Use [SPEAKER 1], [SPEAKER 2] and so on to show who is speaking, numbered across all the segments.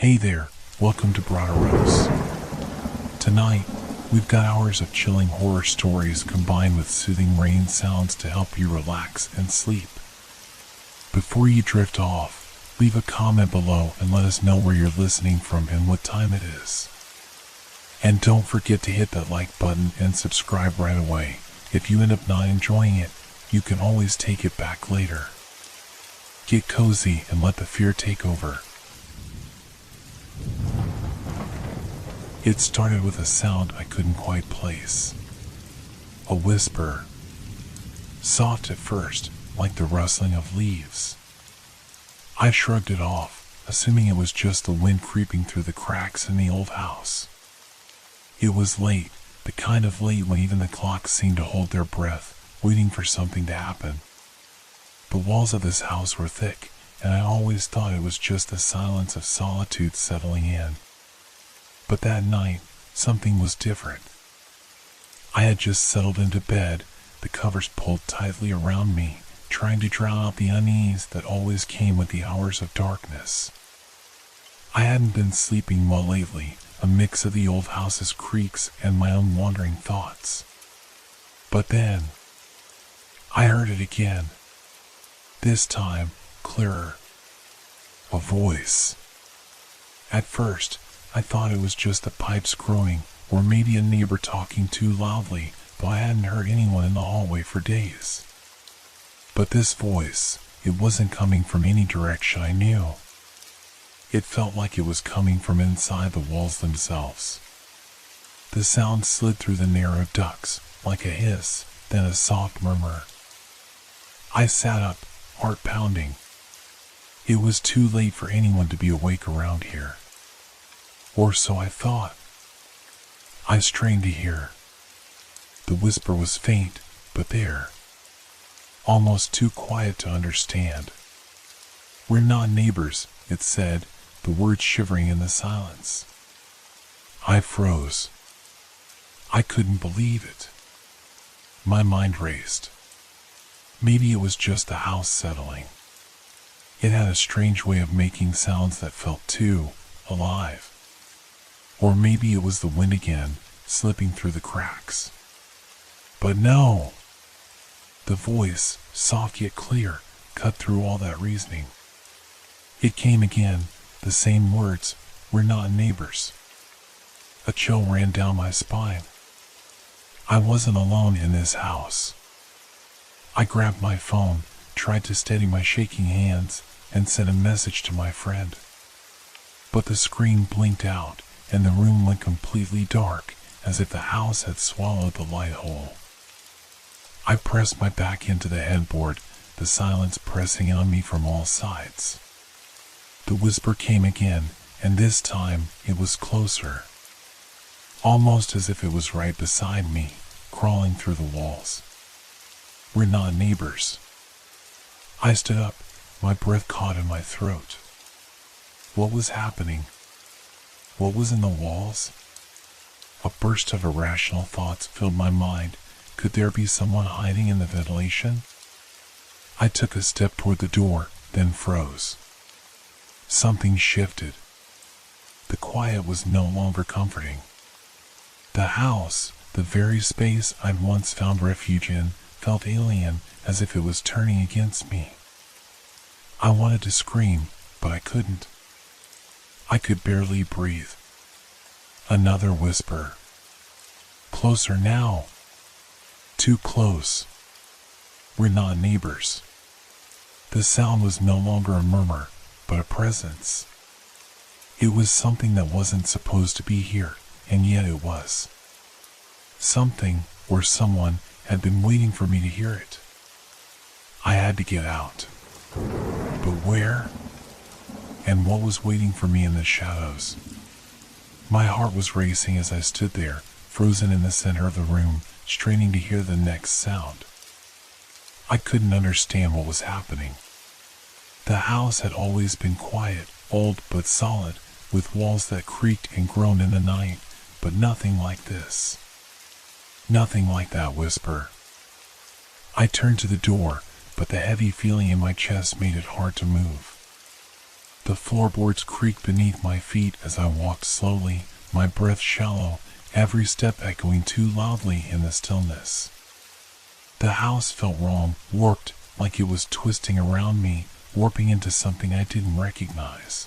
[SPEAKER 1] Hey there, welcome to Broderos. Tonight, we've got hours of chilling horror stories combined with soothing rain sounds to help you relax and sleep. Before you drift off, leave a comment below and let us know where you're listening from and what time it is. And don't forget to hit that like button and subscribe right away. If you end up not enjoying it, you can always take it back later. Get cozy and let the fear take over. It started with a sound I couldn't quite place. A whisper. Soft at first, like the rustling of leaves. I shrugged it off, assuming it was just the wind creeping through the cracks in the old house. It was late, the kind of late when even the clocks seemed to hold their breath, waiting for something to happen. The walls of this house were thick, and I always thought it was just the silence of solitude settling in. But that night, something was different. I had just settled into bed, the covers pulled tightly around me, trying to drown out the unease that always came with the hours of darkness. I hadn't been sleeping well lately, a mix of the old house's creaks and my own wandering thoughts. But then, I heard it again. This time, clearer. A voice. At first, I thought it was just the pipes growing, or maybe a neighbor talking too loudly, though I hadn't heard anyone in the hallway for days. But this voice, it wasn't coming from any direction I knew. It felt like it was coming from inside the walls themselves. The sound slid through the narrow ducts, like a hiss, then a soft murmur. I sat up, heart pounding. It was too late for anyone to be awake around here. Or so I thought. I strained to hear. The whisper was faint, but there. Almost too quiet to understand. "We're not neighbors," it said, the words shivering in the silence. I froze. I couldn't believe it. My mind raced. Maybe it was just the house settling. It had a strange way of making sounds that felt too alive. Or maybe it was the wind again, slipping through the cracks. But no! The voice, soft yet clear, cut through all that reasoning. It came again, the same words, "We're not neighbors." A chill ran down my spine. I wasn't alone in this house. I grabbed my phone, tried to steady my shaking hands, and sent a message to my friend. But the screen blinked out, and the room went completely dark, as if the house had swallowed the light whole. I pressed my back into the headboard, the silence pressing on me from all sides. The whisper came again, and this time it was closer. Almost as if it was right beside me, crawling through the walls. "We're not neighbors." I stood up, my breath caught in my throat. What was happening? What was in the walls? A burst of irrational thoughts filled my mind. Could there be someone hiding in the ventilation? I took a step toward the door, then froze. Something shifted. The quiet was no longer comforting. The house, the very space I'd once found refuge in, felt alien, as if it was turning against me. I wanted to scream, but I couldn't. I could barely breathe. Another whisper. Closer now. Too close. "We're not neighbors." The sound was no longer a murmur, but a presence. It was something that wasn't supposed to be here, and yet it was. Something, or someone, had been waiting for me to hear it. I had to get out. But where? And what was waiting for me in the shadows? My heart was racing as I stood there, frozen in the center of the room, straining to hear the next sound. I couldn't understand what was happening. The house had always been quiet, old but solid, with walls that creaked and groaned in the night, but nothing like this. Nothing like that whisper. I turned to the door, but the heavy feeling in my chest made it hard to move. The floorboards creaked beneath my feet as I walked slowly, my breath shallow, every step echoing too loudly in the stillness. The house felt wrong, warped, like it was twisting around me, warping into something I didn't recognize.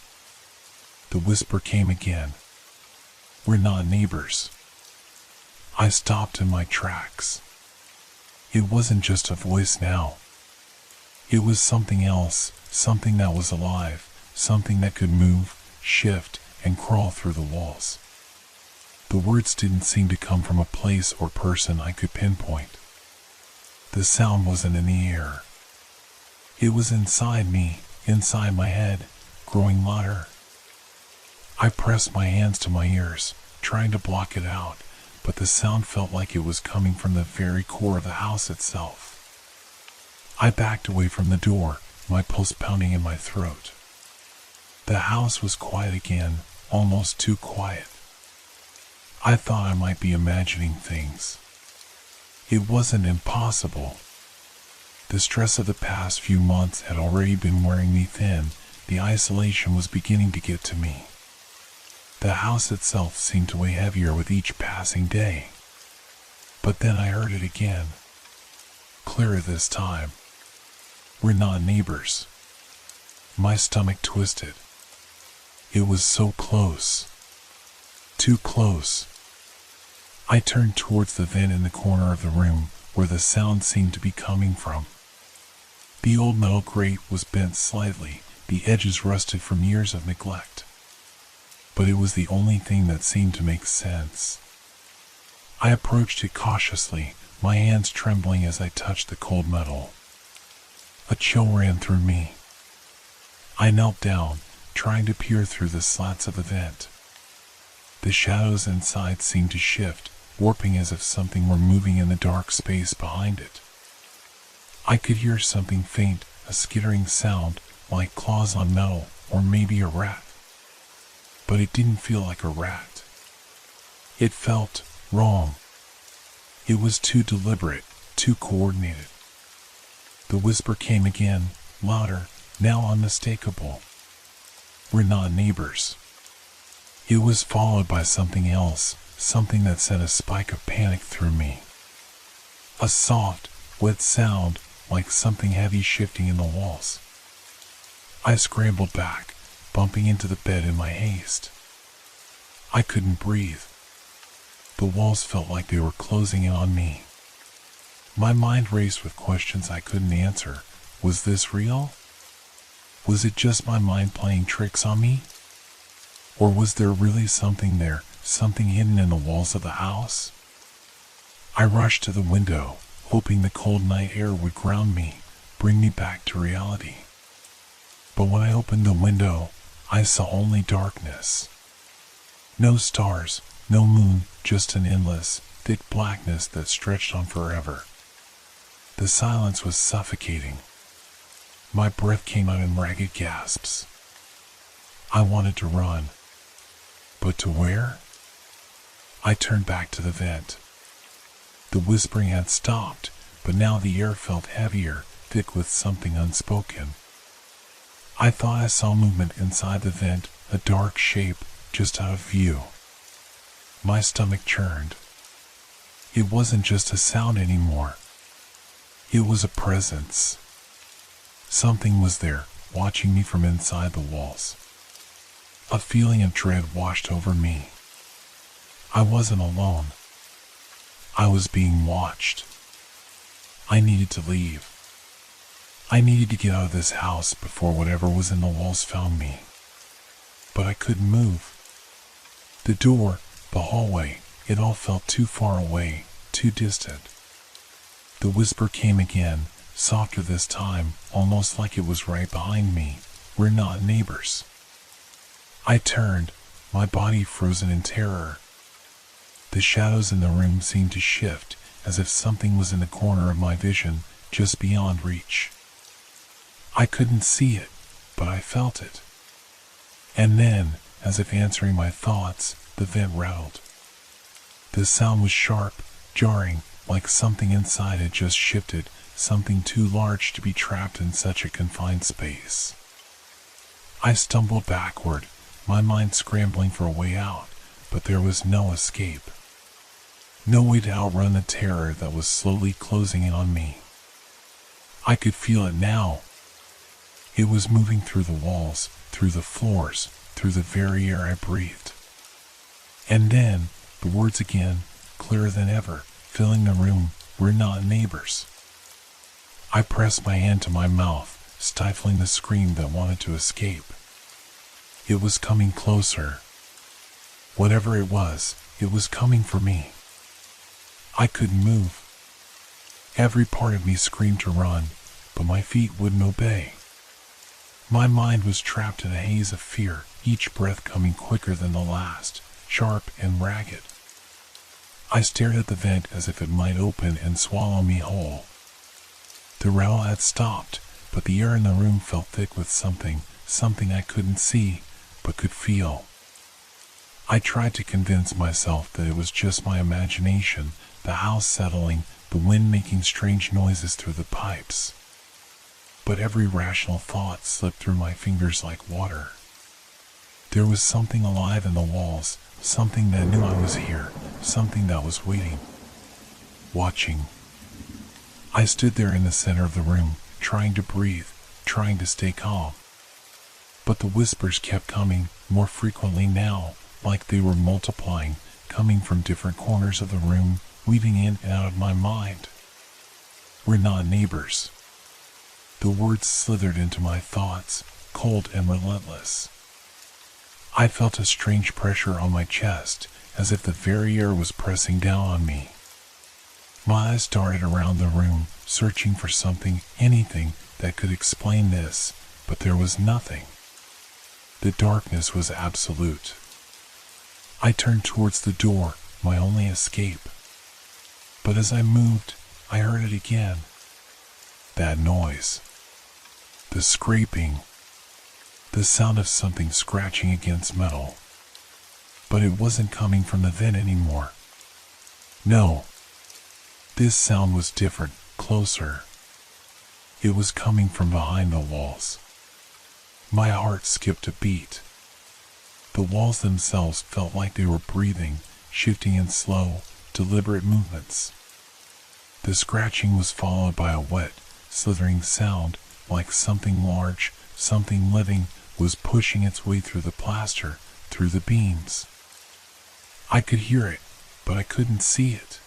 [SPEAKER 1] The whisper came again. "We're not neighbors." I stopped in my tracks. It wasn't just a voice now. It was something else, something that was alive, something that could move, shift, and crawl through the walls. The words didn't seem to come from a place or person I could pinpoint. The sound wasn't in the air. It was inside me, inside my head, growing louder. I pressed my hands to my ears, trying to block it out, but the sound felt like it was coming from the very core of the house itself. I backed away from the door, my pulse pounding in my throat. The house was quiet again, almost too quiet. I thought I might be imagining things. It wasn't impossible. The stress of the past few months had already been wearing me thin. The isolation was beginning to get to me. The house itself seemed to weigh heavier with each passing day. But then I heard it again. Clearer this time. "We're not neighbors." My stomach twisted. It was so close. Too close. I turned towards the vent in the corner of the room where the sound seemed to be coming from. The old metal grate was bent slightly, the edges rusted from years of neglect. But it was the only thing that seemed to make sense. I approached it cautiously, my hands trembling as I touched the cold metal. A chill ran through me. I knelt down, trying to peer through the slats of the vent. The shadows inside seemed to shift, warping as if something were moving in the dark space behind it. I could hear something faint, a skittering sound, like claws on metal, or maybe a rat. But it didn't feel like a rat. It felt wrong. It was too deliberate, too coordinated. The whisper came again, louder, now unmistakable. "We're not neighbors." It was followed by something else, something that sent a spike of panic through me. A soft, wet sound, like something heavy shifting in the walls. I scrambled back, bumping into the bed in my haste. I couldn't breathe. The walls felt like they were closing in on me. My mind raced with questions I couldn't answer. Was this real? Was it just my mind playing tricks on me? Or was there really something there, something hidden in the walls of the house? I rushed to the window, hoping the cold night air would ground me, bring me back to reality. But when I opened the window, I saw only darkness. No stars, no moon, just an endless, thick blackness that stretched on forever. The silence was suffocating. My breath came out in ragged gasps. I wanted to run. But to where? I turned back to the vent. The whispering had stopped, but now the air felt heavier, thick with something unspoken. I thought I saw movement inside the vent, a dark shape, just out of view. My stomach churned. It wasn't just a sound anymore. It was a presence. Something was there, watching me from inside the walls. A feeling of dread washed over me. I wasn't alone. I was being watched. I needed to leave. I needed to get out of this house before whatever was in the walls found me. But I couldn't move. The door, the hallway, it all felt too far away, too distant. The whisper came again, softer this time, almost like it was right behind me. "We're not neighbors." I turned, my body frozen in terror. The shadows in the room seemed to shift, as if something was in the corner of my vision, just beyond reach. I couldn't see it, but I felt it. And then, as if answering my thoughts, the vent rattled. The sound was sharp, jarring, like something inside had just shifted, something too large to be trapped in such a confined space. I stumbled backward, my mind scrambling for a way out, but there was no escape. No way to outrun the terror that was slowly closing in on me. I could feel it now. It was moving through the walls, through the floors, through the very air I breathed. And then, the words again, clearer than ever, filling the room, "We're not neighbors." I pressed my hand to my mouth, stifling the scream that wanted to escape. It was coming closer. Whatever it was coming for me. I couldn't move. Every part of me screamed to run, but my feet wouldn't obey. My mind was trapped in a haze of fear, each breath coming quicker than the last, sharp and ragged. I stared at the vent as if it might open and swallow me whole. The rattle had stopped, but the air in the room felt thick with something I couldn't see, but could feel. I tried to convince myself that it was just my imagination, the house settling, the wind making strange noises through the pipes. But every rational thought slipped through my fingers like water. There was something alive in the walls, something that knew I was here, something that was waiting, watching. I stood there in the center of the room, trying to breathe, trying to stay calm. But the whispers kept coming, more frequently now, like they were multiplying, coming from different corners of the room, weaving in and out of my mind. "We're not neighbors." The words slithered into my thoughts, cold and relentless. I felt a strange pressure on my chest, as if the very air was pressing down on me. My eyes darted around the room, searching for something, anything, that could explain this, but there was nothing. The darkness was absolute. I turned towards the door, my only escape. But as I moved, I heard it again. That noise. The scraping. The sound of something scratching against metal. But it wasn't coming from the vent anymore. No. This sound was different, closer. It was coming from behind the walls. My heart skipped a beat. The walls themselves felt like they were breathing, shifting in slow, deliberate movements. The scratching was followed by a wet, slithering sound, like something large, something living, was pushing its way through the plaster, through the beams. I could hear it, but I couldn't see it.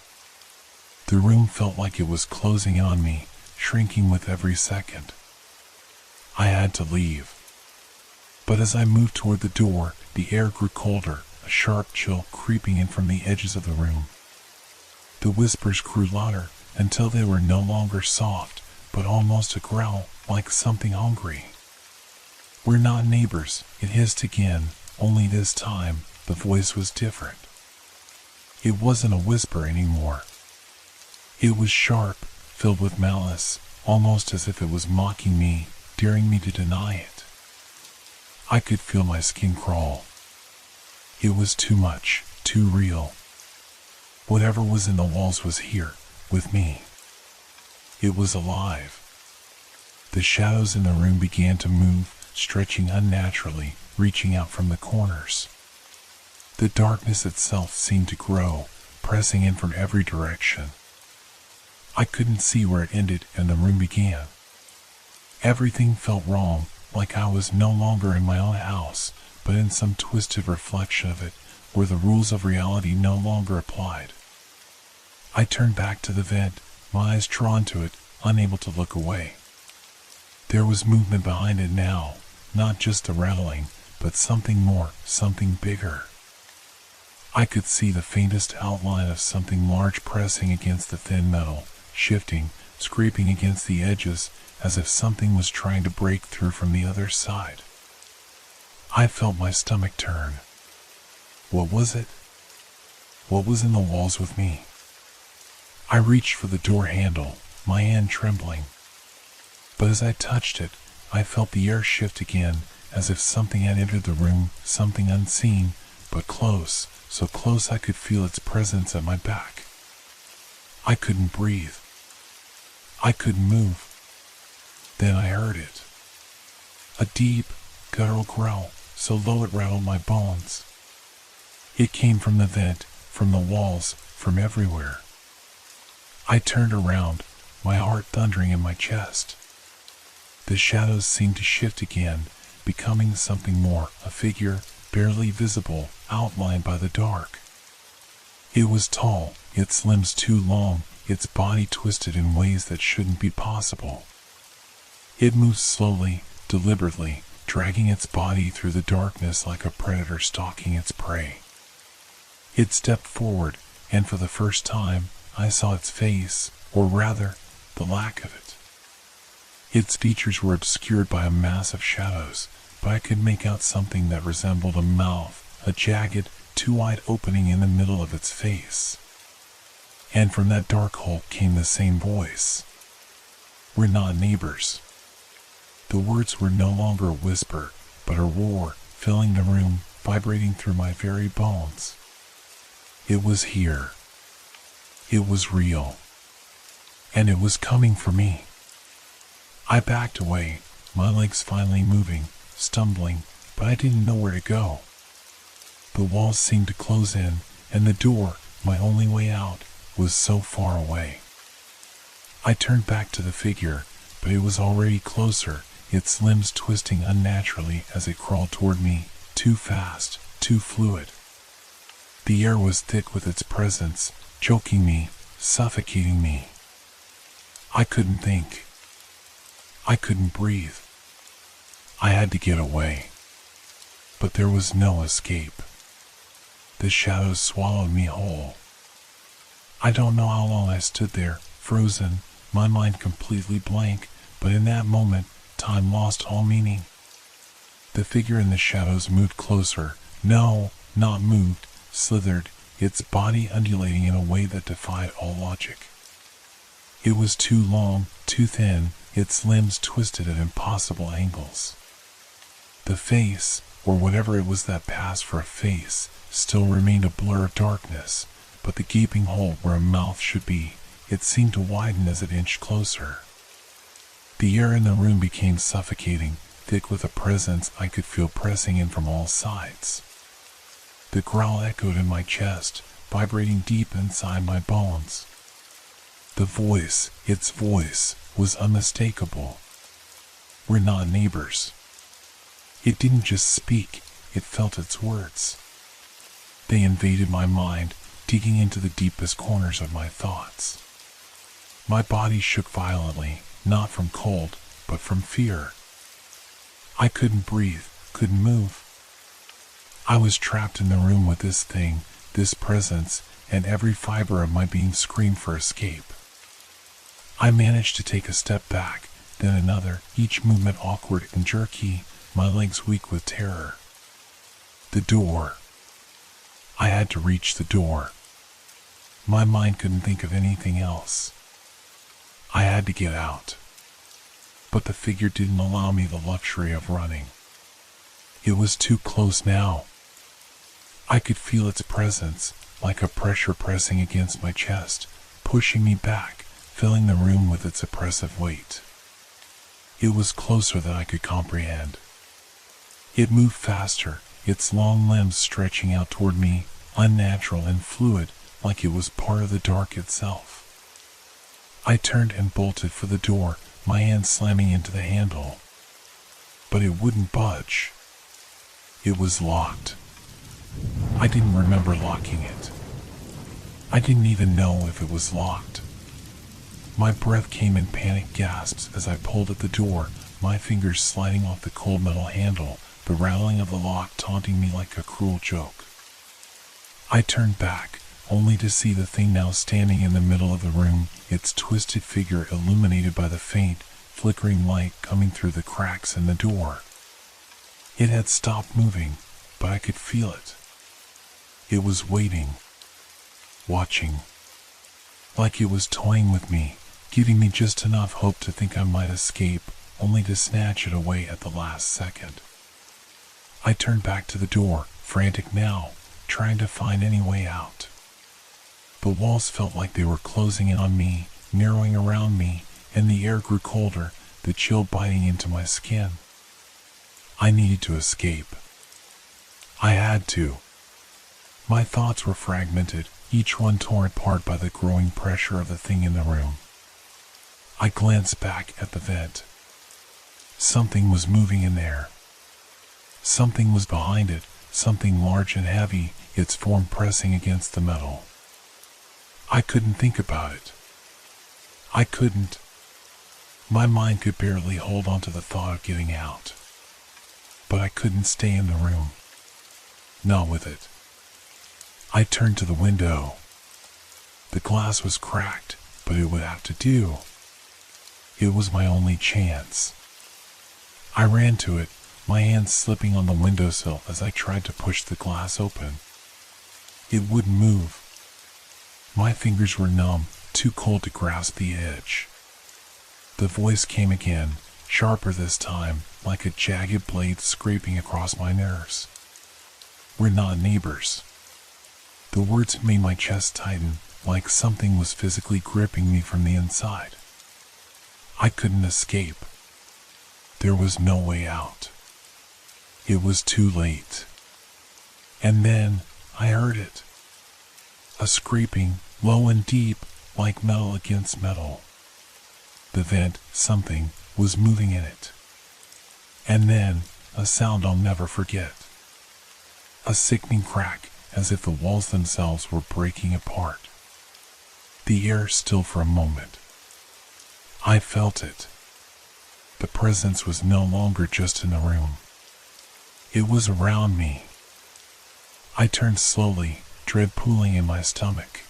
[SPEAKER 1] The room felt like it was closing in on me, shrinking with every second. I had to leave. But as I moved toward the door, the air grew colder, a sharp chill creeping in from the edges of the room. The whispers grew louder until they were no longer soft, but almost a growl, like something hungry. "We're not neighbors," it hissed again, only this time, the voice was different. It wasn't a whisper anymore. It was sharp, filled with malice, almost as if it was mocking me, daring me to deny it. I could feel my skin crawl. It was too much, too real. Whatever was in the walls was here, with me. It was alive. The shadows in the room began to move, stretching unnaturally, reaching out from the corners. The darkness itself seemed to grow, pressing in from every direction. I couldn't see where it ended and the room began. Everything felt wrong, like I was no longer in my own house, but in some twisted reflection of it, where the rules of reality no longer applied. I turned back to the vent, my eyes drawn to it, unable to look away. There was movement behind it now, not just a rattling, but something more, something bigger. I could see the faintest outline of something large pressing against the thin metal, shifting, scraping against the edges, as if something was trying to break through from the other side. I felt my stomach turn. What was it? What was in the walls with me? I reached for the door handle, my hand trembling. But as I touched it, I felt the air shift again, as if something had entered the room, something unseen, but close, so close I could feel its presence at my back. I couldn't breathe. I couldn't move. Then I heard it. A deep, guttural growl, so low it rattled my bones. It came from the vent, from the walls, from everywhere. I turned around, my heart thundering in my chest. The shadows seemed to shift again, becoming something more, a figure, barely visible, outlined by the dark. It was tall, its limbs too long, its body twisted in ways that shouldn't be possible. It moved slowly, deliberately, dragging its body through the darkness like a predator stalking its prey. It stepped forward, and for the first time, I saw its face, or rather, the lack of it. Its features were obscured by a mass of shadows, but I could make out something that resembled a mouth, a jagged, two-eyed opening in the middle of its face. And from that dark hole came the same voice. "We're not neighbors." The words were no longer a whisper, but a roar, filling the room, vibrating through my very bones. It was here. It was real. And it was coming for me. I backed away, my legs finally moving, stumbling, but I didn't know where to go. The walls seemed to close in, and the door, my only way out, was so far away. I turned back to the figure, but it was already closer, its limbs twisting unnaturally as it crawled toward me, too fast, too fluid. The air was thick with its presence, choking me, suffocating me. I couldn't think. I couldn't breathe. I had to get away. But there was no escape. The shadows swallowed me whole. I don't know how long I stood there, frozen, my mind completely blank, but in that moment, time lost all meaning. The figure in the shadows moved closer. No, not moved, slithered, its body undulating in a way that defied all logic. It was too long, too thin, its limbs twisted at impossible angles. The face, or whatever it was that passed for a face, still remained a blur of darkness, but the gaping hole where a mouth should be, it seemed to widen as it inched closer. The air in the room became suffocating, thick with a presence I could feel pressing in from all sides. The growl echoed in my chest, vibrating deep inside my bones. The voice, its voice, was unmistakable. "We're not neighbors." It didn't just speak, it felt its words. They invaded my mind, digging into the deepest corners of my thoughts. My body shook violently, not from cold, but from fear. I couldn't breathe, couldn't move. I was trapped in the room with this thing, this presence, and every fiber of my being screamed for escape. I managed to take a step back, then another, each movement awkward and jerky, my legs weak with terror. The door. I had to reach the door. My mind couldn't think of anything else. I had to get out. But the figure didn't allow me the luxury of running. It was too close now. I could feel its presence, like a pressure pressing against my chest, pushing me back, filling the room with its oppressive weight. It was closer than I could comprehend. It moved faster, its long limbs stretching out toward me, unnatural and fluid, like it was part of the dark itself. I turned and bolted for the door, my hand slamming into the handle. But it wouldn't budge. It was locked. I didn't remember locking it. I didn't even know if it was locked. My breath came in panicked gasps as I pulled at the door, my fingers sliding off the cold metal handle, the rattling of the lock taunting me like a cruel joke. I turned back, only to see the thing now standing in the middle of the room, its twisted figure illuminated by the faint, flickering light coming through the cracks in the door. It had stopped moving, but I could feel it. It was waiting, watching, like it was toying with me, giving me just enough hope to think I might escape, only to snatch it away at the last second. I turned back to the door, frantic now, trying to find any way out. The walls felt like they were closing in on me, narrowing around me, and the air grew colder, the chill biting into my skin. I needed to escape. I had to. My thoughts were fragmented, each one torn apart by the growing pressure of the thing in the room. I glanced back at the vent. Something was moving in there. Something was behind it, something large and heavy, its form pressing against the metal. I couldn't think about it. I couldn't. My mind could barely hold on to the thought of getting out. But I couldn't stay in the room. Not with it. I turned to the window. The glass was cracked, but it would have to do. It was my only chance. I ran to it, my hands slipping on the windowsill as I tried to push the glass open. It wouldn't move. My fingers were numb, too cold to grasp the edge. The voice came again, sharper this time, like a jagged blade scraping across my nerves. "We're not neighbors." The words made my chest tighten, like something was physically gripping me from the inside. I couldn't escape. There was no way out. It was too late. And then I heard it. A scraping, low and deep, like metal against metal. The vent, something, was moving in it. And then, a sound I'll never forget. A sickening crack, as if the walls themselves were breaking apart. The air stilled for a moment. I felt it. The presence was no longer just in the room. It was around me. I turned slowly, dread pooling in my stomach.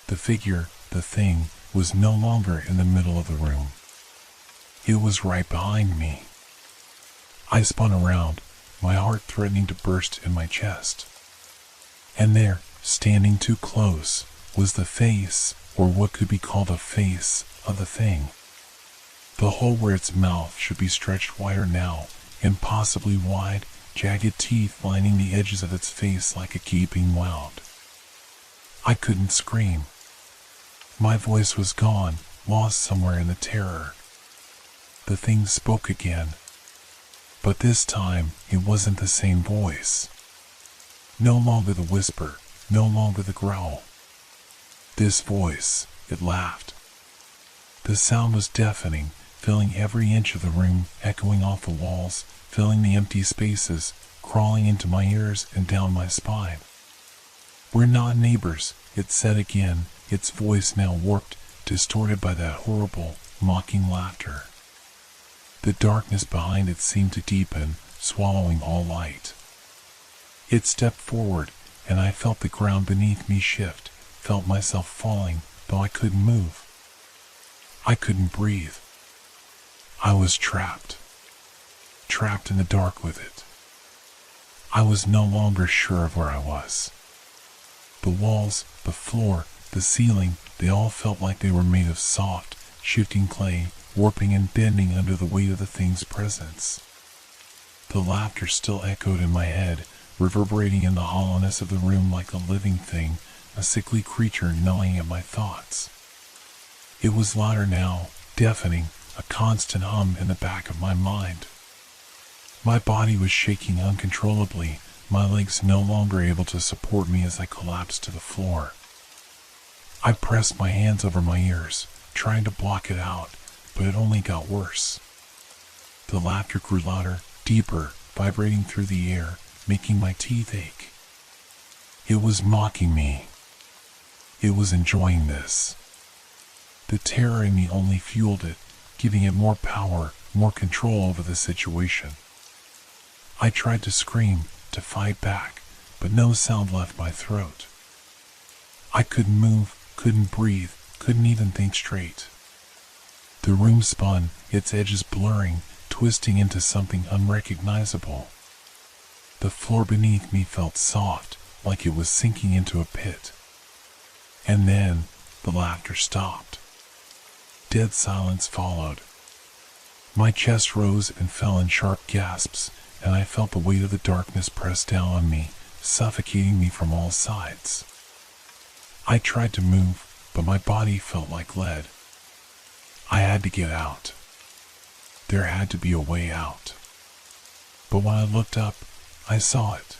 [SPEAKER 1] The figure, the thing, was no longer in the middle of the room. It was right behind me. I spun around, my heart threatening to burst in my chest. And there, standing too close, was the face, or what could be called a face, of the thing. The hole where its mouth should be stretched wider now, impossibly wide, jagged teeth lining the edges of its face like a gaping wound. I couldn't scream. My voice was gone, lost somewhere in the terror. The thing spoke again. But this time, it wasn't the same voice. No longer the whisper, no longer the growl. This voice, it laughed. The sound was deafening, filling every inch of the room, echoing off the walls, filling the empty spaces, crawling into my ears and down my spine. "We're not neighbors," it said again, its voice now warped, distorted by that horrible, mocking laughter. The darkness behind it seemed to deepen, swallowing all light. It stepped forward, and I felt the ground beneath me shift, felt myself falling, though I couldn't move. I couldn't breathe. I was trapped. Trapped in the dark with it. I was no longer sure of where I was. The walls, the floor, the ceiling, they all felt like they were made of soft, shifting clay, warping and bending under the weight of the thing's presence. The laughter still echoed in my head, reverberating in the hollowness of the room like a living thing, a sickly creature gnawing at my thoughts. It was louder now, deafening, a constant hum in the back of my mind. My body was shaking uncontrollably, my legs no longer able to support me as I collapsed to the floor. I pressed my hands over my ears, trying to block it out, but it only got worse. The laughter grew louder, deeper, vibrating through the air, making my teeth ache. It was mocking me. It was enjoying this. The terror in me only fueled it, giving it more power, more control over the situation. I tried to scream, to fight back, but no sound left my throat. I couldn't move, couldn't breathe, couldn't even think straight. The room spun, its edges blurring, twisting into something unrecognizable. The floor beneath me felt soft, like it was sinking into a pit. And then, the laughter stopped. Dead silence followed. My chest rose and fell in sharp gasps, and I felt the weight of the darkness press down on me, suffocating me from all sides. I tried to move, but my body felt like lead. I had to get out. There had to be a way out. but when I looked up, I saw it.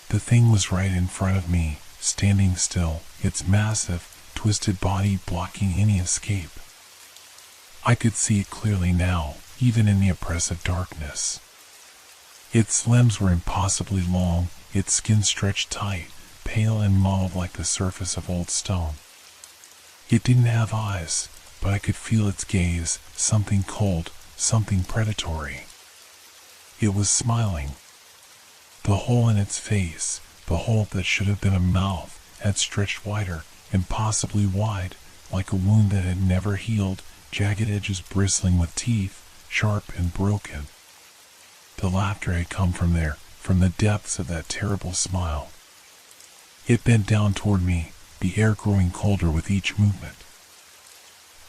[SPEAKER 1] The thing was right in front of me, standing still, its massive, twisted body blocking any escape. I could see it clearly now, even in the oppressive darkness. Its limbs were impossibly long, its skin stretched tight, pale and mauve like the surface of old stone. It didn't have eyes, but I could feel its gaze, something cold, something predatory. It was smiling. The hole in its face, the hole that should have been a mouth, had stretched wider, impossibly wide, like a wound that had never healed, jagged edges bristling with teeth, sharp and broken. The laughter had come from there, from the depths of that terrible smile. It bent down toward me, the air growing colder with each movement.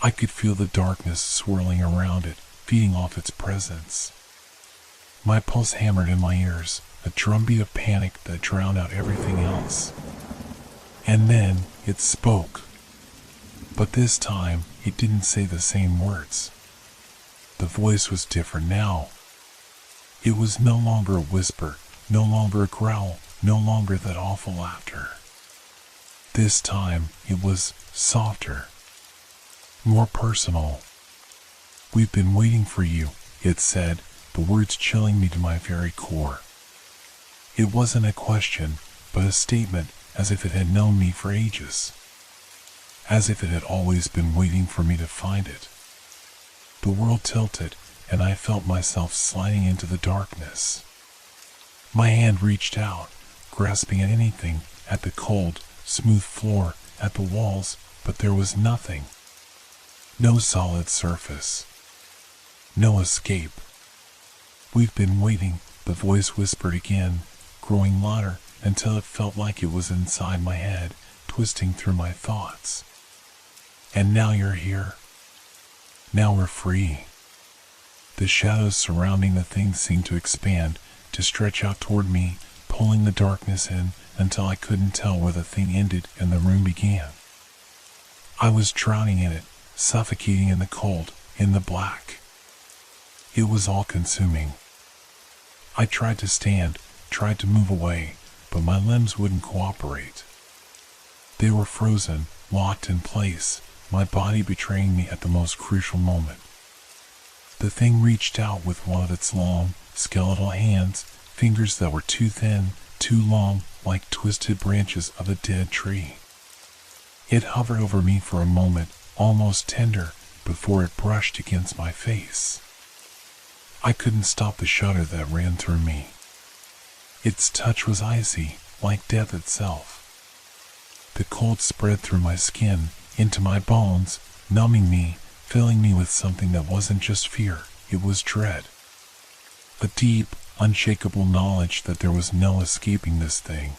[SPEAKER 1] I could feel the darkness swirling around it, feeding off its presence. My pulse hammered in my ears, a drumbeat of panic that drowned out everything else. And then it spoke. But this time, it didn't say the same words. The voice was different now. It was no longer a whisper, no longer a growl, no longer that awful laughter. This time, it was softer, more personal. "We've been waiting for you," it said, the words chilling me to my very core. It wasn't a question, but a statement, as if it had known me for ages. As if it had always been waiting for me to find it. The world tilted, and I felt myself sliding into the darkness. My hand reached out, grasping at anything, at the cold, smooth floor, at the walls, but there was nothing. No solid surface. No escape. "We've been waiting," the voice whispered again, growing louder until it felt like it was inside my head, twisting through my thoughts. "And now you're here. Now we're free." The shadows surrounding the thing seemed to expand, to stretch out toward me, pulling the darkness in until I couldn't tell where the thing ended and the room began. I was drowning in it, suffocating in the cold, in the black. It was all-consuming. I tried to stand, tried to move away, but my limbs wouldn't cooperate. They were frozen, locked in place, my body betraying me at the most crucial moment. The thing reached out with one of its long, skeletal hands, fingers that were too thin, too long, like twisted branches of a dead tree. It hovered over me for a moment, almost tender, before it brushed against my face. I couldn't stop the shudder that ran through me. Its touch was icy, like death itself. The cold spread through my skin, into my bones, numbing me, filling me with something that wasn't just fear, it was dread. A deep, unshakable knowledge that there was no escaping this thing.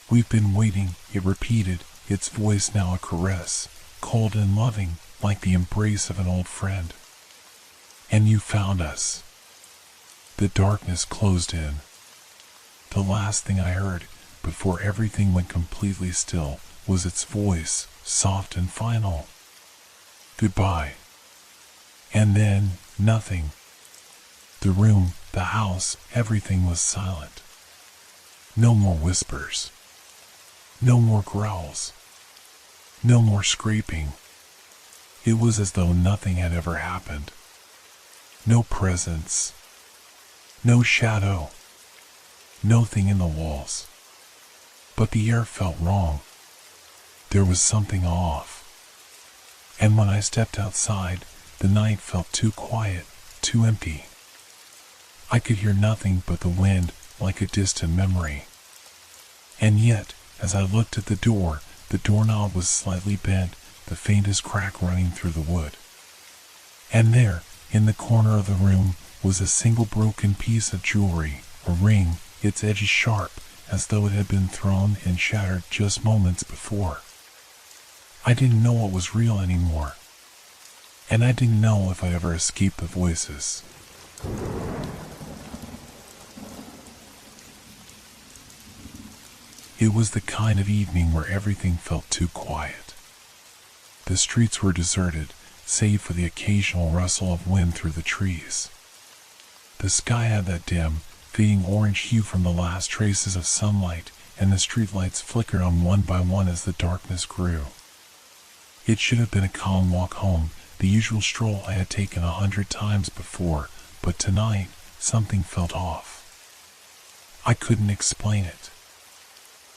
[SPEAKER 1] "We've been waiting," it repeated, its voice now a caress, cold and loving, like the embrace of an old friend. "And you found us." The darkness closed in. The last thing I heard, before everything went completely still, was its voice, soft and final. "Goodbye." And then, nothing. The room, the house, everything was silent. No more whispers. No more growls. No more scraping. It was as though nothing had ever happened. No presence. No shadow. Nothing in the walls. But the air felt wrong. There was something off. And when I stepped outside, the night felt too quiet, too empty. I could hear nothing but the wind, like a distant memory. And yet, as I looked at the doorknob was slightly bent, the faintest crack running through the wood. And there, in the corner of the room, was a single broken piece of jewelry, a ring, its edges sharp, as though it had been thrown and shattered just moments before. I didn't know what was real anymore. And I didn't know if I'd ever escape the voices. It was the kind of evening where everything felt too quiet. The streets were deserted, save for the occasional rustle of wind through the trees. The sky had that dim, fading orange hue from the last traces of sunlight, and the streetlights flickered on one by one as the darkness grew. It should have been a calm walk home, the usual stroll I had taken 100 times before, but tonight, something felt off. I couldn't explain it.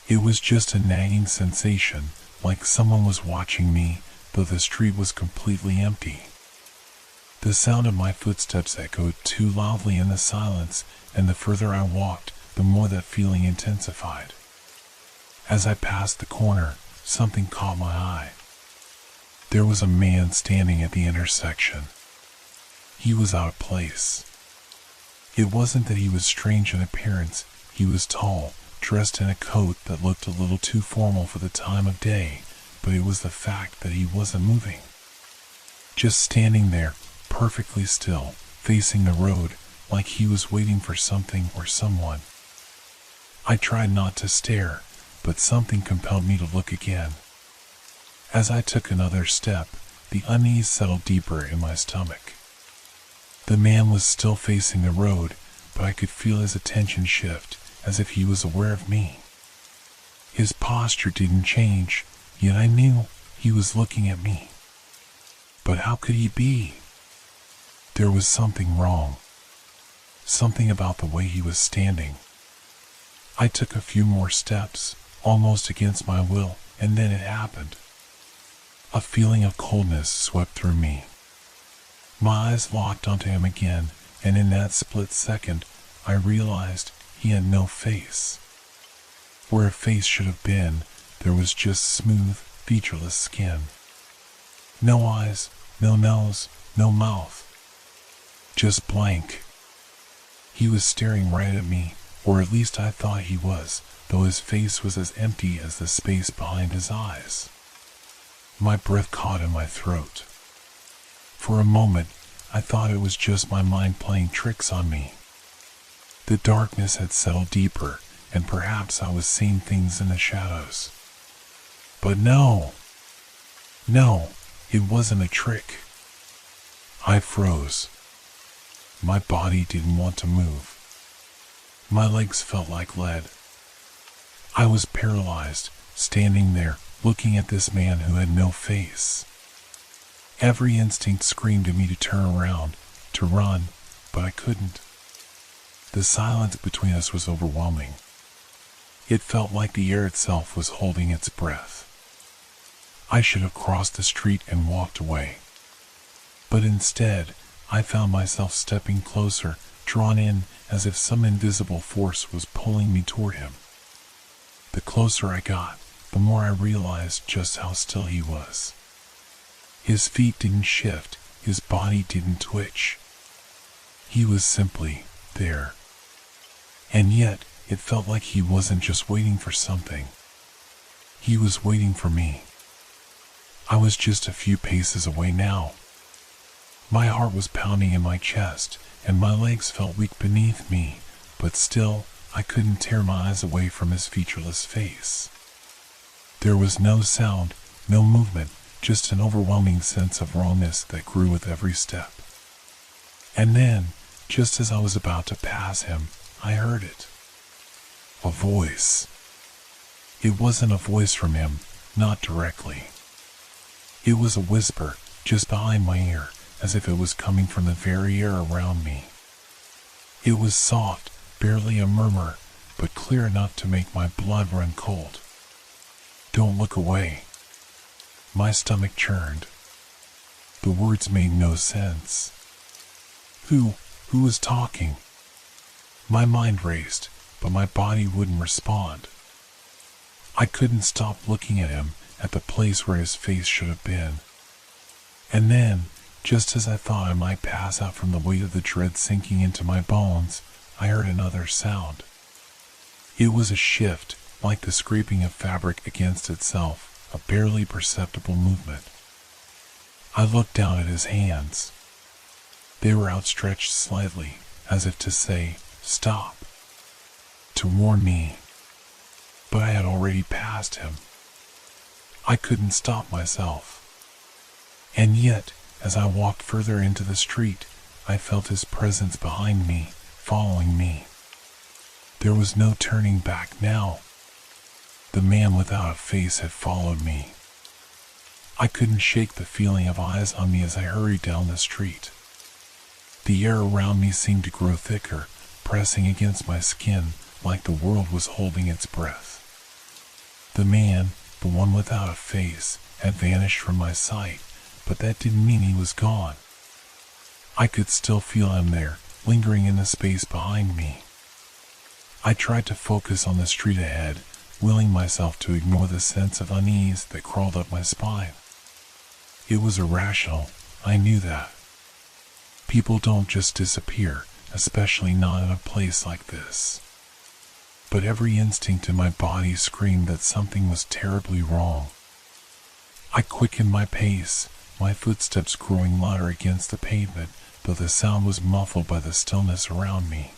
[SPEAKER 1] It was just a nagging sensation, like someone was watching me, though the street was completely empty. The sound of my footsteps echoed too loudly in the silence, and the further I walked, the more that feeling intensified. As I passed the corner, something caught my eye. There was a man standing at the intersection. He was out of place. It wasn't that he was strange in appearance. He was tall, dressed in a coat that looked a little too formal for the time of day, but it was the fact that he wasn't moving. Just standing there, perfectly still, facing the road, like he was waiting for something or someone. I tried not to stare, but something compelled me to look again. As I took another step, the unease settled deeper in my stomach. The man was still facing the road, but I could feel his attention shift, as if he was aware of me. His posture didn't change, yet I knew he was looking at me. But how could he be? There was something wrong. Something about the way he was standing. I took a few more steps, almost against my will, and then it happened. A feeling of coldness swept through me. My eyes locked onto him again, and in that split second, I realized he had no face. Where a face should have been, there was just smooth, featureless skin. No eyes, no nose, no mouth. Just blank. He was staring right at me, or at least I thought he was, though his face was as empty as the space behind his eyes. My breath caught in my throat. For a moment, I thought it was just my mind playing tricks on me. The darkness had settled deeper, and perhaps I was seeing things in the shadows. But no, it wasn't a trick. I froze. My body didn't want to move. My legs felt like lead. I was paralyzed, standing there, looking at this man who had no face. Every instinct screamed at me to turn around, to run, but I couldn't. The silence between us was overwhelming. It felt like the air itself was holding its breath. I should have crossed the street and walked away. But instead, I found myself stepping closer, drawn in as if some invisible force was pulling me toward him. The closer I got, the more I realized just how still he was. His feet didn't shift, his body didn't twitch. He was simply there. And yet, it felt like he wasn't just waiting for something. He was waiting for me. I was just a few paces away now. My heart was pounding in my chest, and my legs felt weak beneath me, but still, I couldn't tear my eyes away from his featureless face. There was no sound, no movement, just an overwhelming sense of wrongness that grew with every step. And then, just as I was about to pass him, I heard it. A voice. It wasn't a voice from him, not directly. It was a whisper, just behind my ear, as if it was coming from the very air around me. It was soft, barely a murmur, but clear enough to make my blood run cold. Don't look away. My stomach churned. The words made no sense. Who was talking? My mind raced, but my body wouldn't respond. I couldn't stop looking at him, at the place where his face should have been. And then, just as I thought I might pass out from the weight of the dread sinking into my bones, I heard another sound. It was a shift, like the scraping of fabric against itself, a barely perceptible movement. I looked down at his hands. They were outstretched slightly, as if to say, "Stop," to warn me. But I had already passed him. I couldn't stop myself. And yet, as I walked further into the street, I felt his presence behind me, following me. There was no turning back now. The man without a face had followed me. I couldn't shake the feeling of eyes on me as I hurried down the street. The air around me seemed to grow thicker, pressing against my skin like the world was holding its breath. The man, the one without a face, had vanished from my sight, but that didn't mean he was gone. I could still feel him there, lingering in the space behind me. I tried to focus on the street ahead, willing myself to ignore the sense of unease that crawled up my spine. It was irrational, I knew that. People don't just disappear, especially not in a place like this. But every instinct in my body screamed that something was terribly wrong. I quickened my pace, my footsteps growing louder against the pavement, though the sound was muffled by the stillness around me.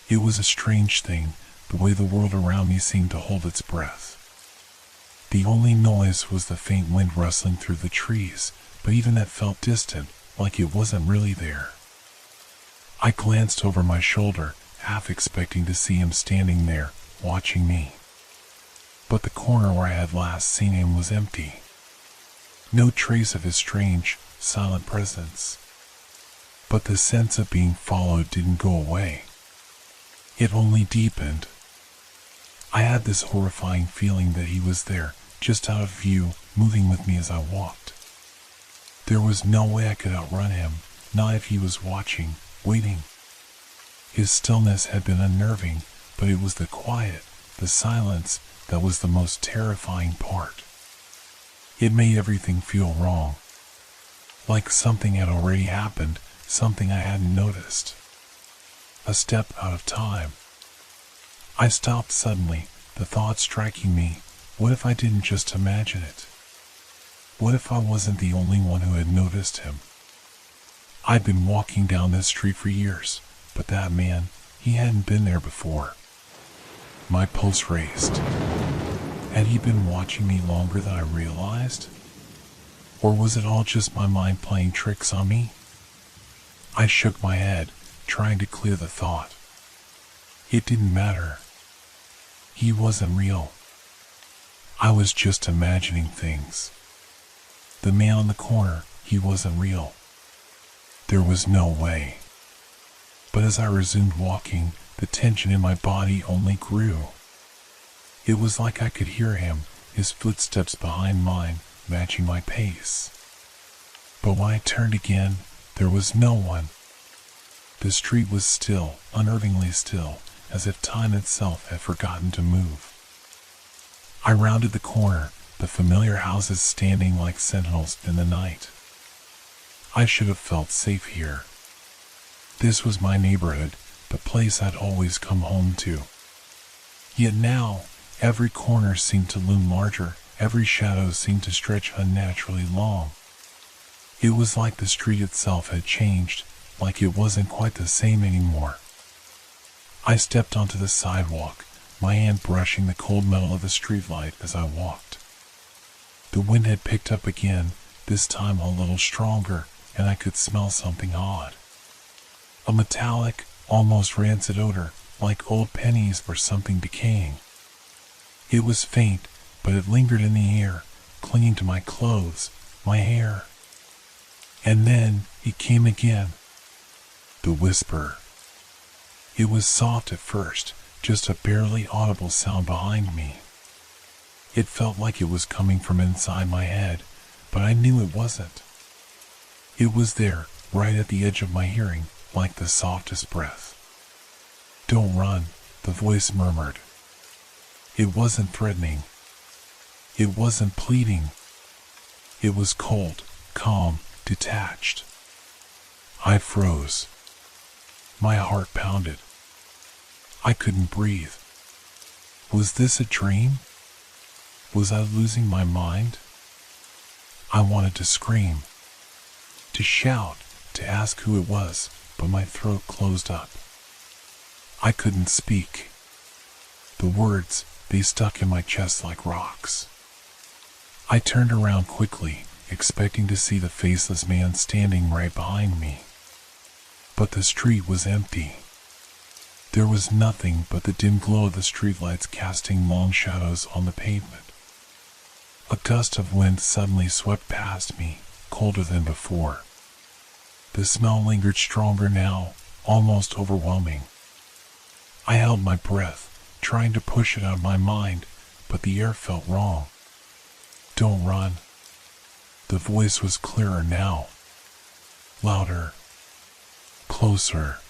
[SPEAKER 1] It was a strange thing, the way the world around me seemed to hold its breath. The only noise was the faint wind rustling through the trees, but even that felt distant, like it wasn't really there. I glanced over my shoulder, half expecting to see him standing there, watching me. But the corner where I had last seen him was empty. No trace of his strange, silent presence. But the sense of being followed didn't go away. It only deepened. I had this horrifying feeling that he was there, just out of view, moving with me as I walked. There was no way I could outrun him, not if he was watching, waiting. His stillness had been unnerving, but it was the quiet, the silence, that was the most terrifying part. It made everything feel wrong. Like something had already happened, something I hadn't noticed. A step out of time. I stopped suddenly, the thought striking me, what if I didn't just imagine it? What if I wasn't the only one who had noticed him? I'd been walking down this street for years, but that man, he hadn't been there before. My pulse raced. Had he been watching me longer than I realized? Or was it all just my mind playing tricks on me? I shook my head, trying to clear the thought. It didn't matter. He wasn't real. I was just imagining things. The man on the corner, he wasn't real. There was no way. But as I resumed walking, the tension in my body only grew. It was like I could hear him, his footsteps behind mine, matching my pace. But when I turned again, there was no one. The street was still, unnervingly still, as if time itself had forgotten to move. I rounded the corner, the familiar houses standing like sentinels in the night. I should have felt safe here. This was my neighborhood, the place I'd always come home to. Yet now, every corner seemed to loom larger, every shadow seemed to stretch unnaturally long. It was like the street itself had changed, like it wasn't quite the same anymore. I stepped onto the sidewalk, my hand brushing the cold metal of the streetlight as I walked. The wind had picked up again, this time a little stronger, and I could smell something odd. A metallic, almost rancid odor, like old pennies or something decaying. It was faint, but it lingered in the air, clinging to my clothes, my hair. And then it came again. The whisper. It was soft at first, just a barely audible sound behind me. It felt like it was coming from inside my head, but I knew it wasn't. It was there, right at the edge of my hearing, like the softest breath. "Don't run," the voice murmured. It wasn't threatening. It wasn't pleading. It was cold, calm, detached. I froze. My heart pounded. I couldn't breathe. Was this a dream? Was I losing my mind? I wanted to scream, to shout, to ask who it was, but my throat closed up. I couldn't speak. The words, they stuck in my chest like rocks. I turned around quickly, expecting to see the faceless man standing right behind me. But the street was empty. There was nothing but the dim glow of the streetlights casting long shadows on the pavement. A gust of wind suddenly swept past me, colder than before. The smell lingered stronger now, almost overwhelming. I held my breath, trying to push it out of my mind, but the air felt wrong. "Don't run." The voice was clearer now. Louder. Closer.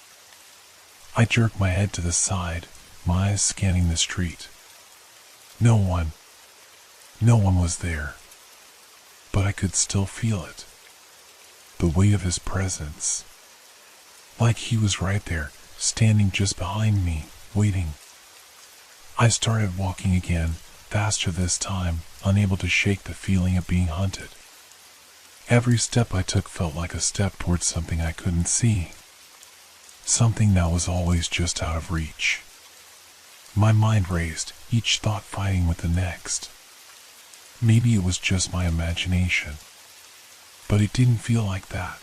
[SPEAKER 1] I jerked my head to the side, my eyes scanning the street. No one was there. But I could still feel it. The weight of his presence. Like he was right there, standing just behind me, waiting. I started walking again, faster this time, unable to shake the feeling of being hunted. Every step I took felt like a step towards something I couldn't see. Something that was always just out of reach. My mind raced, each thought fighting with the next. Maybe it was just my imagination. But it didn't feel like that.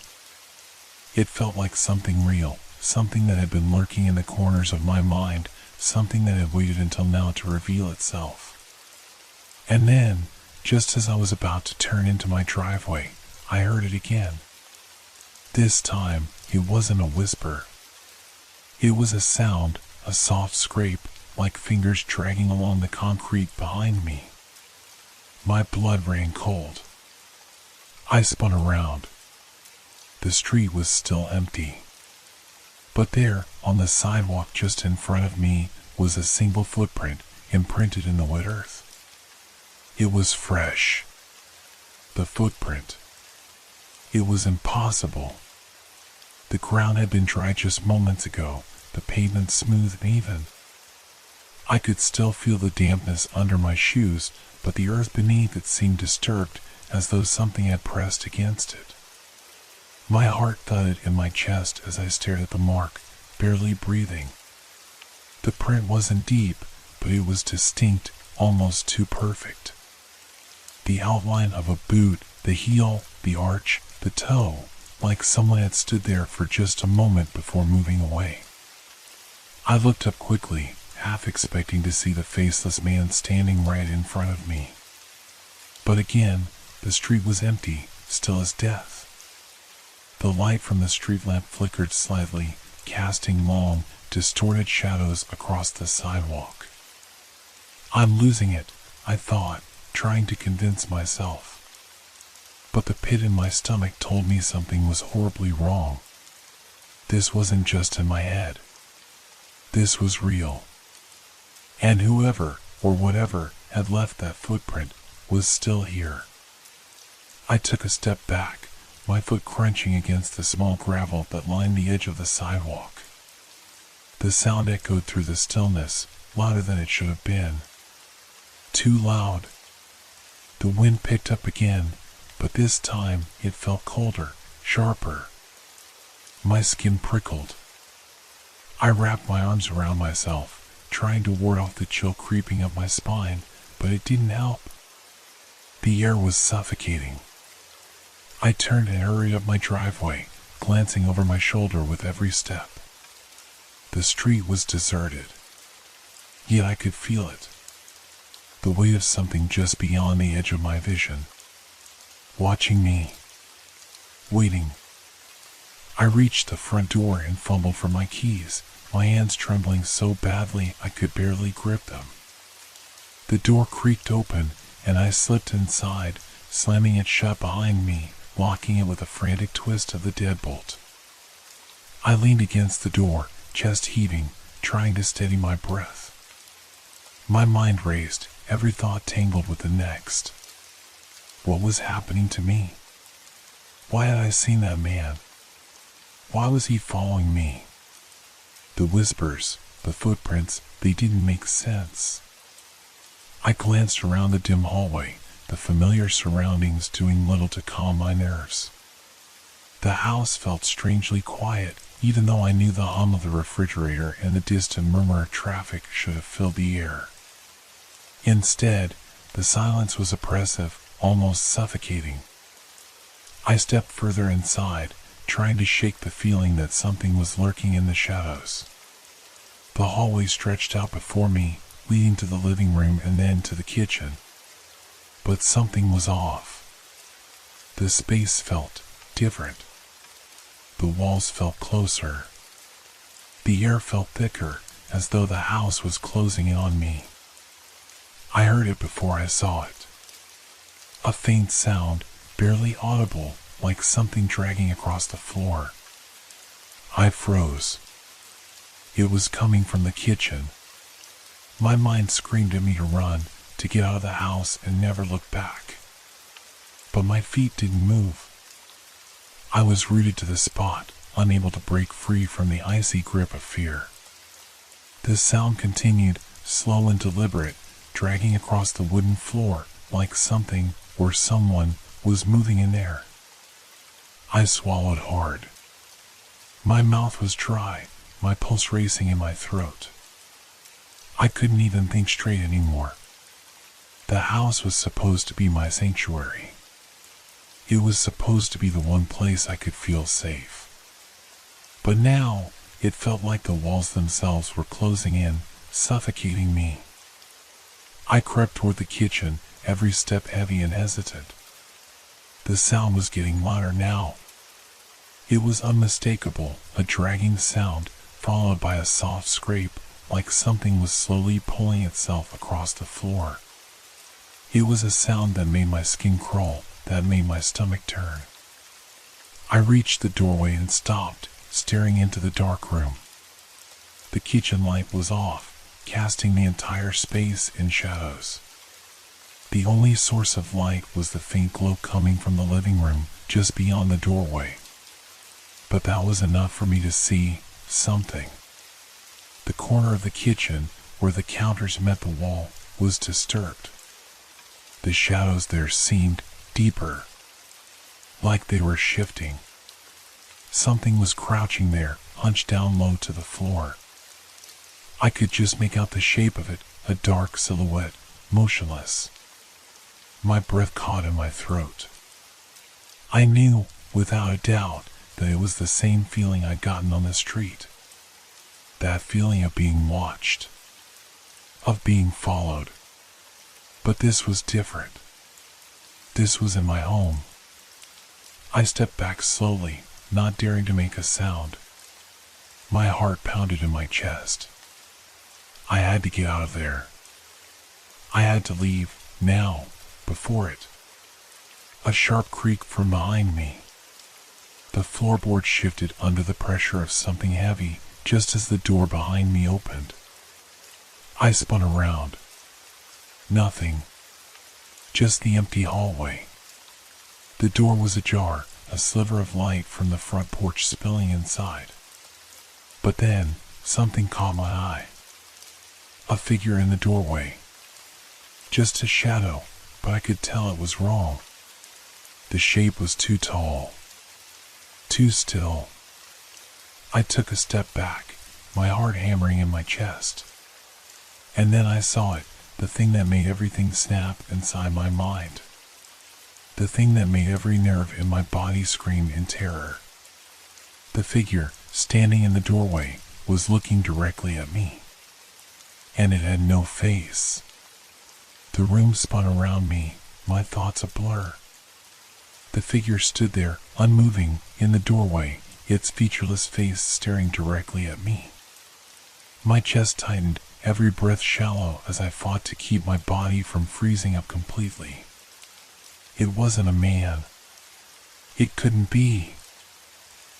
[SPEAKER 1] It felt like something real, something that had been lurking in the corners of my mind, something that had waited until now to reveal itself. And then, just as I was about to turn into my driveway, I heard it again. This time, it wasn't a whisper. It was a sound, a soft scrape, like fingers dragging along the concrete behind me. My blood ran cold. I spun around. The street was still empty. But there, on the sidewalk just in front of me, was a single footprint imprinted in the wet earth. It was fresh. The footprint. It was impossible. The ground had been dry just moments ago, the pavement smooth and even. I could still feel the dampness under my shoes, but the earth beneath it seemed disturbed, as though something had pressed against it. My heart thudded in my chest as I stared at the mark, barely breathing. The print wasn't deep, but it was distinct, almost too perfect. The outline of a boot, the heel, the arch, the toe, like someone had stood there for just a moment before moving away. I looked up quickly, half expecting to see the faceless man standing right in front of me. But again, the street was empty, still as death. The light from the street lamp flickered slightly, casting long, distorted shadows across the sidewalk. I'm losing it, I thought, trying to convince myself. But the pit in my stomach told me something was horribly wrong. This wasn't just in my head. This was real. And whoever, or whatever, had left that footprint was still here. I took a step back, my foot crunching against the small gravel that lined the edge of the sidewalk. The sound echoed through the stillness, louder than it should have been. Too loud. The wind picked up again, but this time it felt colder, sharper. My skin prickled. I wrapped my arms around myself, trying to ward off the chill creeping up my spine, but it didn't help. The air was suffocating. I turned and hurried up my driveway, glancing over my shoulder with every step. The street was deserted. Yet I could feel it. The weight of something just beyond the edge of my vision. Watching me. Waiting. I reached the front door and fumbled for my keys, my hands trembling so badly I could barely grip them. The door creaked open, and I slipped inside, slamming it shut behind me, locking it with a frantic twist of the deadbolt. I leaned against the door, chest heaving, trying to steady my breath. My mind raced, every thought tangled with the next. What was happening to me? Why had I seen that man? Why was he following me? The whispers, the footprints, they didn't make sense. I glanced around the dim hallway, the familiar surroundings doing little to calm my nerves. The house felt strangely quiet, even though I knew the hum of the refrigerator and the distant murmur of traffic should have filled the air. Instead, the silence was oppressive, almost suffocating. I stepped further inside, trying to shake the feeling that something was lurking in the shadows. The hallway stretched out before me, leading to the living room and then to the kitchen. But something was off. The space felt different. The walls felt closer. The air felt thicker, as though the house was closing in on me. I heard it before I saw it. A faint sound, barely audible, like something dragging across the floor. I froze. It was coming from the kitchen. My mind screamed at me to run, to get out of the house and never look back. But my feet didn't move. I was rooted to the spot, unable to break free from the icy grip of fear. The sound continued, slow and deliberate, dragging across the wooden floor, like something, or someone, was moving in there. I swallowed hard. My mouth was dry, my pulse racing in my throat. I couldn't even think straight anymore. The house was supposed to be my sanctuary. It was supposed to be the one place I could feel safe. But now, it felt like the walls themselves were closing in, suffocating me. I crept toward the kitchen, every step heavy and hesitant. The sound was getting louder now. It was unmistakable, a dragging sound, followed by a soft scrape, like something was slowly pulling itself across the floor. It was a sound that made my skin crawl, that made my stomach turn. I reached the doorway and stopped, staring into the dark room. The kitchen light was off, casting the entire space in shadows. The only source of light was the faint glow coming from the living room, just beyond the doorway. But that was enough for me to see something. The corner of the kitchen, where the counters met the wall, was disturbed. The shadows there seemed deeper, like they were shifting. Something was crouching there, hunched down low to the floor. I could just make out the shape of it, a dark silhouette, motionless. My breath caught in my throat. I knew, without a doubt, that it was the same feeling I'd gotten on the street. That feeling of being watched, of being followed. But this was different. This was in my home. I stepped back slowly, not daring to make a sound. My heart pounded in my chest. I had to get out of there. I had to leave, now, before it. A sharp creak from behind me. The floorboard shifted under the pressure of something heavy, just as the door behind me opened. I spun around. Nothing. Just the empty hallway. The door was ajar, a sliver of light from the front porch spilling inside. But then, something caught my eye. A figure in the doorway. Just a shadow, but I could tell it was wrong. The shape was too tall. Too still. I took a step back, my heart hammering in my chest. And then I saw it, the thing that made everything snap inside my mind. The thing that made every nerve in my body scream in terror. The figure, standing in the doorway, was looking directly at me. And it had no face. The room spun around me, my thoughts a blur. The figure stood there, unmoving, in the doorway, its featureless face staring directly at me. My chest tightened, every breath shallow as I fought to keep my body from freezing up completely. It wasn't a man. It couldn't be.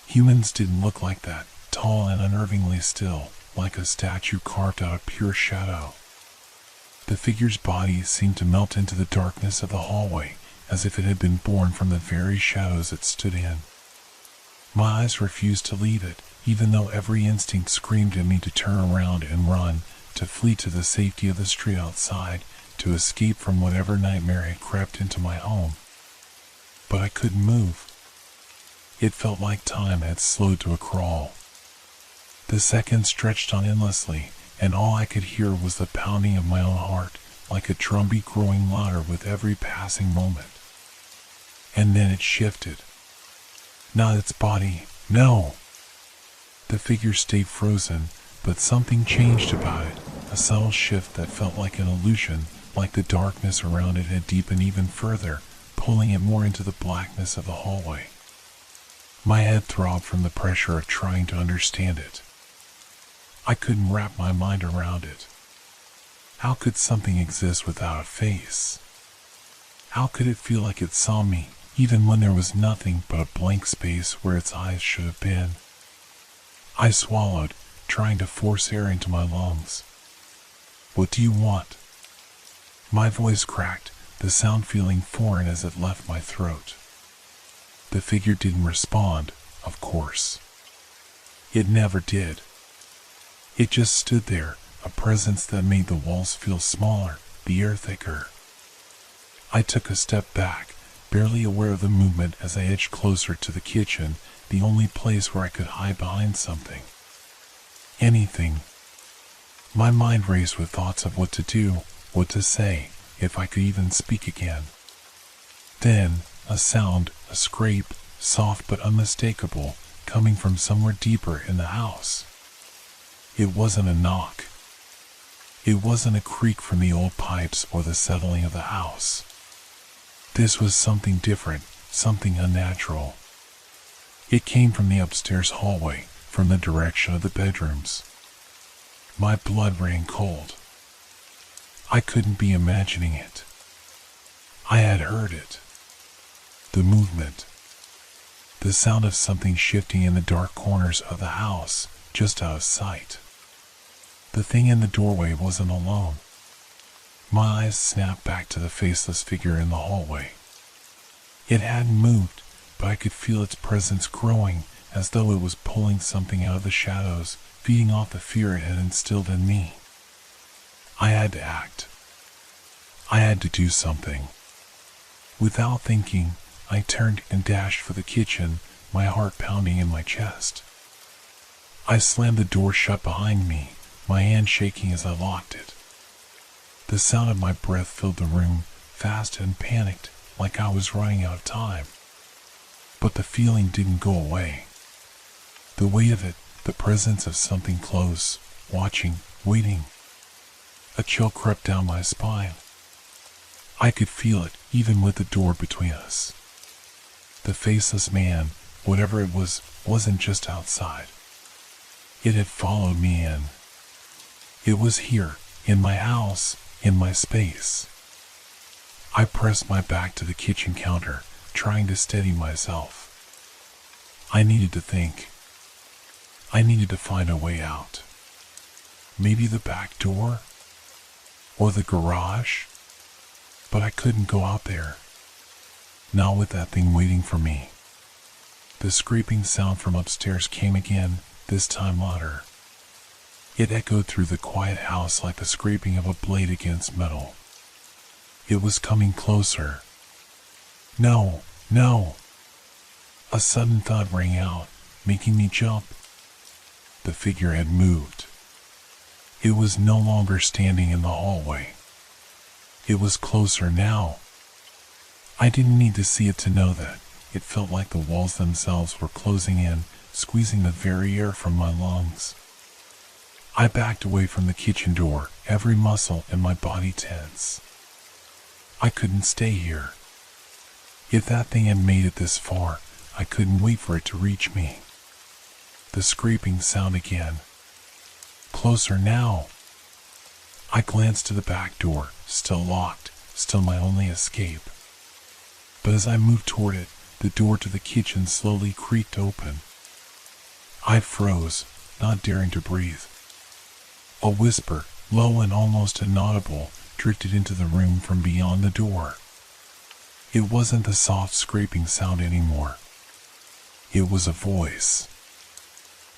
[SPEAKER 1] Humans didn't look like that, tall and unnervingly still, like a statue carved out of pure shadow. The figure's body seemed to melt into the darkness of the hallway, as if it had been born from the very shadows it stood in. My eyes refused to leave it, even though every instinct screamed at me to turn around and run, to flee to the safety of the street outside, to escape from whatever nightmare had crept into my home. But I couldn't move. It felt like time had slowed to a crawl. The seconds stretched on endlessly, and all I could hear was the pounding of my own heart, like a drumbeat growing louder with every passing moment. And then it shifted. not its body, no. The figure stayed frozen, but something changed about it, a subtle shift that felt like an illusion, like the darkness around it had deepened even further, pulling it more into the blackness of the hallway. My head throbbed from the pressure of trying to understand it. I couldn't wrap my mind around it. How could something exist without a face? How could it feel like it saw me, even when there was nothing but a blank space where its eyes should have been? I swallowed, trying to force air into my lungs. "What do you want?" My voice cracked, the sound feeling foreign as it left my throat. The figure didn't respond, of course. It never did. It just stood there, a presence that made the walls feel smaller, the air thicker. I took a step back, barely aware of the movement as I edged closer to the kitchen, the only place where I could hide behind something. Anything. My mind raced with thoughts of what to do, what to say, if I could even speak again. Then, a sound, a scrape, soft but unmistakable, coming from somewhere deeper in the house. It wasn't a knock. It wasn't a creak from the old pipes or the settling of the house. This was something different, something unnatural. It came from the upstairs hallway, from the direction of the bedrooms. My blood ran cold. I couldn't be imagining it. I had heard it. The movement. The sound of something shifting in the dark corners of the house, just out of sight. The thing in the doorway wasn't alone. My eyes snapped back to the faceless figure in the hallway. It hadn't moved, but I could feel its presence growing, as though it was pulling something out of the shadows, feeding off the fear it had instilled in me. I had to act. I had to do something. Without thinking, I turned and dashed for the kitchen, my heart pounding in my chest. I slammed the door shut behind me, my hand shaking as I locked it. The sound of my breath filled the room, fast and panicked, like I was running out of time. But the feeling didn't go away. The weight of it, the presence of something close, watching, waiting. A chill crept down my spine. I could feel it, even with the door between us. The faceless man, whatever it was, wasn't just outside. It had followed me in. It was here, in my house, in my space. I pressed my back to the kitchen counter, trying to steady myself. I needed to think. I needed to find a way out. Maybe the back door? Or the garage? But I couldn't go out there. Not with that thing waiting for me. The scraping sound from upstairs came again, this time louder. It echoed through the quiet house like the scraping of a blade against metal. It was coming closer. No, no. A sudden thud rang out, making me jump. The figure had moved. It was no longer standing in the hallway. It was closer now. I didn't need to see it to know that. It felt like the walls themselves were closing in, squeezing the very air from my lungs. I backed away from the kitchen door, every muscle in my body tense. I couldn't stay here. If that thing had made it this far, I couldn't wait for it to reach me. The scraping sound again. Closer now. I glanced to the back door, still locked, still my only escape. But as I moved toward it, the door to the kitchen slowly creaked open. I froze, not daring to breathe. A whisper, low and almost inaudible, drifted into the room from beyond the door. It wasn't the soft scraping sound anymore. It was a voice.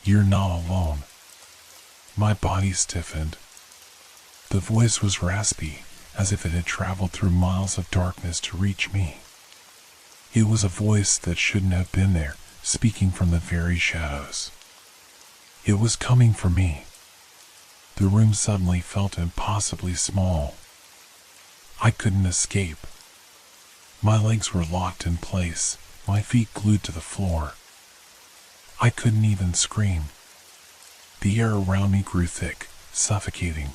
[SPEAKER 1] "You're not alone." My body stiffened. The voice was raspy, as if it had traveled through miles of darkness to reach me. It was a voice that shouldn't have been there, speaking from the very shadows. It was coming for me. The room suddenly felt impossibly small. I couldn't escape. My legs were locked in place, my feet glued to the floor. I couldn't even scream. The air around me grew thick, suffocating.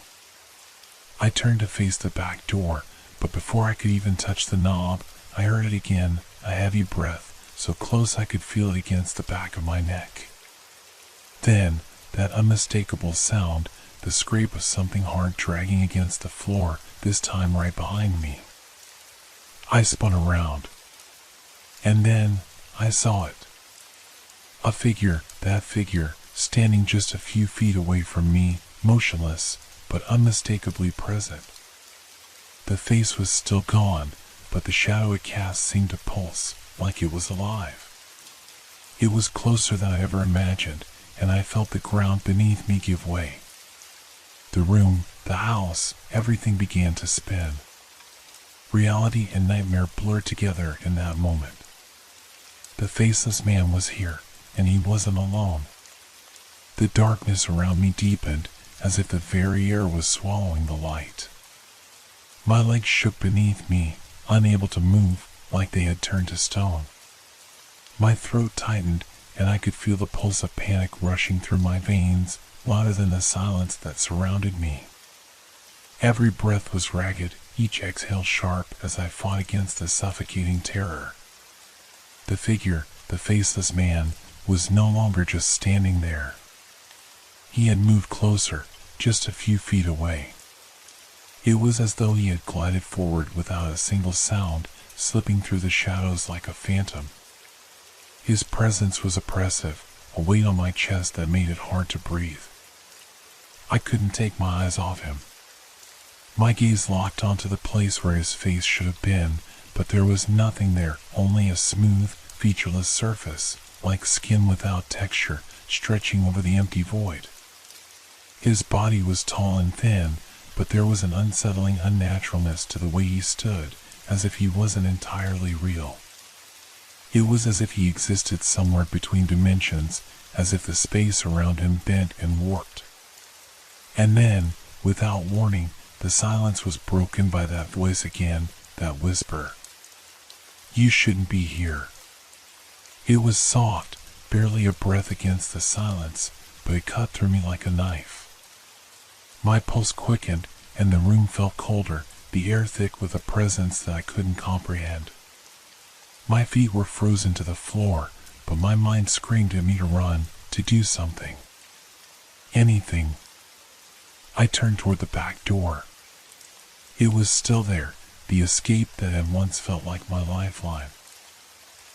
[SPEAKER 1] I turned to face the back door, but before I could even touch the knob, I heard it again, a heavy breath, so close I could feel it against the back of my neck. Then, that unmistakable sound, the scrape of something hard dragging against the floor, this time right behind me. I spun around. And then, I saw it. A figure, that figure, standing just a few feet away from me, motionless, but unmistakably present. The face was still gone, but the shadow it cast seemed to pulse, like it was alive. It was closer than I ever imagined, and I felt the ground beneath me give way. The room, the house, everything began to spin. Reality and nightmare blurred together in that moment. The faceless man was here, and he wasn't alone. The darkness around me deepened, as if the very air was swallowing the light. My legs shook beneath me, unable to move, like they had turned to stone. My throat tightened, and I could feel the pulse of panic rushing through my veins, louder than the silence that surrounded me. Every breath was ragged, each exhale sharp as I fought against the suffocating terror. The figure, the faceless man, was no longer just standing there. He had moved closer, just a few feet away. It was as though he had glided forward without a single sound, slipping through the shadows like a phantom. His presence was oppressive, a weight on my chest that made it hard to breathe. I couldn't take my eyes off him. My gaze locked onto the place where his face should have been, but there was nothing there, only a smooth, featureless surface, like skin without texture, stretching over the empty void. His body was tall and thin, but there was an unsettling unnaturalness to the way he stood, as if he wasn't entirely real. It was as if he existed somewhere between dimensions, as if the space around him bent and warped. And then, without warning, the silence was broken by that voice again, that whisper. "You shouldn't be here." It was soft, barely a breath against the silence, but it cut through me like a knife. My pulse quickened, and the room felt colder, the air thick with a presence that I couldn't comprehend. My feet were frozen to the floor, but my mind screamed at me to run, to do something. Anything. I turned toward the back door. It was still there, the escape that had once felt like my lifeline.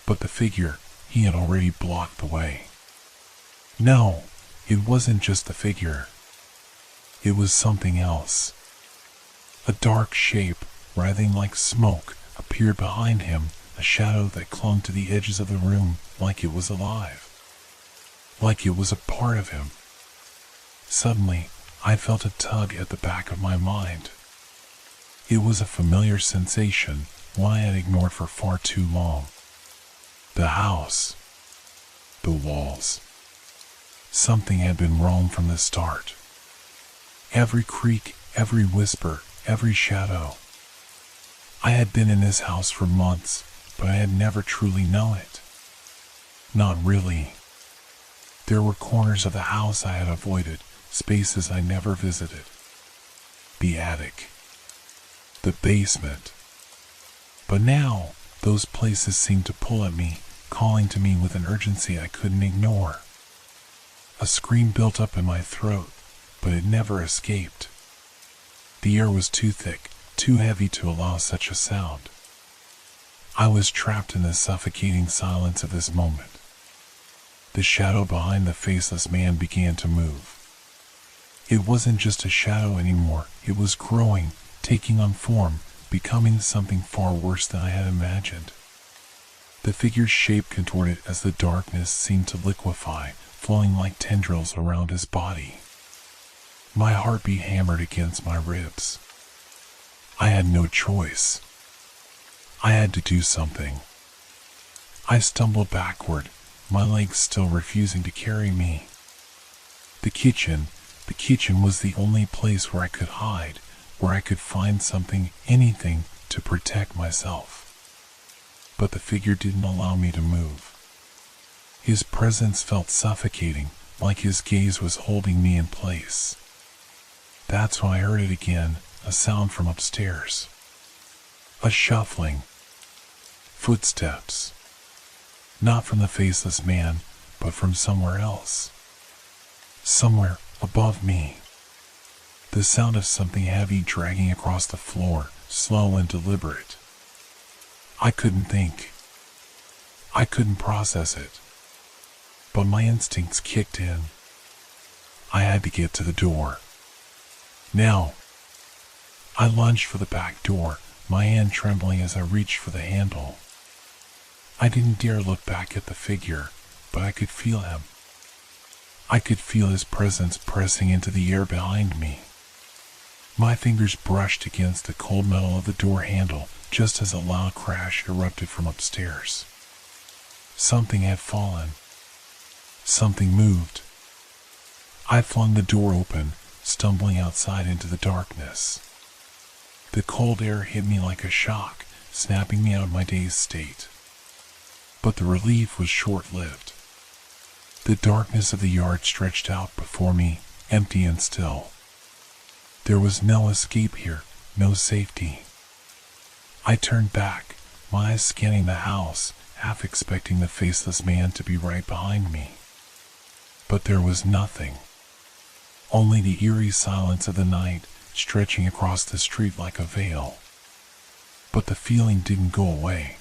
[SPEAKER 1] But the figure, he had already blocked the way. No, it wasn't just the figure. It was something else. A dark shape, writhing like smoke, appeared behind him, a shadow that clung to the edges of the room like it was alive. Like it was a part of him. Suddenly, I felt a tug at the back of my mind. It was a familiar sensation, one I had ignored for far too long. The house. The walls. Something had been wrong from the start. Every creak, every whisper, every shadow. I had been in this house for months, but I had never truly known it. Not really. There were corners of the house I had avoided, spaces I never visited. The attic. The basement. But now, those places seemed to pull at me, calling to me with an urgency I couldn't ignore. A scream built up in my throat, but it never escaped. The air was too thick, too heavy to allow such a sound. I was trapped in the suffocating silence of this moment. The shadow behind the faceless man began to move. It wasn't just a shadow anymore, it was growing, taking on form, becoming something far worse than I had imagined. The figure's shape contorted as the darkness seemed to liquefy, flowing like tendrils around his body. My heartbeat hammered against my ribs. I had no choice. I had to do something. I stumbled backward, my legs still refusing to carry me. The kitchen was the only place where I could hide, where I could find something, anything, to protect myself. But the figure didn't allow me to move. His presence felt suffocating, like his gaze was holding me in place. That's when I heard it again, a sound from upstairs. A shuffling. Footsteps. Not from the faceless man, but from somewhere else. Somewhere above me. The sound of something heavy dragging across the floor, slow and deliberate. I couldn't think. I couldn't process it. But my instincts kicked in. I had to get to the door. Now. I lunged for the back door, my hand trembling as I reached for the handle. I didn't dare look back at the figure, but I could feel him. I could feel his presence pressing into the air behind me. My fingers brushed against the cold metal of the door handle just as a loud crash erupted from upstairs. Something had fallen. Something moved. I flung the door open, stumbling outside into the darkness. The cold air hit me like a shock, snapping me out of my dazed state. But the relief was short-lived. The darkness of the yard stretched out before me, empty and still. There was no escape here, no safety. I turned back, my eyes scanning the house, half expecting the faceless man to be right behind me. But there was nothing. Only the eerie silence of the night stretching across the street like a veil. But the feeling didn't go away.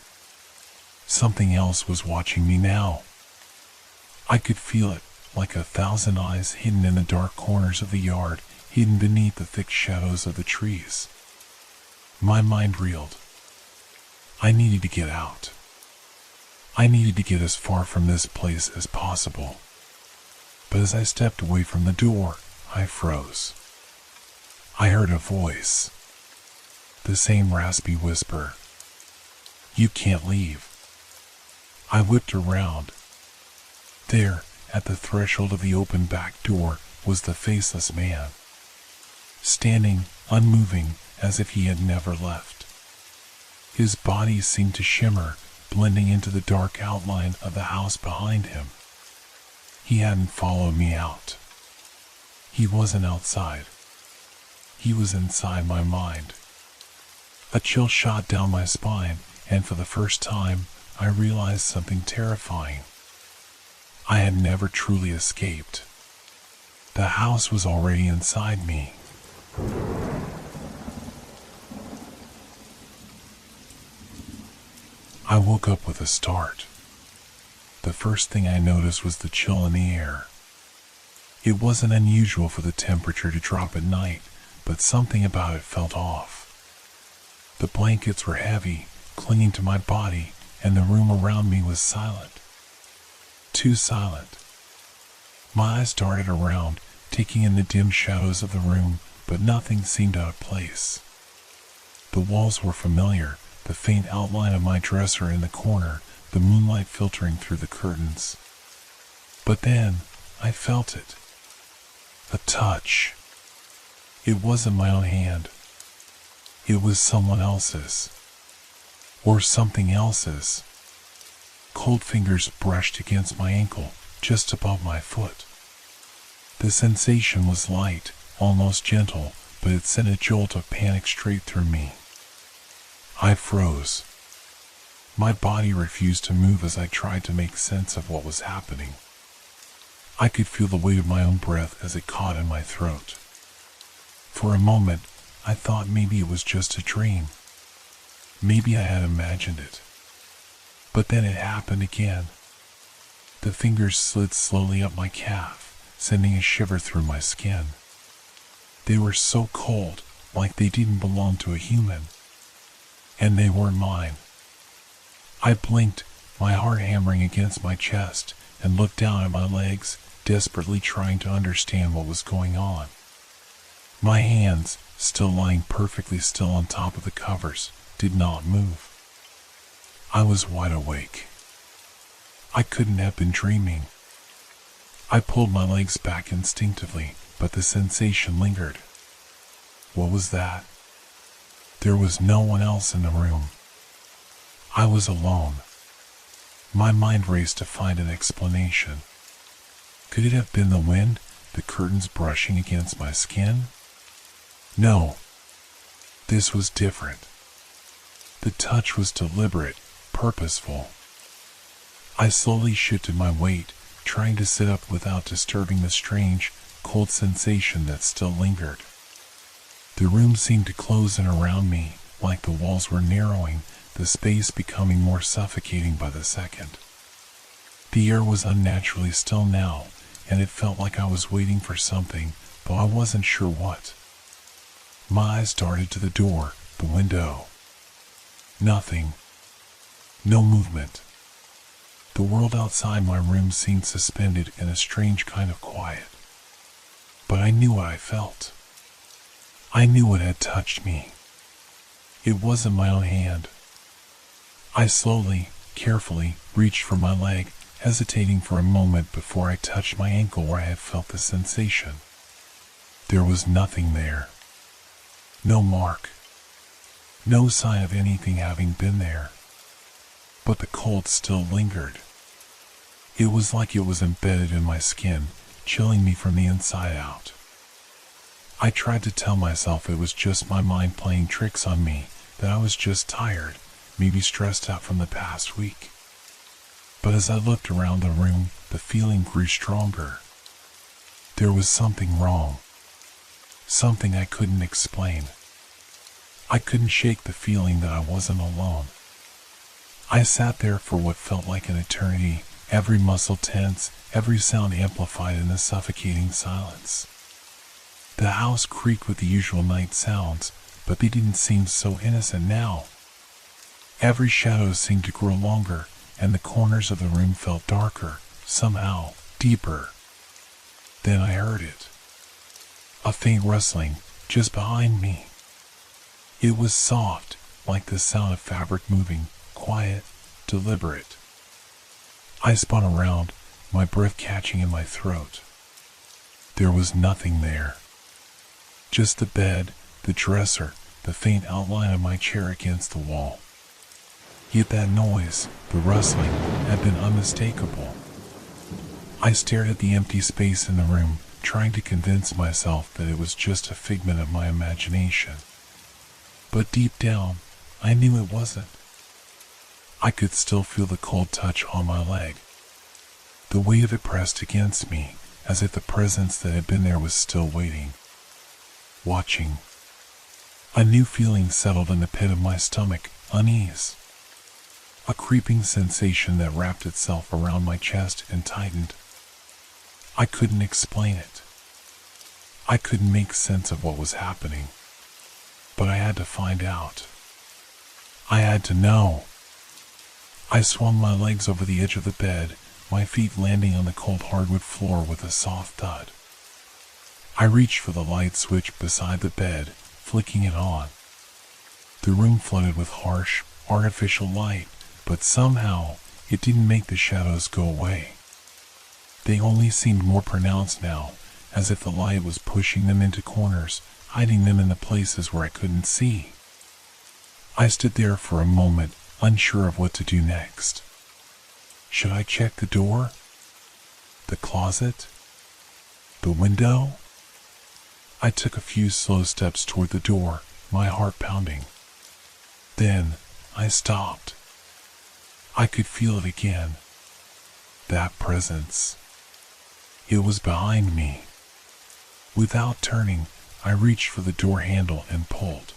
[SPEAKER 1] Something else was watching me now. I could feel it, like 1,000 eyes hidden in the dark corners of the yard, hidden beneath the thick shadows of the trees. My mind reeled. I needed to get out. I needed to get as far from this place as possible. But as I stepped away from the door, I froze. I heard a voice. The same raspy whisper. "You can't leave." I whipped around. There, at the threshold of the open back door, was the faceless man. Standing, unmoving, as if he had never left. His body seemed to shimmer, blending into the dark outline of the house behind him. He hadn't followed me out. He wasn't outside. He was inside my mind. A chill shot down my spine, and for the first time, I realized something terrifying. I had never truly escaped. The house was already inside me. I woke up with a start. The first thing I noticed was the chill in the air. It wasn't unusual for the temperature to drop at night, but something about it felt off. The blankets were heavy, clinging to my body, and the room around me was silent. Too silent. My eyes darted around, taking in the dim shadows of the room, but nothing seemed out of place. The walls were familiar, the faint outline of my dresser in the corner, the moonlight filtering through the curtains. But then, I felt it. A touch. It wasn't my own hand. It was someone else's. Or something else's. Cold fingers brushed against my ankle, just above my foot. The sensation was light, almost gentle, but it sent a jolt of panic straight through me. I froze. My body refused to move as I tried to make sense of what was happening. I could feel the weight of my own breath as it caught in my throat. For a moment, I thought maybe it was just a dream. Maybe I had imagined it. But then it happened again. The fingers slid slowly up my calf, sending a shiver through my skin. They were so cold, like they didn't belong to a human. And they weren't mine. I blinked, my heart hammering against my chest, and looked down at my legs, desperately trying to understand what was going on. My hands, still lying perfectly still on top of the covers, did not move. I was wide awake. I couldn't have been dreaming. I pulled my legs back instinctively, but the sensation lingered. What was that? There was no one else in the room. I was alone. My mind raced to find an explanation. Could it have been the wind, the curtains brushing against my skin? No. This was different. The touch was deliberate, purposeful. I slowly shifted my weight, trying to sit up without disturbing the strange, cold sensation that still lingered. The room seemed to close in around me, like the walls were narrowing, the space becoming more suffocating by the second. The air was unnaturally still now, and it felt like I was waiting for something, though I wasn't sure what. My eyes darted to the door, the window. Nothing. No movement. The world outside my room seemed suspended in a strange kind of quiet. But I knew what I felt. I knew what had touched me. It wasn't my own hand. I slowly, carefully, reached for my leg, hesitating for a moment before I touched my ankle where I had felt the sensation. There was nothing there. No mark. No sign of anything having been there. But the cold still lingered. It was like it was embedded in my skin, chilling me from the inside out. I tried to tell myself it was just my mind playing tricks on me, that I was just tired, maybe stressed out from the past week. But as I looked around the room, the feeling grew stronger. There was something wrong. Something I couldn't explain. I couldn't shake the feeling that I wasn't alone. I sat there for what felt like an eternity, every muscle tense, every sound amplified in the suffocating silence. The house creaked with the usual night sounds, but they didn't seem so innocent now. Every shadow seemed to grow longer, and the corners of the room felt darker, somehow deeper. Then I heard it. A faint rustling, just behind me. It was soft, like the sound of fabric moving, quiet, deliberate. I spun around, my breath catching in my throat. There was nothing there. Just the bed, the dresser, the faint outline of my chair against the wall. Yet that noise, the rustling, had been unmistakable. I stared at the empty space in the room, trying to convince myself that it was just a figment of my imagination. But deep down, I knew it wasn't. I could still feel the cold touch on my leg. The weight of it pressed against me, as if the presence that had been there was still waiting. Watching. A new feeling settled in the pit of my stomach, unease. A creeping sensation that wrapped itself around my chest and tightened. I couldn't explain it. I couldn't make sense of what was happening. But I had to find out. I had to know. I swung my legs over the edge of the bed, my feet landing on the cold hardwood floor with a soft thud. I reached for the light switch beside the bed, flicking it on. The room flooded with harsh, artificial light, but somehow it didn't make the shadows go away. They only seemed more pronounced now, as if the light was pushing them into corners, hiding them in the places where I couldn't see. I stood there for a moment, unsure of what to do next. Should I check the door? The closet? The window? I took a few slow steps toward the door, my heart pounding. Then, I stopped. I could feel it again. That presence. It was behind me. Without turning, I reached for the door handle and pulled.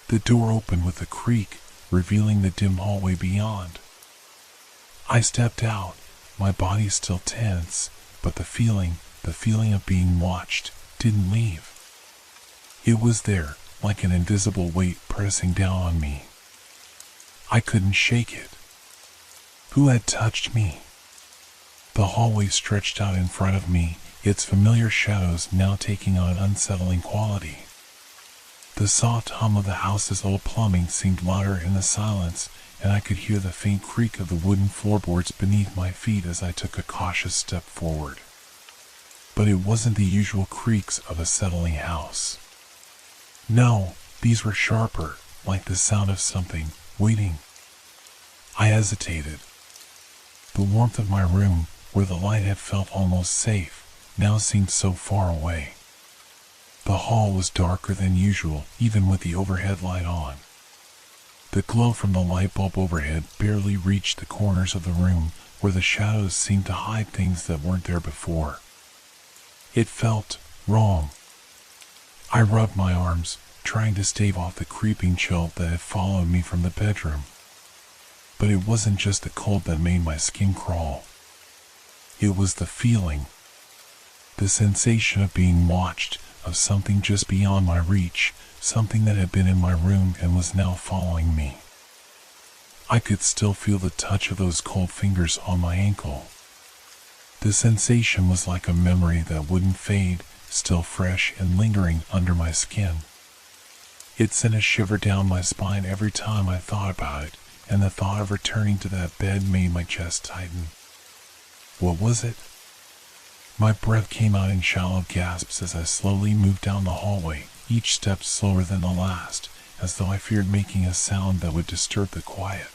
[SPEAKER 1] The door opened with a creak, revealing the dim hallway beyond. I stepped out, my body still tense, but the feeling of being watched, didn't leave. It was there, like an invisible weight pressing down on me. I couldn't shake it. Who had touched me? The hallway stretched out in front of me, its familiar shadows now taking on an unsettling quality. The soft hum of the house's old plumbing seemed louder in the silence, and I could hear the faint creak of the wooden floorboards beneath my feet as I took a cautious step forward. But it wasn't the usual creaks of a settling house. No, these were sharper, like the sound of something waiting. I hesitated. The warmth of my room, where the light had felt almost safe, now seemed so far away. The hall was darker than usual, even with the overhead light on. The glow from the light bulb overhead barely reached the corners of the room, where the shadows seemed to hide things that weren't there before. It felt wrong. I rubbed my arms, trying to stave off the creeping chill that had followed me from the bedroom. But it wasn't just the cold that made my skin crawl. It was the feeling. The sensation of being watched, of something just beyond my reach, something that had been in my room and was now following me. I could still feel the touch of those cold fingers on my ankle. The sensation was like a memory that wouldn't fade, still fresh and lingering under my skin. It sent a shiver down my spine every time I thought about it, and the thought of returning to that bed made my chest tighten. What was it? My breath came out in shallow gasps as I slowly moved down the hallway, each step slower than the last, as though I feared making a sound that would disturb the quiet.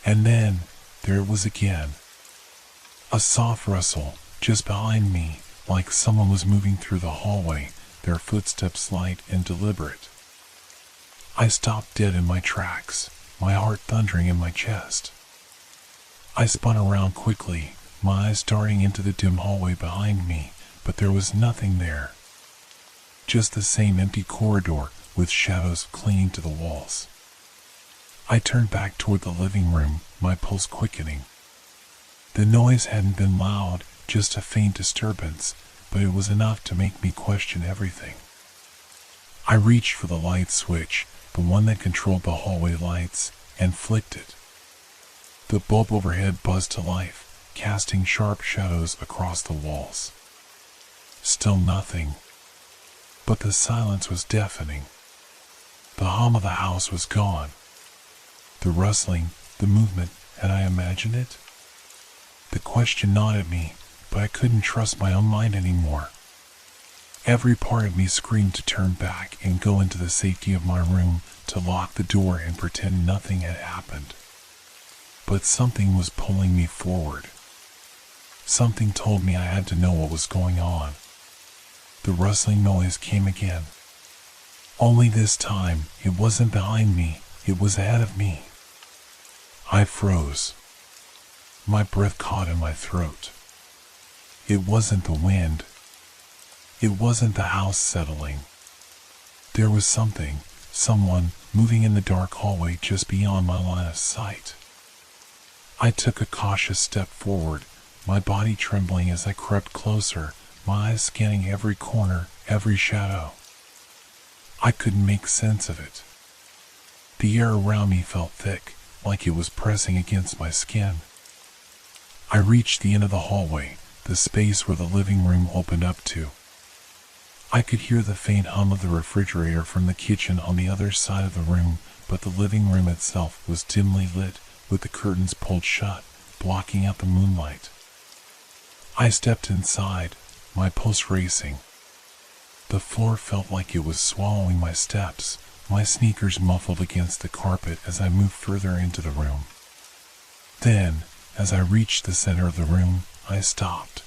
[SPEAKER 1] And then, there it was again. A soft rustle, just behind me, like someone was moving through the hallway, their footsteps light and deliberate. I stopped dead in my tracks, my heart thundering in my chest. I spun around quickly, my eyes darting into the dim hallway behind me, but there was nothing there. Just the same empty corridor with shadows clinging to the walls. I turned back toward the living room, my pulse quickening. The noise hadn't been loud, just a faint disturbance, but it was enough to make me question everything. I reached for the light switch, the one that controlled the hallway lights, and flicked it. The bulb overhead buzzed to life, casting sharp shadows across the walls. Still nothing. But the silence was deafening. The hum of the house was gone. The rustling, the movement, had I imagined it? The question gnawed at me, but I couldn't trust my own mind anymore. Every part of me screamed to turn back and go into the safety of my room, to lock the door and pretend nothing had happened. But something was pulling me forward. Something told me I had to know what was going on. The rustling noise came again. Only this time, it wasn't behind me, it was ahead of me. I froze. My breath caught in my throat. It wasn't the wind. It wasn't the house settling. There was something, someone, moving in the dark hallway just beyond my line of sight. I took a cautious step forward, my body trembling as I crept closer, my eyes scanning every corner, every shadow. I couldn't make sense of it. The air around me felt thick, like it was pressing against my skin. I reached the end of the hallway, the space where the living room opened up to. I could hear the faint hum of the refrigerator from the kitchen on the other side of the room, but the living room itself was dimly lit, with the curtains pulled shut, blocking out the moonlight. I stepped inside, my pulse racing. The floor felt like it was swallowing my steps, my sneakers muffled against the carpet as I moved further into the room. Then, as I reached the center of the room, I stopped.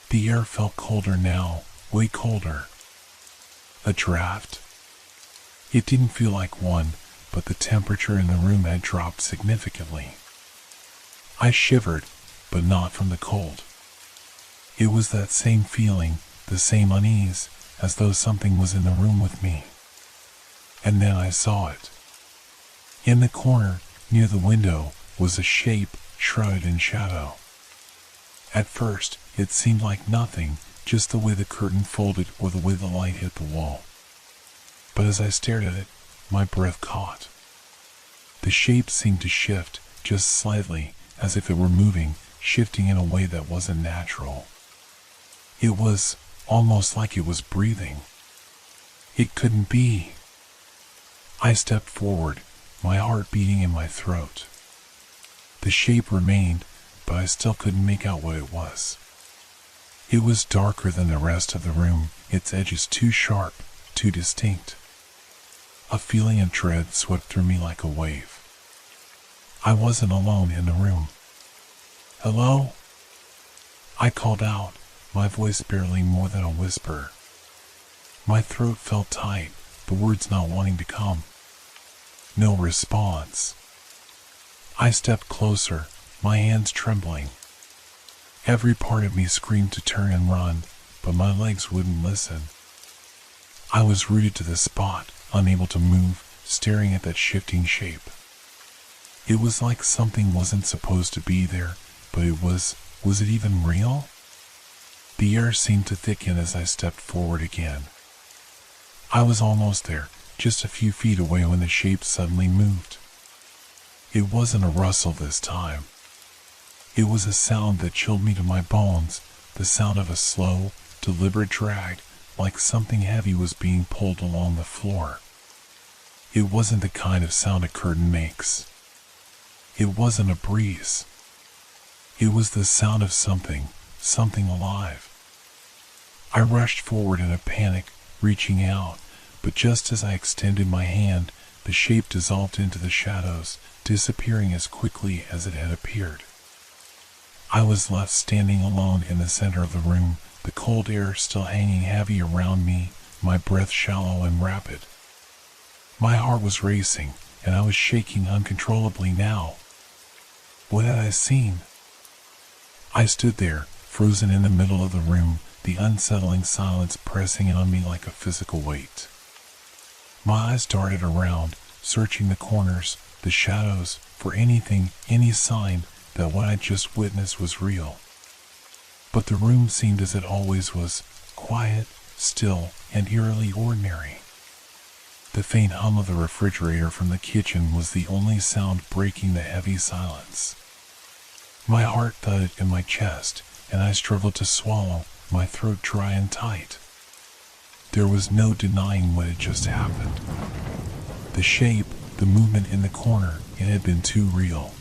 [SPEAKER 1] The air felt colder now, way colder. A draft? It didn't feel like one, but the temperature in the room had dropped significantly. I shivered, but not from the cold. It was that same feeling, the same unease, as though something was in the room with me. And then I saw it. In the corner, near the window, was a shape shrouded in shadow. At first, it seemed like nothing, just the way the curtain folded or the way the light hit the wall. But as I stared at it, my breath caught. The shape seemed to shift, just slightly, as if it were moving, shifting in a way that wasn't natural. It was almost like it was breathing. It couldn't be. I stepped forward, my heart beating in my throat. The shape remained, but I still couldn't make out what it was. It was darker than the rest of the room, its edges too sharp, too distinct. A feeling of dread swept through me like a wave. I wasn't alone in the room. Hello? I called out, my voice barely more than a whisper. My throat felt tight, the words not wanting to come. No response. I stepped closer, my hands trembling. Every part of me screamed to turn and run, but my legs wouldn't listen. I was rooted to the spot, unable to move, staring at that shifting shape. It was like something wasn't supposed to be there, but it was. Was it even real? The air seemed to thicken as I stepped forward again. I was almost there, just a few feet away when the shape suddenly moved. It wasn't a rustle this time. It was a sound that chilled me to my bones, the sound of a slow, deliberate drag, like something heavy was being pulled along the floor. It wasn't the kind of sound a curtain makes. It wasn't a breeze. It was the sound of something alive. I rushed forward in a panic, reaching out, but just as I extended my hand, the shape dissolved into the shadows, disappearing as quickly as it had appeared. I was left standing alone in the center of the room, the cold air still hanging heavy around me, my breath shallow and rapid. My heart was racing, and I was shaking uncontrollably now. What had I seen? I stood there, frozen in the middle of the room, the unsettling silence pressing on me like a physical weight. My eyes darted around, searching the corners, the shadows, for anything, any sign that what I just witnessed was real. But the room seemed as it always was, quiet, still, and eerily ordinary. The faint hum of the refrigerator from the kitchen was the only sound breaking the heavy silence. My heart thudded in my chest, and I struggled to swallow, my throat dry and tight. There was no denying what had just happened. The shape, the movement in the corner, it had been too real.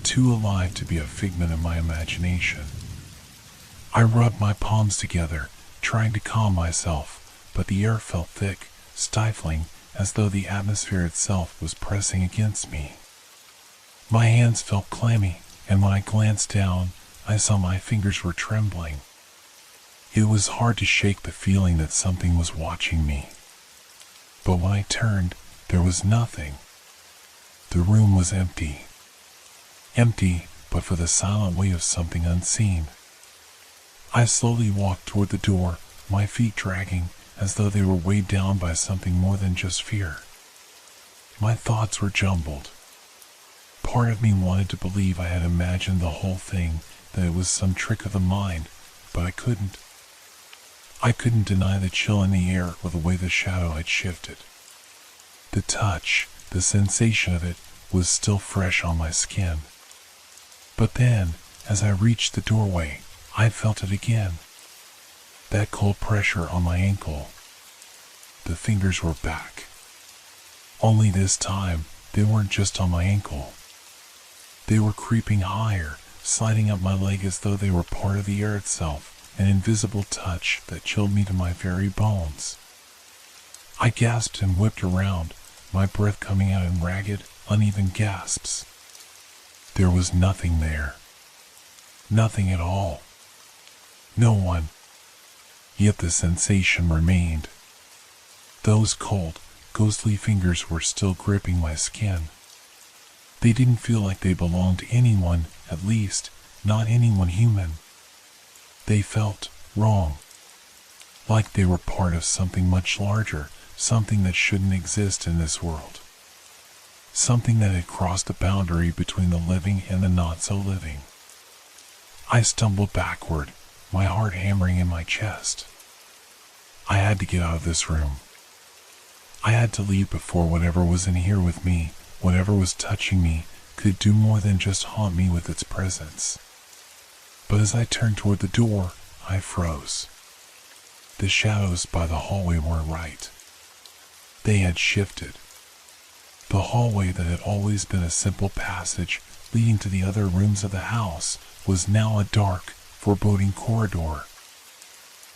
[SPEAKER 1] Too alive to be a figment of my imagination. I rubbed my palms together, trying to calm myself, but the air felt thick, stifling, as though the atmosphere itself was pressing against me. My hands felt clammy, and when I glanced down, I saw my fingers were trembling. It was hard to shake the feeling that something was watching me. But when I turned, there was nothing. The room was empty. Empty, but for the silent weight of something unseen. I slowly walked toward the door, my feet dragging, as though they were weighed down by something more than just fear. My thoughts were jumbled. Part of me wanted to believe I had imagined the whole thing, that it was some trick of the mind, but I couldn't. I couldn't deny the chill in the air or the way the shadow had shifted. The touch, the sensation of it, was still fresh on my skin. But then, as I reached the doorway, I felt it again. That cold pressure on my ankle. The fingers were back. Only this time, they weren't just on my ankle. They were creeping higher, sliding up my leg as though they were part of the air itself, an invisible touch that chilled me to my very bones. I gasped and whipped around, my breath coming out in ragged, uneven gasps. There was nothing there. Nothing at all. No one. Yet the sensation remained. Those cold, ghostly fingers were still gripping my skin. They didn't feel like they belonged to anyone, at least, not anyone human. They felt wrong. Like they were part of something much larger, something that shouldn't exist in this world. Something that had crossed the boundary between the living and the not-so-living. I stumbled backward, my heart hammering in my chest. I had to get out of this room. I had to leave before whatever was in here with me, whatever was touching me, could do more than just haunt me with its presence. But as I turned toward the door, I froze. The shadows by the hallway weren't right. They had shifted. The hallway that had always been a simple passage leading to the other rooms of the house was now a dark, foreboding corridor.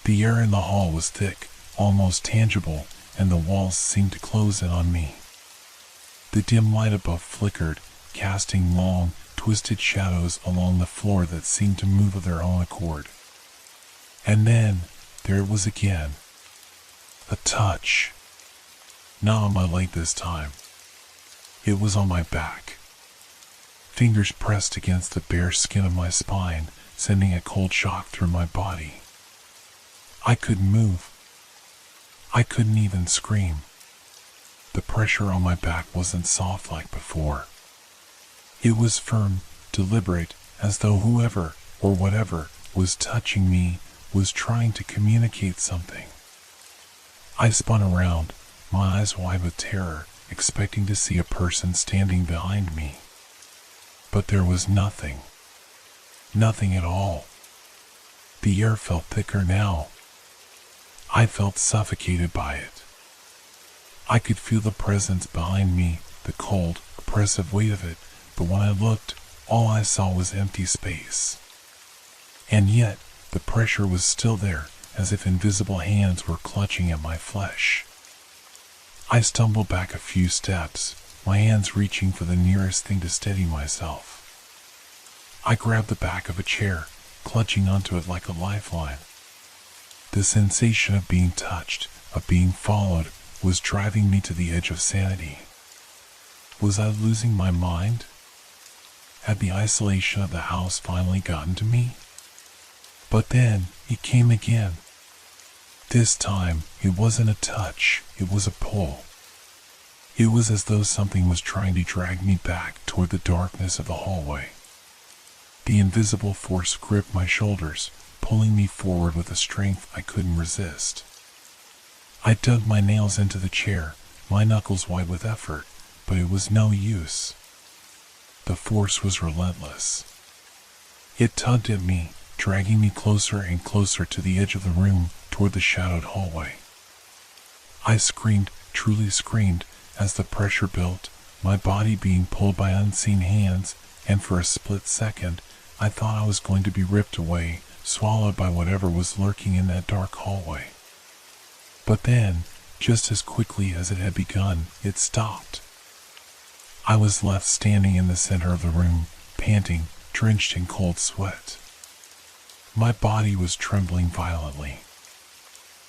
[SPEAKER 1] The air in the hall was thick, almost tangible, and the walls seemed to close in on me. The dim light above flickered, casting long, twisted shadows along the floor that seemed to move of their own accord. And then, there it was again. A touch. Not on my leg this time. It was on my back. Fingers pressed against the bare skin of my spine, sending a cold shock through my body. I couldn't move. I couldn't even scream. The pressure on my back wasn't soft like before. It was firm, deliberate, as though whoever or whatever was touching me was trying to communicate something. I spun around, my eyes wide with terror, expecting to see a person standing behind me. But there was nothing. Nothing at all. The air felt thicker now. I felt suffocated by it. I could feel the presence behind me, the cold, oppressive weight of it, but when I looked, all I saw was empty space. And yet, the pressure was still there, as if invisible hands were clutching at my flesh. I stumbled back a few steps, my hands reaching for the nearest thing to steady myself. I grabbed the back of a chair, clutching onto it like a lifeline. The sensation of being touched, of being followed, was driving me to the edge of sanity. Was I losing my mind? Had the isolation of the house finally gotten to me? But then, it came again. This time, it wasn't a touch, it was a pull. It was as though something was trying to drag me back toward the darkness of the hallway. The invisible force gripped my shoulders, pulling me forward with a strength I couldn't resist. I dug my nails into the chair, my knuckles white with effort, but it was no use. The force was relentless. It tugged at me, dragging me closer and closer to the edge of the room, toward the shadowed hallway. I screamed, truly screamed, as the pressure built, my body being pulled by unseen hands, and for a split second, I thought I was going to be ripped away, swallowed by whatever was lurking in that dark hallway. But then, just as quickly as it had begun, it stopped. I was left standing in the center of the room, panting, drenched in cold sweat. My body was trembling violently.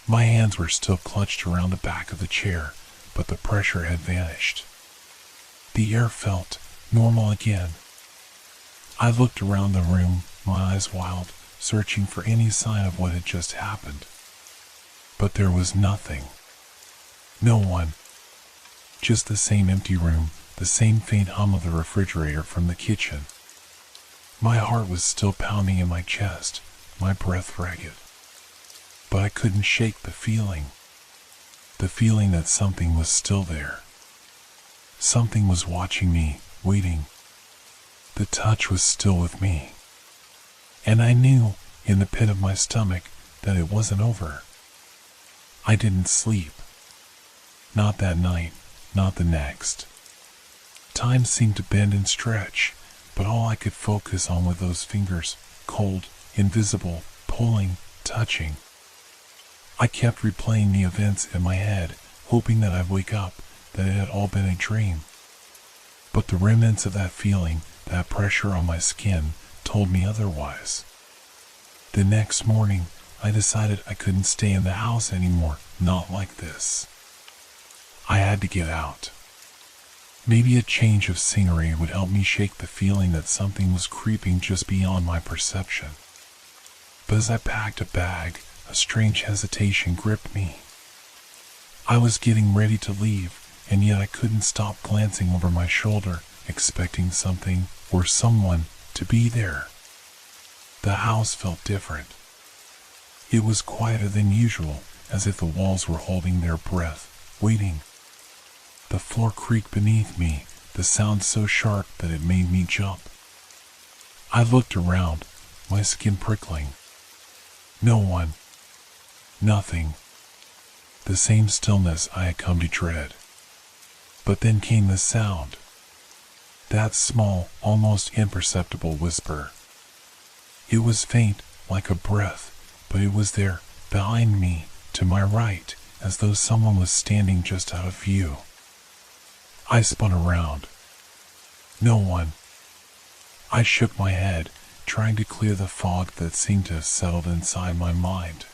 [SPEAKER 1] My hands were still clutched around the back of the chair, but the pressure had vanished. The air felt normal again. I looked around the room, my eyes wild, searching for any sign of what had just happened. But there was nothing. No one. Just the same empty room, the same faint hum of the refrigerator from the kitchen. My heart was still pounding in my chest, my breath ragged. But I couldn't shake the feeling that something was still there. Something was watching me, waiting. The touch was still with me. And I knew, in the pit of my stomach, that it wasn't over. I didn't sleep. Not that night, not the next. Time seemed to bend and stretch, but all I could focus on were those fingers, cold, invisible, pulling, touching. I kept replaying the events in my head, hoping that I'd wake up, that it had all been a dream. But the remnants of that feeling, that pressure on my skin, told me otherwise. The next morning, I decided I couldn't stay in the house anymore, not like this. I had to get out. Maybe a change of scenery would help me shake the feeling that something was creeping just beyond my perception. But as I packed a bag, a strange hesitation gripped me. I was getting ready to leave, and yet I couldn't stop glancing over my shoulder, expecting something or someone to be there. The house felt different. It was quieter than usual, as if the walls were holding their breath, waiting. The floor creaked beneath me, the sound so sharp that it made me jump. I looked around, my skin prickling. No one. Nothing. The same stillness I had come to dread. But then came the sound. That small, almost imperceptible whisper. It was faint, like a breath, but it was there, behind me, to my right, as though someone was standing just out of view. I spun around. No one. I shook my head, trying to clear the fog that seemed to have settled inside my mind.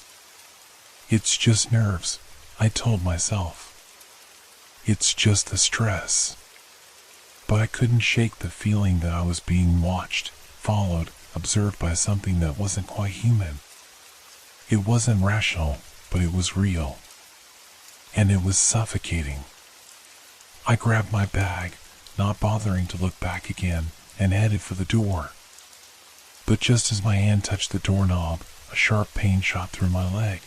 [SPEAKER 1] It's just nerves, I told myself. It's just the stress. But I couldn't shake the feeling that I was being watched, followed, observed by something that wasn't quite human. It wasn't rational, but it was real. And it was suffocating. I grabbed my bag, not bothering to look back again, and headed for the door. But just as my hand touched the doorknob, a sharp pain shot through my leg.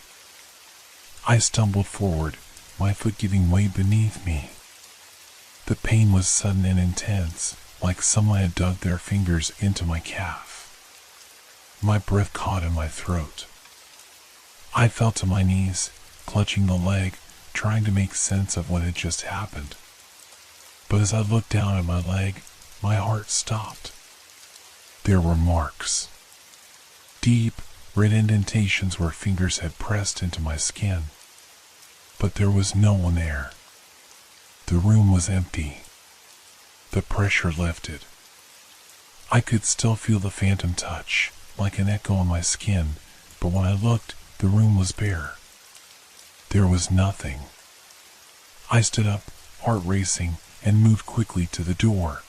[SPEAKER 1] I stumbled forward, my foot giving way beneath me. The pain was sudden and intense, like someone had dug their fingers into my calf. My breath caught in my throat. I fell to my knees, clutching the leg, trying to make sense of what had just happened. But as I looked down at my leg, my heart stopped. There were marks. Deep, red indentations where fingers had pressed into my skin. But there was no one there. The room was empty. The pressure lifted. I could still feel the phantom touch, like an echo on my skin, but when I looked, the room was bare. There was nothing. I stood up, heart racing, and moved quickly to the door.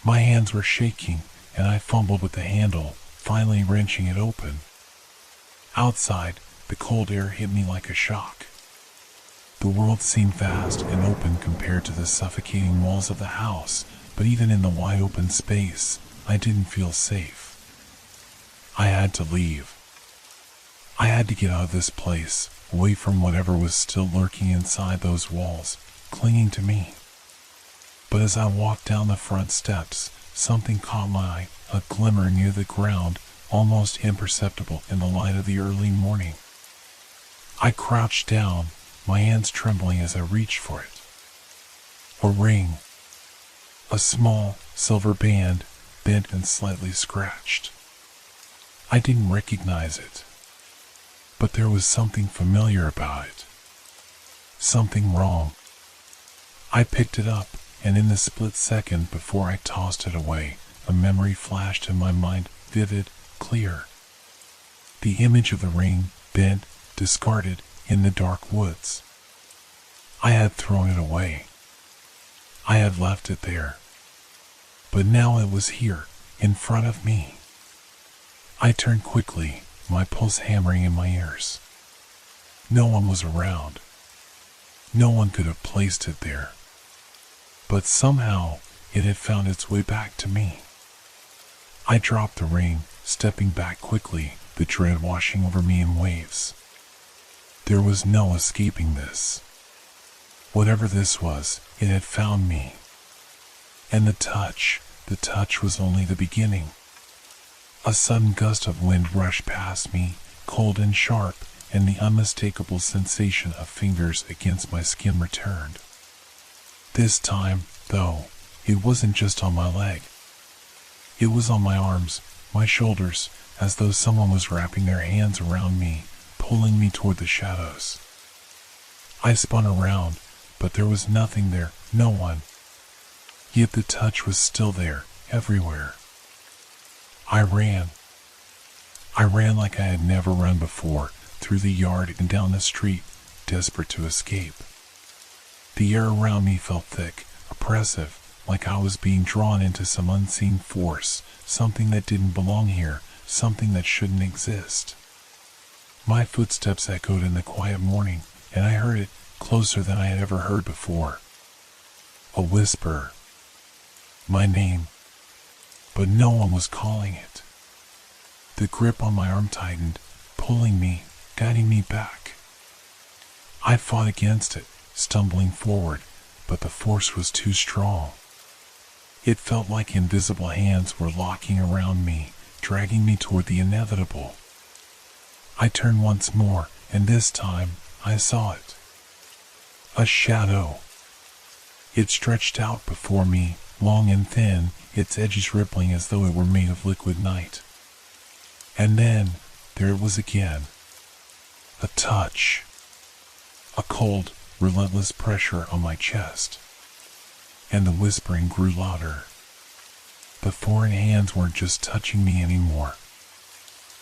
[SPEAKER 1] My hands were shaking, and I fumbled with the handle, finally wrenching it open. Outside, the cold air hit me like a shock. The world seemed vast and open compared to the suffocating walls of the house, but even in the wide open space, I didn't feel safe. I had to leave. I had to get out of this place, away from whatever was still lurking inside those walls, clinging to me. But as I walked down the front steps, something caught my eye, a glimmer near the ground, almost imperceptible in the light of the early morning. I crouched down, my hands trembling as I reached for it. A ring. A small, silver band, bent and slightly scratched. I didn't recognize it. But there was something familiar about it. Something wrong. I picked it up, and in the split second before I tossed it away, a memory flashed in my mind, vivid, clear. The image of the ring, bent, discarded, in the dark woods. I had thrown it away. I had left it there. But now it was here, in front of me. I turned quickly, my pulse hammering in my ears. No one was around. No one could have placed it there. But somehow, it had found its way back to me. I dropped the ring, stepping back quickly, the dread washing over me in waves. There was no escaping this. Whatever this was, it had found me. And the touch was only the beginning. A sudden gust of wind rushed past me, cold and sharp, and the unmistakable sensation of fingers against my skin returned. This time, though, it wasn't just on my leg. It was on my arms, my shoulders, as though someone was wrapping their hands around me, pulling me toward the shadows. I spun around, but there was nothing there, no one. Yet the touch was still there, everywhere. I ran. I ran like I had never run before, through the yard and down the street, desperate to escape. The air around me felt thick, oppressive, like I was being drawn into some unseen force, something that didn't belong here, something that shouldn't exist. My footsteps echoed in the quiet morning, and I heard it, closer than I had ever heard before. A whisper. My name. But no one was calling it. The grip on my arm tightened, pulling me, guiding me back. I fought against it, stumbling forward, but the force was too strong. It felt like invisible hands were locking around me, dragging me toward the inevitable. I turned once more, and this time, I saw it. A shadow. It stretched out before me, long and thin, its edges rippling as though it were made of liquid night. And then, there it was again. A touch. A cold, relentless pressure on my chest. And the whispering grew louder. The foreign hands weren't just touching me anymore.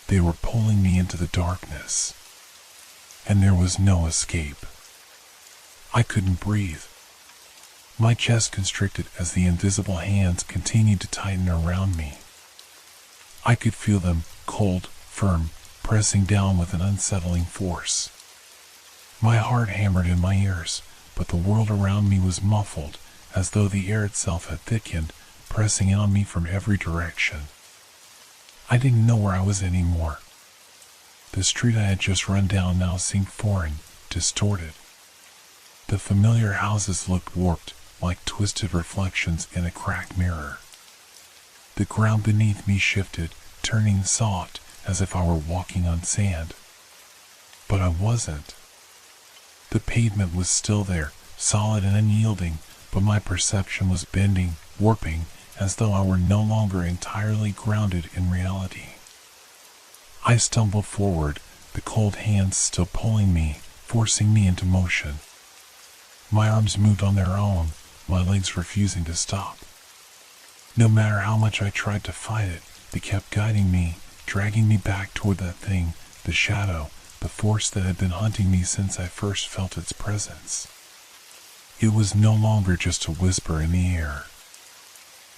[SPEAKER 1] They were pulling me into the darkness. And there was no escape. I couldn't breathe. My chest constricted as the invisible hands continued to tighten around me. I could feel them, cold, firm, pressing down with an unsettling force. My heart hammered in my ears, but the world around me was muffled, as though the air itself had thickened, pressing in on me from every direction. I didn't know where I was anymore. The street I had just run down now seemed foreign, distorted. The familiar houses looked warped, like twisted reflections in a cracked mirror. The ground beneath me shifted, turning soft, as if I were walking on sand. But I wasn't. The pavement was still there, solid and unyielding, but my perception was bending, warping, as though I were no longer entirely grounded in reality. I stumbled forward, the cold hands still pulling me, forcing me into motion. My arms moved on their own, my legs refusing to stop. No matter how much I tried to fight it, they kept guiding me, dragging me back toward that thing, the shadow, the force that had been hunting me since I first felt its presence. It was no longer just a whisper in the air.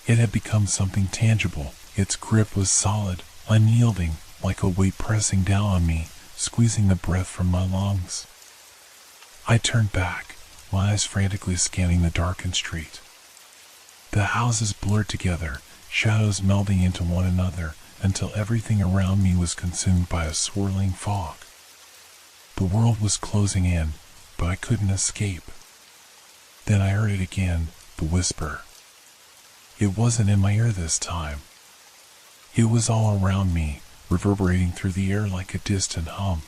[SPEAKER 1] It had become something tangible. Its grip was solid, unyielding, like a weight pressing down on me, squeezing the breath from my lungs. I turned back, my eyes frantically scanning the darkened street. The houses blurred together, shadows melding into one another, until everything around me was consumed by a swirling fog. The world was closing in, but I couldn't escape. Then I heard it again, the whisper. It wasn't in my ear this time. It was all around me, reverberating through the air like a distant hum.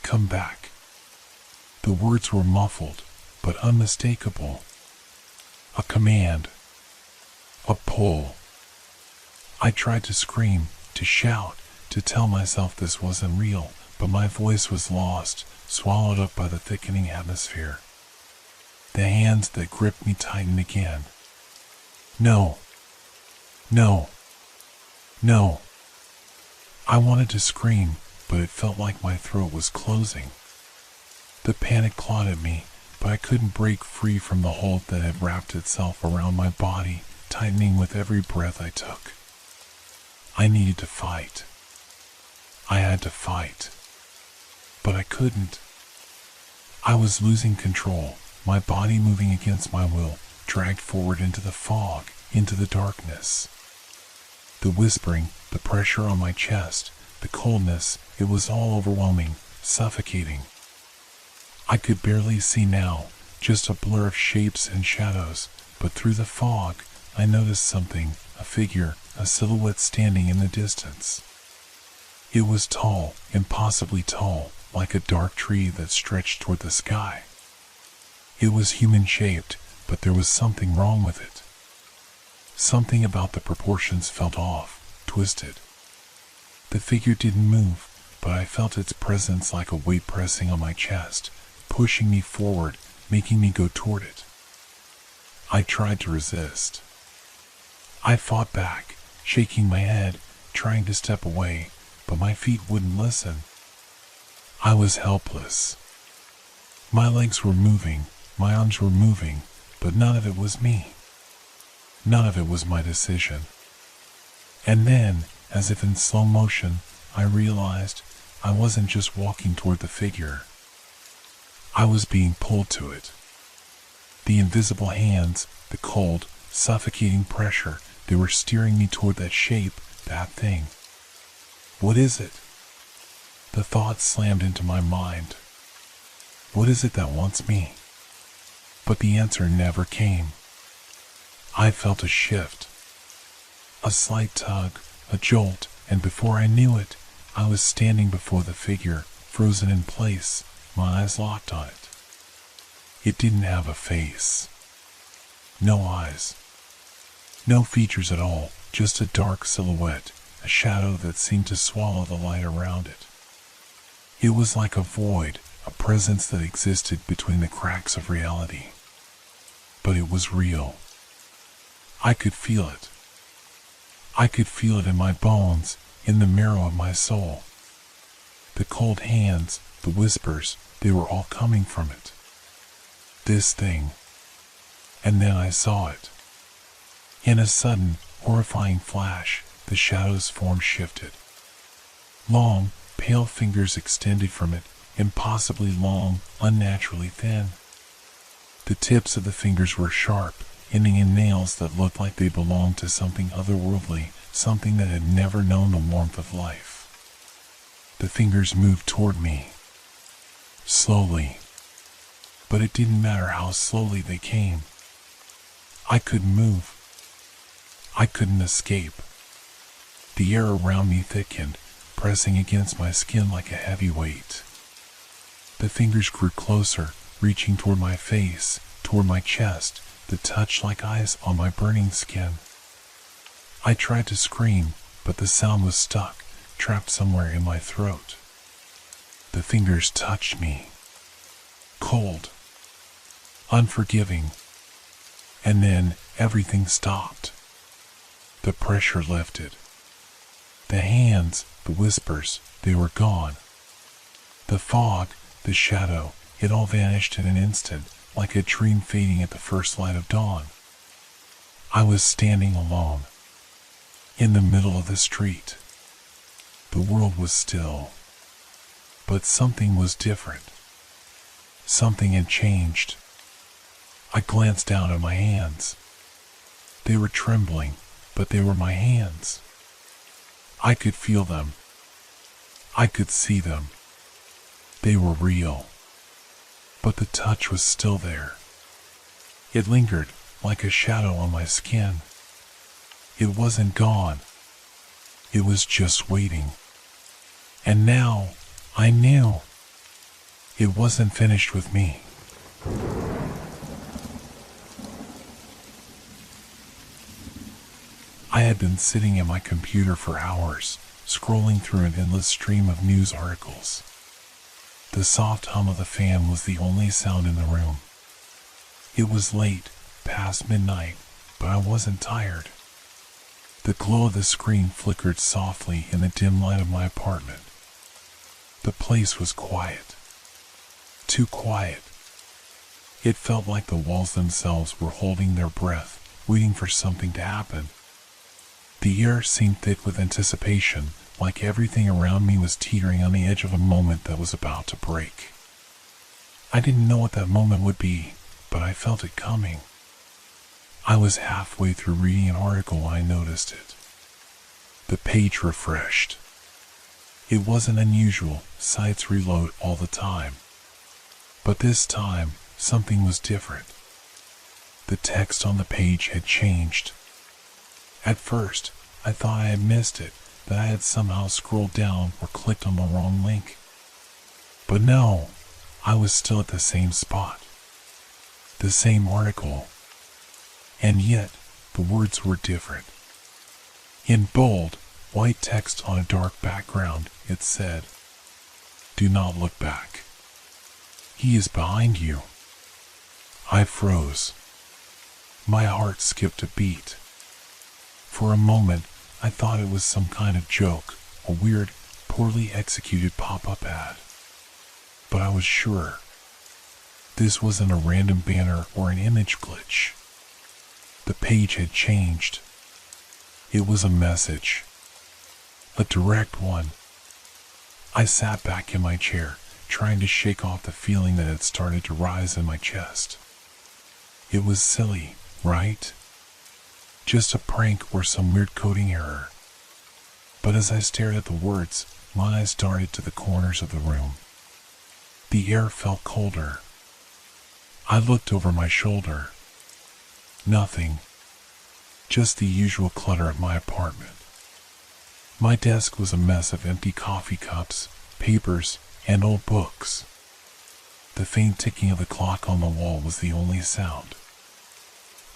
[SPEAKER 1] Come back. The words were muffled, but unmistakable. A command. A pull. I tried to scream, to shout, to tell myself this wasn't real, but my voice was lost, swallowed up by the thickening atmosphere. The hands that gripped me tightened again. No. No. No. I wanted to scream, but it felt like my throat was closing. The panic clawed at me, but I couldn't break free from the hold that had wrapped itself around my body, tightening with every breath I took. I needed to fight. I had to fight. But I couldn't. I was losing control, my body moving against my will, dragged forward into the fog, into the darkness. The whispering, the pressure on my chest, the coldness, it was all overwhelming, suffocating. I could barely see now, just a blur of shapes and shadows, but through the fog, I noticed something, a figure, a silhouette standing in the distance. It was tall, impossibly tall, like a dark tree that stretched toward the sky. It was human-shaped, but there was something wrong with it. Something about the proportions felt off, twisted. The figure didn't move, but I felt its presence like a weight pressing on my chest, pushing me forward, making me go toward it. I tried to resist. I fought back, shaking my head, trying to step away, but my feet wouldn't listen. I was helpless. My legs were moving, my arms were moving, but none of it was me. None of it was my decision. And then, as if in slow motion, I realized I wasn't just walking toward the figure. I was being pulled to it. The invisible hands, the cold, suffocating pressure, they were steering me toward that shape, that thing. What is it? The thought slammed into my mind. What is it that wants me? But the answer never came. I felt a shift. A slight tug, a jolt, and before I knew it, I was standing before the figure, frozen in place, my eyes locked on it. It didn't have a face. No eyes. No features at all, just a dark silhouette, a shadow that seemed to swallow the light around it. It was like a void, a presence that existed between the cracks of reality. But it was real. I could feel it. I could feel it in my bones, in the marrow of my soul. The cold hands, the whispers, they were all coming from it. This thing. And then I saw it. In a sudden, horrifying flash, the shadow's form shifted. Long, pale fingers extended from it, impossibly long, unnaturally thin. The tips of the fingers were sharp, ending in nails that looked like they belonged to something otherworldly, something that had never known the warmth of life. The fingers moved toward me. Slowly. But it didn't matter how slowly they came. I couldn't move. I couldn't escape. The air around me thickened, pressing against my skin like a heavy weight. The fingers grew closer, reaching toward my face, toward my chest, the touch like ice on my burning skin. I tried to scream, but the sound was stuck, trapped somewhere in my throat. The fingers touched me. Cold. Unforgiving. And then everything stopped. The pressure lifted. The hands, the whispers, they were gone. The fog, the shadow, it all vanished in an instant, like a dream fading at the first light of dawn. I was standing alone, in the middle of the street. The world was still, but something was different. Something had changed. I glanced down at my hands. They were trembling, but they were my hands. I could feel them. I could see them. They were real. But the touch was still there. It lingered, like a shadow on my skin. It wasn't gone. It was just waiting. And now, I knew. It wasn't finished with me. I had been sitting at my computer for hours, scrolling through an endless stream of news articles. The soft hum of the fan was the only sound in the room. It was late, past midnight, but I wasn't tired. The glow of the screen flickered softly in the dim light of my apartment. The place was quiet. Too quiet. It felt like the walls themselves were holding their breath, waiting for something to happen. The air seemed thick with anticipation, like everything around me was teetering on the edge of a moment that was about to break. I didn't know what that moment would be, but I felt it coming. I was halfway through reading an article when I noticed it. The page refreshed. It wasn't unusual, sites reload all the time. But this time, something was different. The text on the page had changed. At first, I thought I had missed it, that I had somehow scrolled down or clicked on the wrong link. But no, I was still at the same spot. The same article. And yet, the words were different. In bold, white text on a dark background, it said, "Do not look back. He is behind you." I froze. My heart skipped a beat. For a moment, I thought it was some kind of joke, a weird, poorly executed pop-up ad. But I was sure. This wasn't a random banner or an image glitch. The page had changed. It was a message. A direct one. I sat back in my chair, trying to shake off the feeling that had started to rise in my chest. It was silly, right? Just a prank or some weird coding error. But as I stared at the words, my eyes darted to the corners of the room. The air felt colder. I looked over my shoulder. Nothing. Just the usual clutter of my apartment. My desk was a mess of empty coffee cups, papers, and old books. The faint ticking of the clock on the wall was the only sound.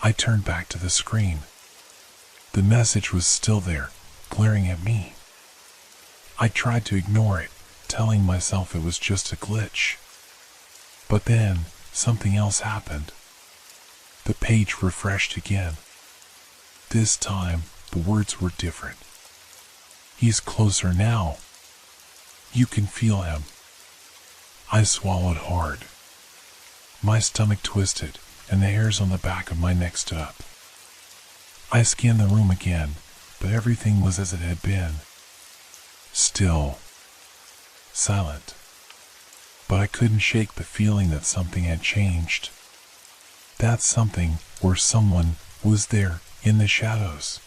[SPEAKER 1] I turned back to the screen. The message was still there, glaring at me. I tried to ignore it, telling myself it was just a glitch. But then, something else happened. The page refreshed again. This time, The words were different. He's closer now. You can feel him. I swallowed hard. My stomach twisted, and the hairs on the back of my neck stood up. I scanned the room again, but everything was as it had been. Still. Silent. But I couldn't shake the feeling that something had changed. That something, or someone, was there, in the shadows.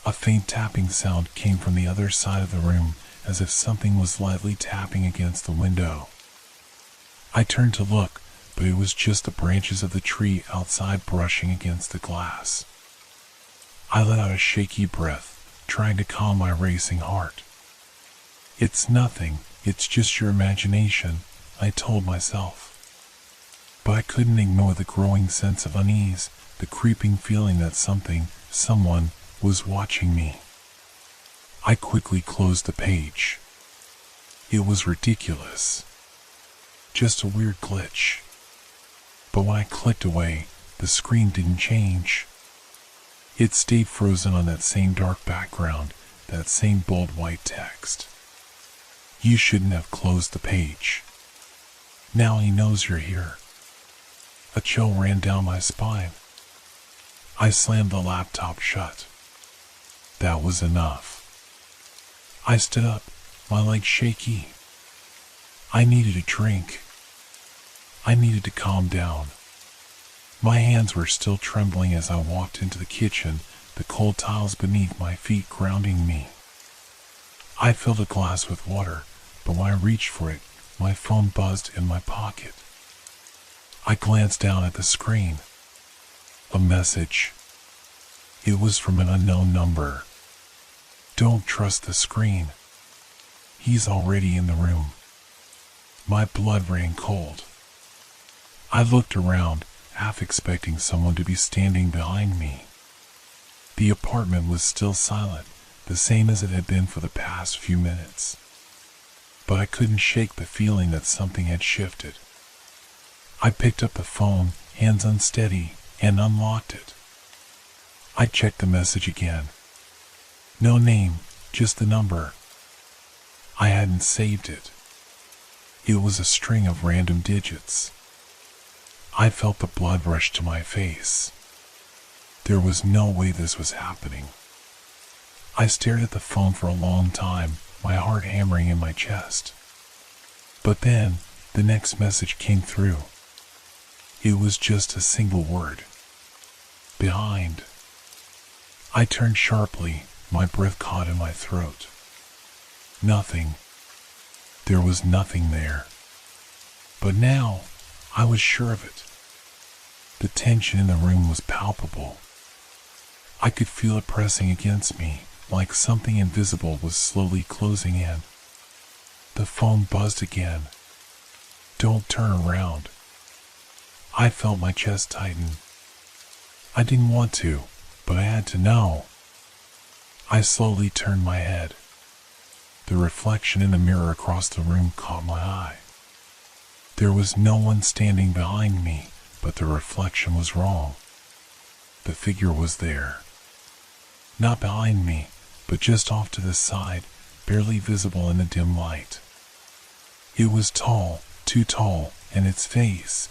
[SPEAKER 1] A faint tapping sound came from the other side of the room, as if something was lightly tapping against the window. I turned to look, but it was just the branches of the tree outside brushing against the glass. I let out a shaky breath, trying to calm my racing heart. It's nothing, it's just your imagination, I told myself. But I couldn't ignore the growing sense of unease, the creeping feeling that something, someone, was watching me. I quickly closed the page. It was ridiculous. Just a weird glitch. But when I clicked away, the screen didn't change. It stayed frozen on that same dark background, that same bold white text. You shouldn't have closed the page. Now he knows you're here. A chill ran down my spine. I slammed the laptop shut. That was enough. I stood up, my legs shaky. I needed a drink. I needed to calm down. My hands were still trembling as I walked into the kitchen, the cold tiles beneath my feet grounding me. I filled a glass with water, but when I reached for it, my phone buzzed in my pocket. I glanced down at the screen. A message. It was from an unknown number. Don't trust the screen. He's already in the room. My blood ran cold. I looked around, half expecting someone to be standing behind me. The apartment was still silent, the same as it had been for the past few minutes. But I couldn't shake the feeling that something had shifted. I picked up the phone, hands unsteady, and unlocked it. I checked the message again. No name, just the number. I hadn't saved it. It was a string of random digits. I felt the blood rush to my face. There was no way this was happening. I stared at the phone for a long time, my heart hammering in my chest. But then, the next message came through. It was just a single word. Behind. I turned sharply, my breath caught in my throat. Nothing. There was nothing there. But now, I was sure of it. The tension in the room was palpable. I could feel it pressing against me, like something invisible was slowly closing in. The phone buzzed again. Don't turn around. I felt my chest tighten. I didn't want to, but I had to know. I slowly turned my head. The reflection in the mirror across the room caught my eye. There was no one standing behind me, but the reflection was wrong. The figure was there. Not behind me, but just off to the side, barely visible in the dim light. It was tall, too tall, and its face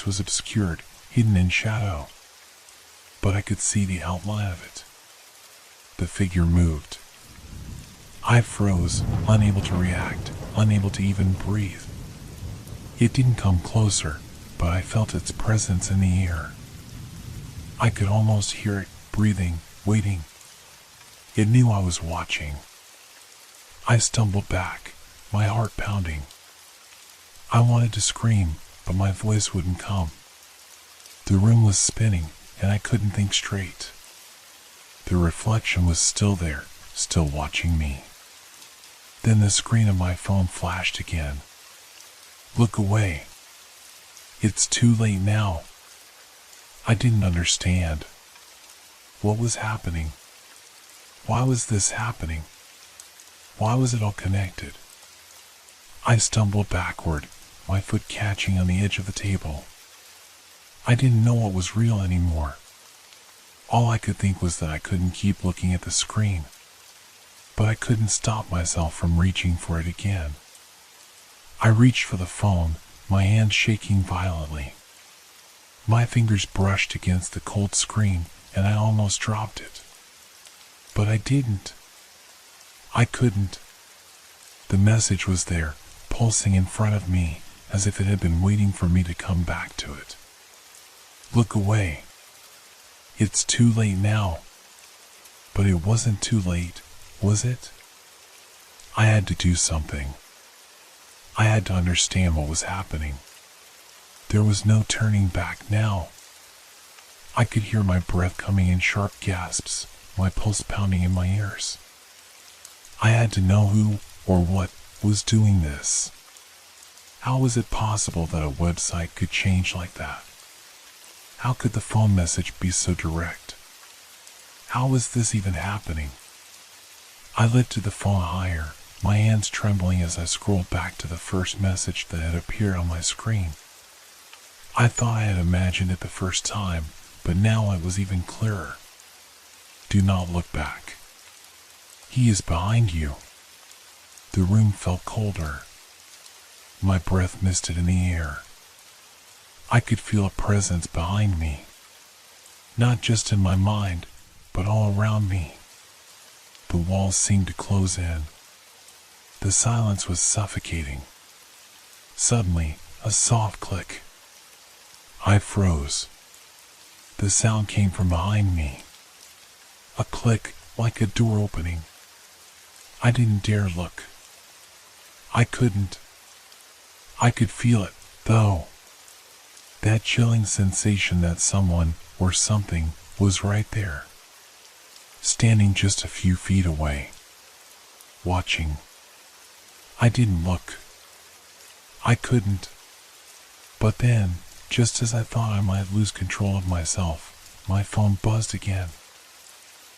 [SPEAKER 1] was obscured, hidden in shadow. But I could see the outline of it. The figure moved. I froze, unable to react, unable to even breathe. It didn't come closer, but I felt its presence in the air. I could almost hear it breathing, waiting. It knew I was watching. I stumbled back, my heart pounding. I wanted to scream, but my voice wouldn't come. The room was spinning, and I couldn't think straight. The reflection was still there, still watching me. Then the screen of my phone flashed again. Look away. It's too late now. I didn't understand. What was happening? Why was this happening? Why was it all connected? I stumbled backward, my foot catching on the edge of the table. I didn't know what was real anymore. All I could think was that I couldn't keep looking at the screen, but I couldn't stop myself from reaching for it again. I reached for the phone, my hand shaking violently. My fingers brushed against the cold screen and I almost dropped it. But I didn't. I couldn't. The message was there, pulsing in front of me, as if it had been waiting for me to come back to it. Look away. It's too late now. But it wasn't too late, was it? I had to do something. I had to understand what was happening. There was no turning back now. I could hear my breath coming in sharp gasps, my pulse pounding in my ears. I had to know who or what was doing this. How was it possible that a website could change like that? How could the phone message be so direct? How was this even happening? I lifted the phone higher, my hands trembling as I scrolled back to the first message that had appeared on my screen. I thought I had imagined it the first time, but now it was even clearer. Do not look back. He is behind you. The room felt colder. My breath misted in the air. I could feel a presence behind me. Not just in my mind, but all around me. The walls seemed to close in. The silence was suffocating. Suddenly, a soft click. I froze. The sound came from behind me. A click, like a door opening. I didn't dare look. I couldn't. I could feel it, though. That chilling sensation that someone, or something, was right there. Standing just a few feet away. Watching. I didn't look. I couldn't. But then, just as I thought I might lose control of myself, my phone buzzed again.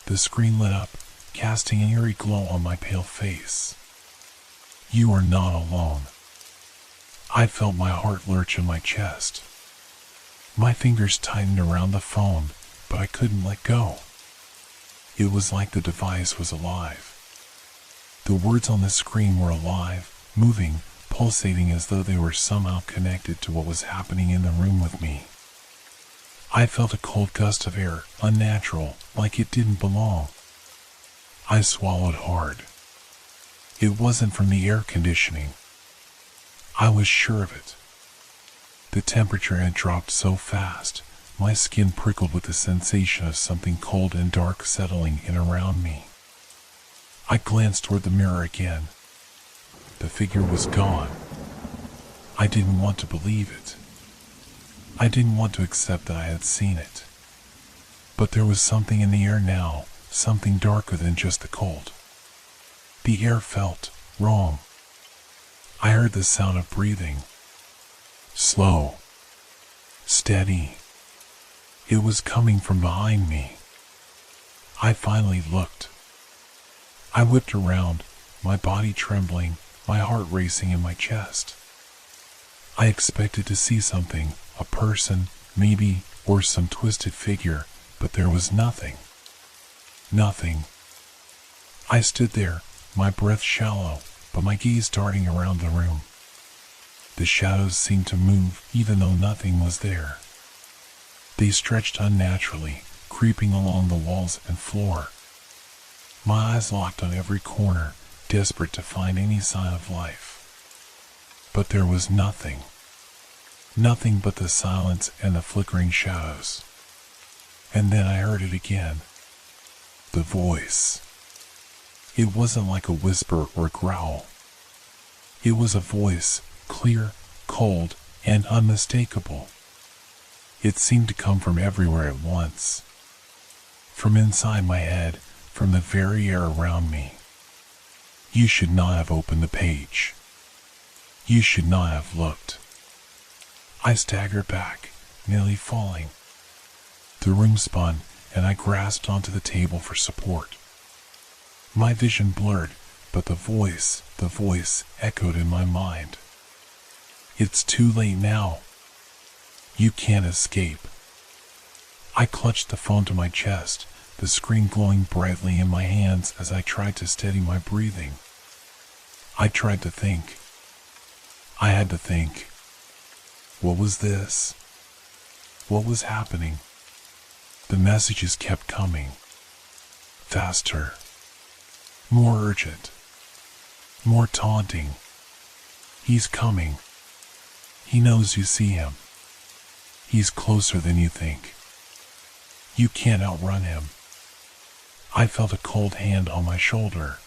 [SPEAKER 1] The screen lit up, casting an eerie glow on my pale face. You are not alone. I felt my heart lurch in my chest. My fingers tightened around the phone, but I couldn't let go. It was like the device was alive. The words on the screen were alive, moving, pulsating as though they were somehow connected to what was happening in the room with me. I felt a cold gust of air, unnatural, like it didn't belong. I swallowed hard. It wasn't from the air conditioning. I was sure of it. The temperature had dropped so fast, my skin prickled with the sensation of something cold and dark settling in around me. I glanced toward the mirror again. The figure was gone. I didn't want to believe it. I didn't want to accept that I had seen it. But there was something in the air now, something darker than just the cold. The air felt wrong. I heard the sound of breathing. Slow. Steady. It was coming from behind me. I finally looked. I whipped around, my body trembling, my heart racing in my chest. I expected to see something, a person, maybe, or some twisted figure, but there was nothing. Nothing. I stood there, my breath shallow, but my gaze darting around the room. The shadows seemed to move, even though nothing was there. They stretched unnaturally, creeping along the walls and floor. My eyes locked on every corner, desperate to find any sign of life. But there was nothing. Nothing but the silence and the flickering shadows. And then I heard it again. The voice. It wasn't like a whisper or a growl. It was a voice, clear, cold, and unmistakable. It seemed to come from everywhere at once. From inside my head, from the very air around me. You should not have opened the page. You should not have looked. I staggered back, nearly falling. The room spun, and I grasped onto the table for support. My vision blurred, but the voice echoed in my mind. It's too late now. You can't escape. I clutched the phone to my chest, the screen glowing brightly in my hands as I tried to steady my breathing. I tried to think. I had to think. What was this? What was happening? The messages kept coming. Faster. More urgent. More taunting. He's coming. He knows you see him. He's closer than you think. You can't outrun him. I felt a cold hand on my shoulder.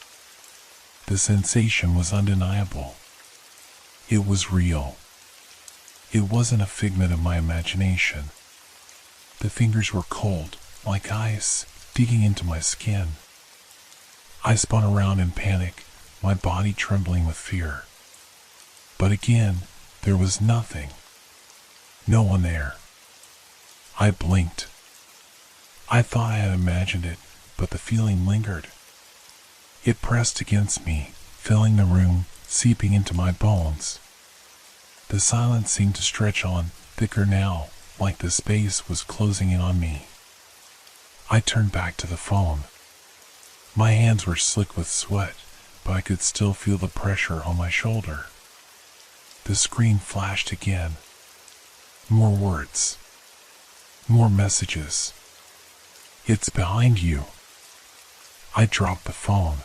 [SPEAKER 1] The sensation was undeniable. It was real. It wasn't a figment of my imagination. The fingers were cold, like ice, digging into my skin. I spun around in panic, my body trembling with fear. But again, there was nothing. No one there. I blinked. I thought I had imagined it, but the feeling lingered. It pressed against me, filling the room, seeping into my bones. The silence seemed to stretch on, thicker now, like the space was closing in on me. I turned back to the phone. My hands were slick with sweat, but I could still feel the pressure on my shoulder. The screen flashed again. More words. More messages. It's behind you. I dropped the phone.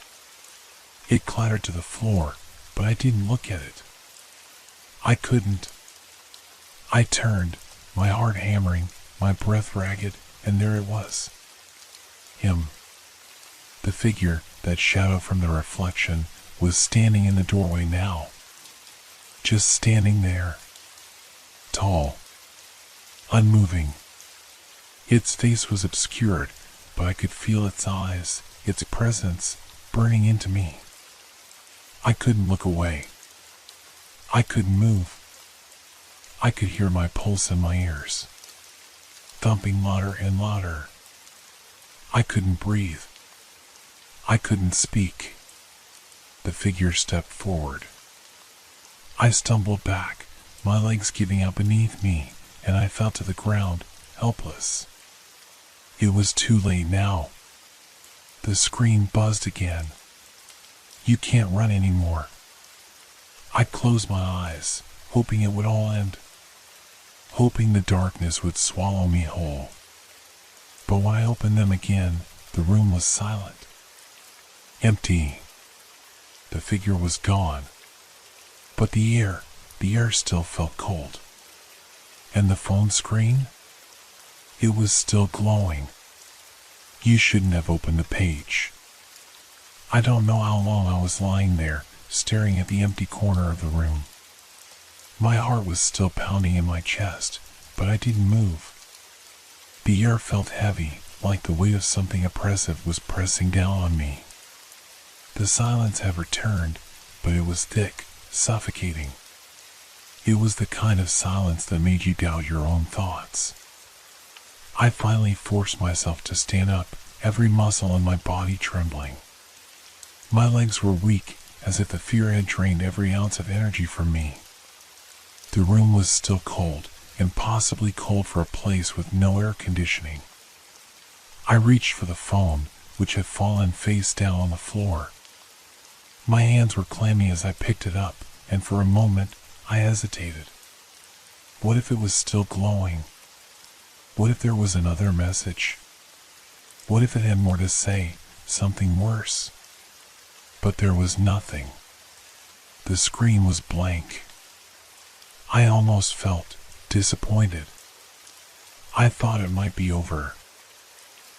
[SPEAKER 1] It clattered to the floor, but I didn't look at it. I couldn't. I turned, my heart hammering, my breath ragged, and there it was. Him. The figure, that shadow from the reflection, was standing in the doorway now. Just standing there. Tall. Unmoving. Its face was obscured, but I could feel its eyes, its presence, burning into me. I couldn't look away. I couldn't move. I could hear my pulse in my ears, thumping louder and louder. I couldn't breathe. I couldn't speak. The figure stepped forward. I stumbled back, my legs giving out beneath me, and I fell to the ground, helpless. It was too late now. The screen buzzed again. You can't run anymore. I closed my eyes, hoping it would all end. Hoping the darkness would swallow me whole. But when I opened them again, the room was silent. Empty. The figure was gone. But the air still felt cold. And the phone screen? It was still glowing. You shouldn't have opened the page. I don't know how long I was lying there, staring at the empty corner of the room. My heart was still pounding in my chest, but I didn't move. The air felt heavy, like the weight of something oppressive was pressing down on me. The silence had returned, but it was thick, suffocating. It was the kind of silence that made you doubt your own thoughts. I finally forced myself to stand up, every muscle in my body trembling. My legs were weak, as if the fear had drained every ounce of energy from me. The room was still cold, impossibly cold for a place with no air conditioning. I reached for the phone, which had fallen face down on the floor. My hands were clammy as I picked it up, and for a moment, I hesitated. What if it was still glowing? What if there was another message? What if it had more to say, something worse? But there was nothing. The screen was blank. I almost felt disappointed. I thought it might be over.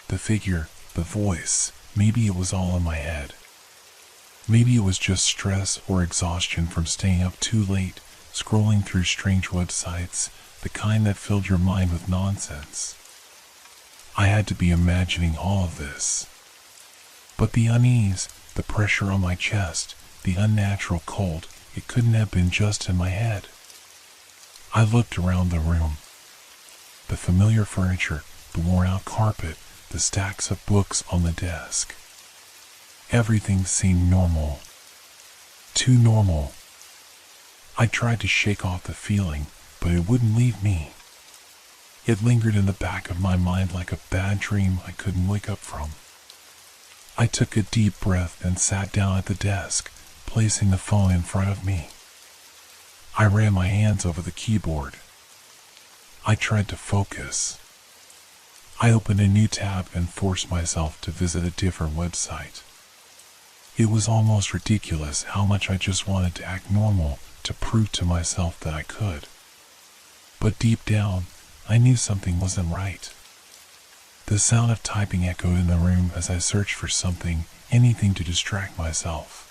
[SPEAKER 1] The figure, the voice, maybe it was all in my head. Maybe it was just stress or exhaustion from staying up too late, scrolling through strange websites, the kind that filled your mind with nonsense. I had to be imagining all of this. But the unease, the pressure on my chest, the unnatural cold, it couldn't have been just in my head. I looked around the room. The familiar furniture, the worn-out carpet, the stacks of books on the desk. Everything seemed normal. Too normal. I tried to shake off the feeling, but it wouldn't leave me. It lingered in the back of my mind like a bad dream I couldn't wake up from. I took a deep breath and sat down at the desk, placing the phone in front of me. I ran my hands over the keyboard. I tried to focus. I opened a new tab and forced myself to visit a different website. It was almost ridiculous how much I just wanted to act normal to prove to myself that I could. But deep down, I knew something wasn't right. The sound of typing echoed in the room as I searched for something, anything to distract myself.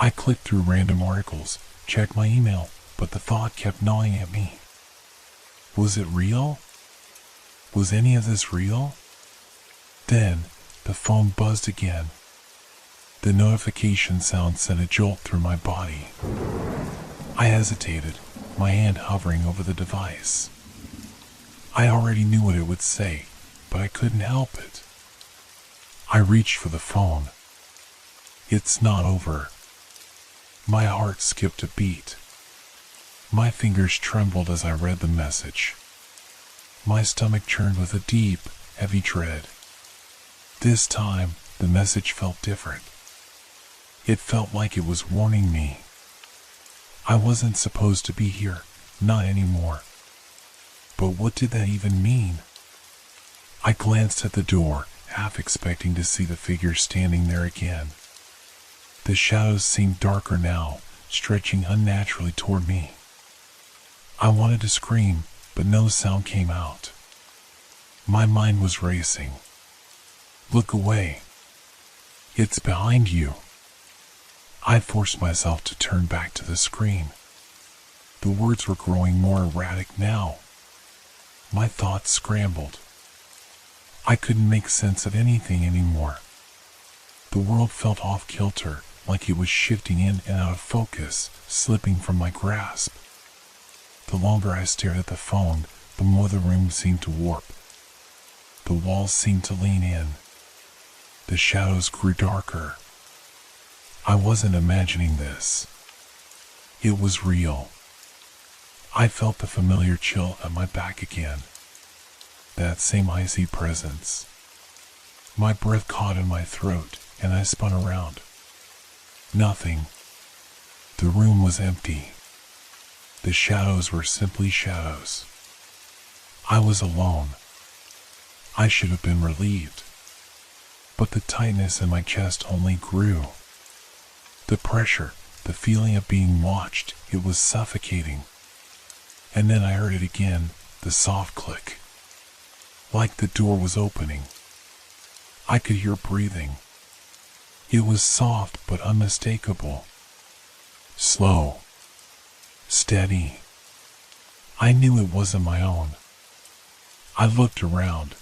[SPEAKER 1] I clicked through random articles, checked my email, but the thought kept gnawing at me. Was it real? Was any of this real? Then, the phone buzzed again. The notification sound sent a jolt through my body. I hesitated, my hand hovering over the device. I already knew what it would say, but I couldn't help it. I reached for the phone. It's not over. My heart skipped a beat. My fingers trembled as I read the message. My stomach churned with a deep, heavy dread. This time, the message felt different. It felt like it was warning me. I wasn't supposed to be here, not anymore. But what did that even mean? I glanced at the door, half expecting to see the figure standing there again. The shadows seemed darker now, stretching unnaturally toward me. I wanted to scream, but no sound came out. My mind was racing. Look away. It's behind you. I forced myself to turn back to the screen. The words were growing more erratic now. My thoughts scrambled. I couldn't make sense of anything anymore. The world felt off-kilter, like it was shifting in and out of focus, slipping from my grasp. The longer I stared at the phone, the more the room seemed to warp. The walls seemed to lean in. The shadows grew darker. I wasn't imagining this. It was real. I felt the familiar chill at my back again. That same icy presence. My breath caught in my throat, and I spun around. Nothing. The room was empty. The shadows were simply shadows. I was alone. I should have been relieved. But the tightness in my chest only grew. The pressure, the feeling of being watched, it was suffocating. And then I heard it again, the soft click. Like the door was opening. I could hear breathing. It was soft but unmistakable. Slow. Steady. I knew it wasn't my own. I looked around.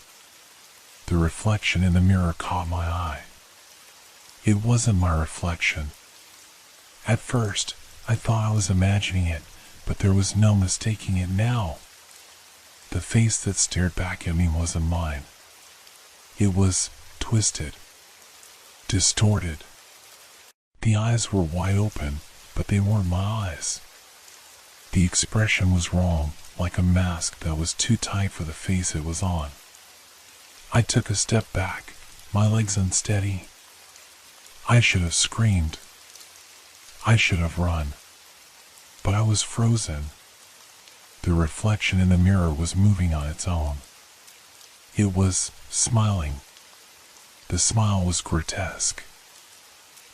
[SPEAKER 1] The reflection in the mirror caught my eye. It wasn't my reflection. At first, I thought I was imagining it, but there was no mistaking it now. The face that stared back at me wasn't mine. It was twisted, distorted. The eyes were wide open, but they weren't my eyes. The expression was wrong, like a mask that was too tight for the face it was on. I took a step back, my legs unsteady. I should have screamed. I should have run. But I was frozen. The reflection in the mirror was moving on its own. It was smiling. The smile was grotesque.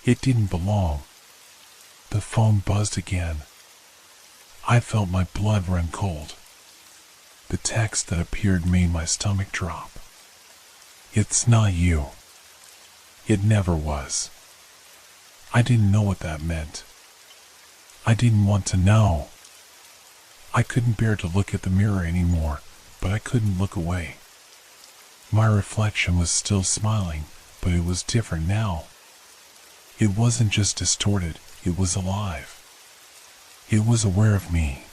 [SPEAKER 1] It didn't belong. The phone buzzed again. I felt my blood run cold. The text that appeared made my stomach drop. It's not you. It never was. I didn't know what that meant. I didn't want to know. I couldn't bear to look at the mirror anymore, but I couldn't look away. My reflection was still smiling, but it was different now. It wasn't just distorted, it was alive. It was aware of me.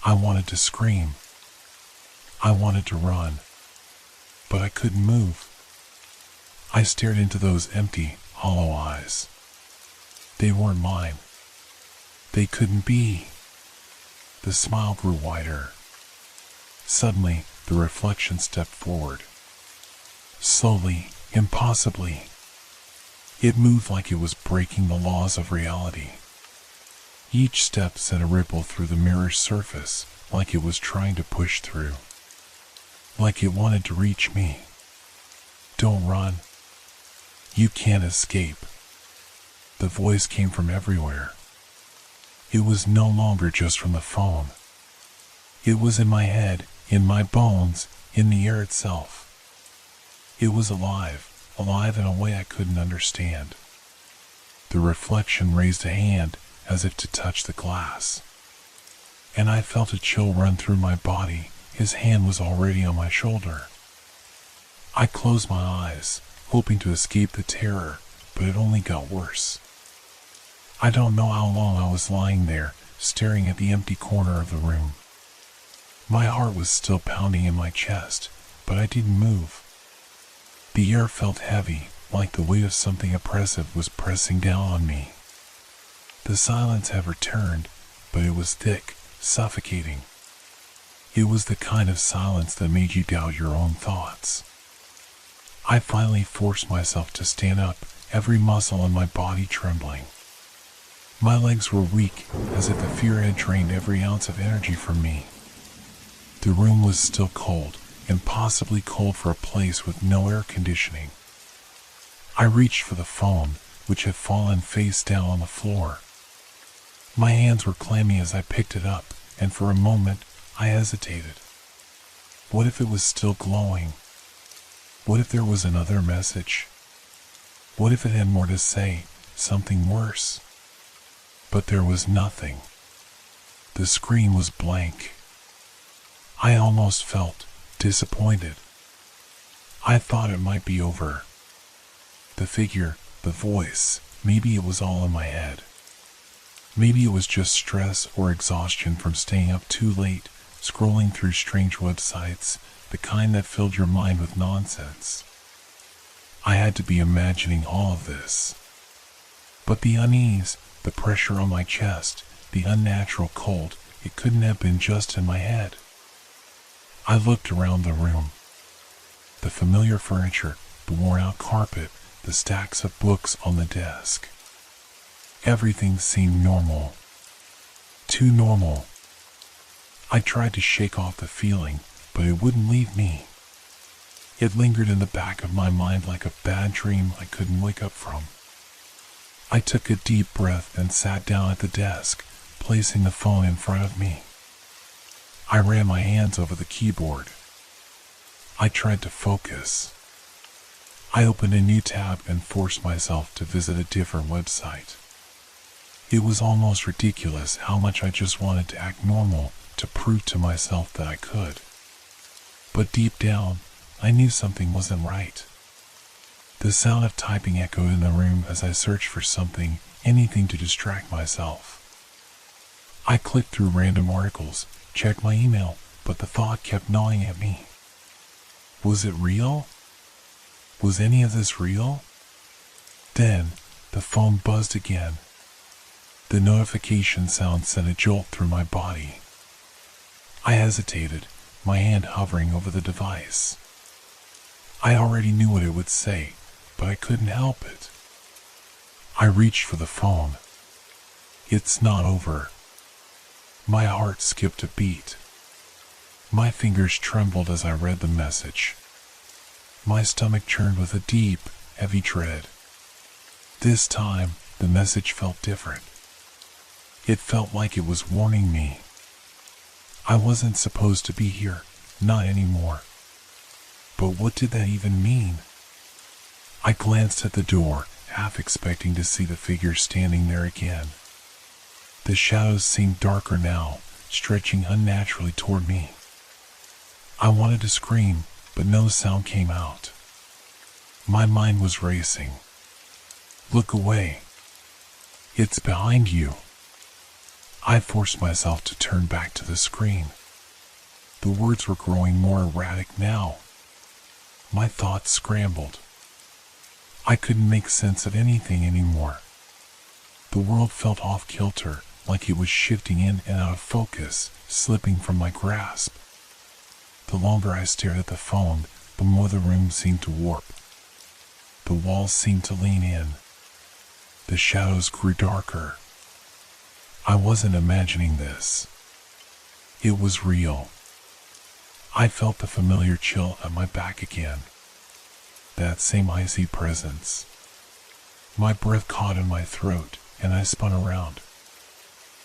[SPEAKER 1] I wanted to scream. I wanted to run. But I couldn't move. I stared into those empty, hollow eyes. They weren't mine. They couldn't be. The smile grew wider. Suddenly, the reflection stepped forward. Slowly, impossibly. It moved like it was breaking the laws of reality. Each step sent a ripple through the mirror's surface, like it was trying to push through. Like it wanted to reach me. Don't run. You can't escape. The voice came from everywhere. It was no longer just from the phone. It was in my head, in my bones, in the air itself. It was alive in a way I couldn't understand. The reflection raised a hand as if to touch the glass. And I felt a chill run through my body. His hand was already on my shoulder. I closed my eyes, hoping to escape the terror, but it only got worse. I don't know how long I was lying there, staring at the empty corner of the room. My heart was still pounding in my chest, but I didn't move. The air felt heavy, like the weight of something oppressive was pressing down on me. The silence had returned, but it was thick, suffocating. It was the kind of silence that made you doubt your own thoughts. I finally forced myself to stand up, every muscle in my body trembling. My legs were weak, as if the fear had drained every ounce of energy from me. The room was still cold, impossibly cold for a place with no air conditioning. I reached for the phone, which had fallen face down on the floor. My hands were clammy as I picked it up, and for a moment, I hesitated. What if it was still glowing? What if there was another message? What if it had more to say, something worse? But there was nothing. The screen was blank. I almost felt disappointed. I thought it might be over. The figure, the voice, maybe it was all in my head. Maybe it was just stress or exhaustion from staying up too late, scrolling through strange websites, the kind that filled your mind with nonsense. I had to be imagining all of this. But the unease, the pressure on my chest, the unnatural cold, it couldn't have been just in my head. I looked around the room. The familiar furniture, the worn-out carpet, the stacks of books on the desk. Everything seemed normal. Too normal. I tried to shake off the feeling, but it wouldn't leave me. It lingered in the back of my mind like a bad dream I couldn't wake up from. I took a deep breath and sat down at the desk, placing the phone in front of me. I ran my hands over the keyboard. I tried to focus. I opened a new tab and forced myself to visit a different website. It was almost ridiculous how much I just wanted to act normal, to prove to myself that I could. But deep down, I knew something wasn't right. The sound of typing echoed in the room as I searched for something, anything to distract myself. I clicked through random articles, checked my email, but the thought kept gnawing at me. Was it real? Was any of this real? Then, the phone buzzed again. The notification sound sent a jolt through my body. I hesitated, my hand hovering over the device. I already knew what it would say, but I couldn't help it. I reached for the phone. It's not over. My heart skipped a beat. My fingers trembled as I read the message. My stomach churned with a deep, heavy dread. This time, the message felt different. It felt like it was warning me. I wasn't supposed to be here, not anymore. But what did that even mean? I glanced at the door, half expecting to see the figure standing there again. The shadows seemed darker now, stretching unnaturally toward me. I wanted to scream, but no sound came out. My mind was racing. Look away. It's behind you. I forced myself to turn back to the screen. The words were growing more erratic now. My thoughts scrambled. I couldn't make sense of anything anymore. The world felt off-kilter, like it was shifting in and out of focus, slipping from my grasp. The longer I stared at the phone, the more the room seemed to warp. The walls seemed to lean in. The shadows grew darker. I wasn't imagining this. It was real. I felt the familiar chill at my back again. That same icy presence. My breath caught in my throat, and I spun around.